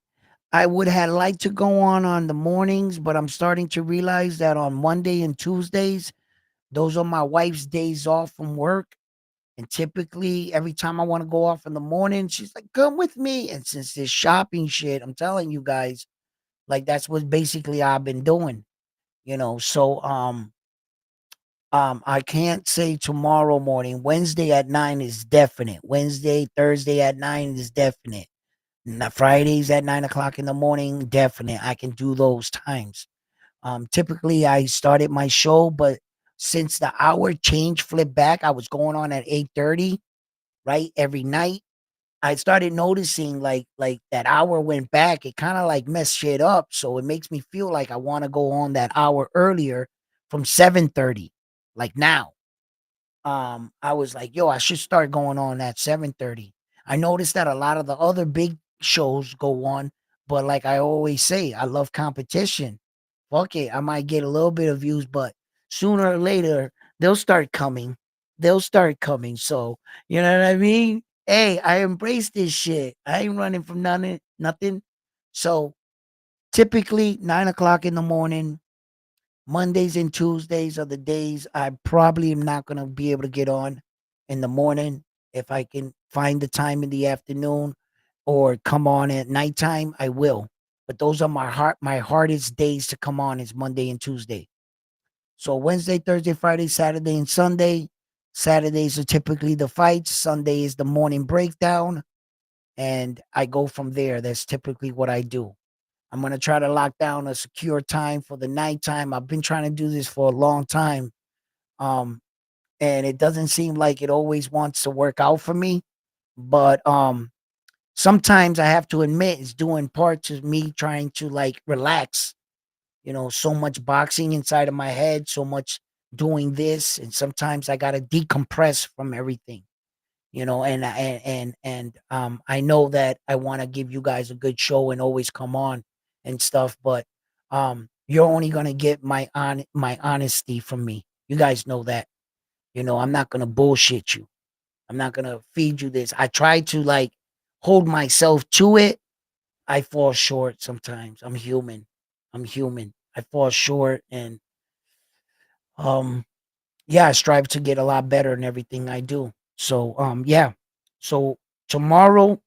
I would have liked to go on the mornings, but I'm starting to realize that on Monday and Tuesdays, those are my wife's days off from work. And typically, every time I want to go off in the morning, she's like, "Come with me." And since this shopping shit, I'm telling you guys, like that's what basically I've been doing, So I can't say tomorrow morning. Wednesday at 9 is definite. Wednesday, Thursday at 9 is definite. Fridays at 9 o'clock in the morning, definite. I can do those times. Typically I started my show, but since the hour change flipped back, I was going on at 8:30, right? Every night. I started noticing like that hour went back. It kind of like messed shit up. So it makes me feel like I want to go on that hour earlier from 7:30, like now. I was like, yo, I should start going on at 7:30. I noticed that a lot of the other big shows go on, but like I always say, I love competition. Fuck it, I might get a little bit of views, but sooner or later they'll start coming. They'll start coming. So you know what I mean? Hey, I embrace this shit. I ain't running from nothing. So typically 9 o'clock in the morning, Mondays and Tuesdays are the days I probably am not gonna be able to get on in the morning. If I can find the time in the afternoon or come on at nighttime, I will. But those are my hardest days to come on is Monday and Tuesday. So Wednesday, Thursday, Friday, Saturday, and Sunday. Saturdays are typically the fights. Sunday is the morning breakdown. And I go from there. That's typically what I do. I'm gonna try to lock down a secure time for the nighttime. I've been trying to do this for a long time, um, and it doesn't seem like it always wants to work out for me. But sometimes I have to admit it's doing parts of me trying to like relax. So much boxing inside of my head, so much doing this, and sometimes I gotta decompress from everything. I know that I want to give you guys a good show and always come on and stuff, but you're only gonna get my honesty from me. You guys know that. I'm not gonna bullshit you. I'm not gonna feed you this. I try to like hold myself to it. I fall short sometimes. I'm human. I'm human. I fall short, and um yeah, I strive to get a lot better in everything I do. So yeah. So tomorrow,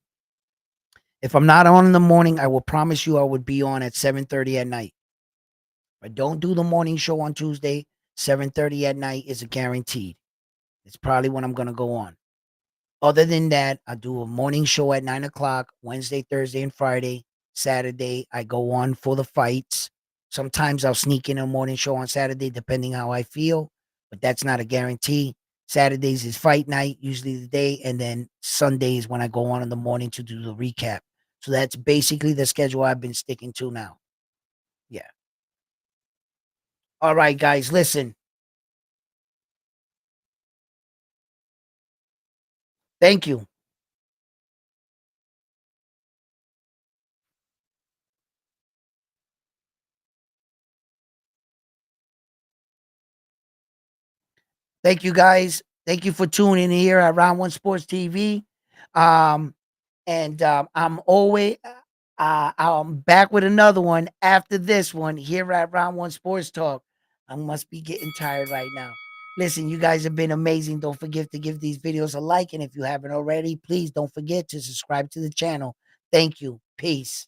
if I'm not on in the morning, I will promise you I would be on at 7:30 at night. If I don't do the morning show on Tuesday, 7:30 at night is a guaranteed. It's probably when I'm gonna go on. Other than that, I do a morning show at 9 o'clock, Wednesday, Thursday, and Friday. Saturday, I go on for the fights. Sometimes I'll sneak in a morning show on Saturday, depending how I feel, but that's not a guarantee. Saturdays is fight night, usually the day, and then Sundays when I go on in the morning to do the recap. So that's basically the schedule I've been sticking to now. Yeah. All right, guys, listen. Thank you. Thank you, guys. Thank you for tuning in here at Round One Sports TV. Um, and I'm back with another one after this one here at Round One Sports Talk. I must be getting tired right now. Listen, you guys have been amazing. Don't forget to give these videos a like, and if you haven't already, please don't forget to subscribe to the channel. Thank you. Peace.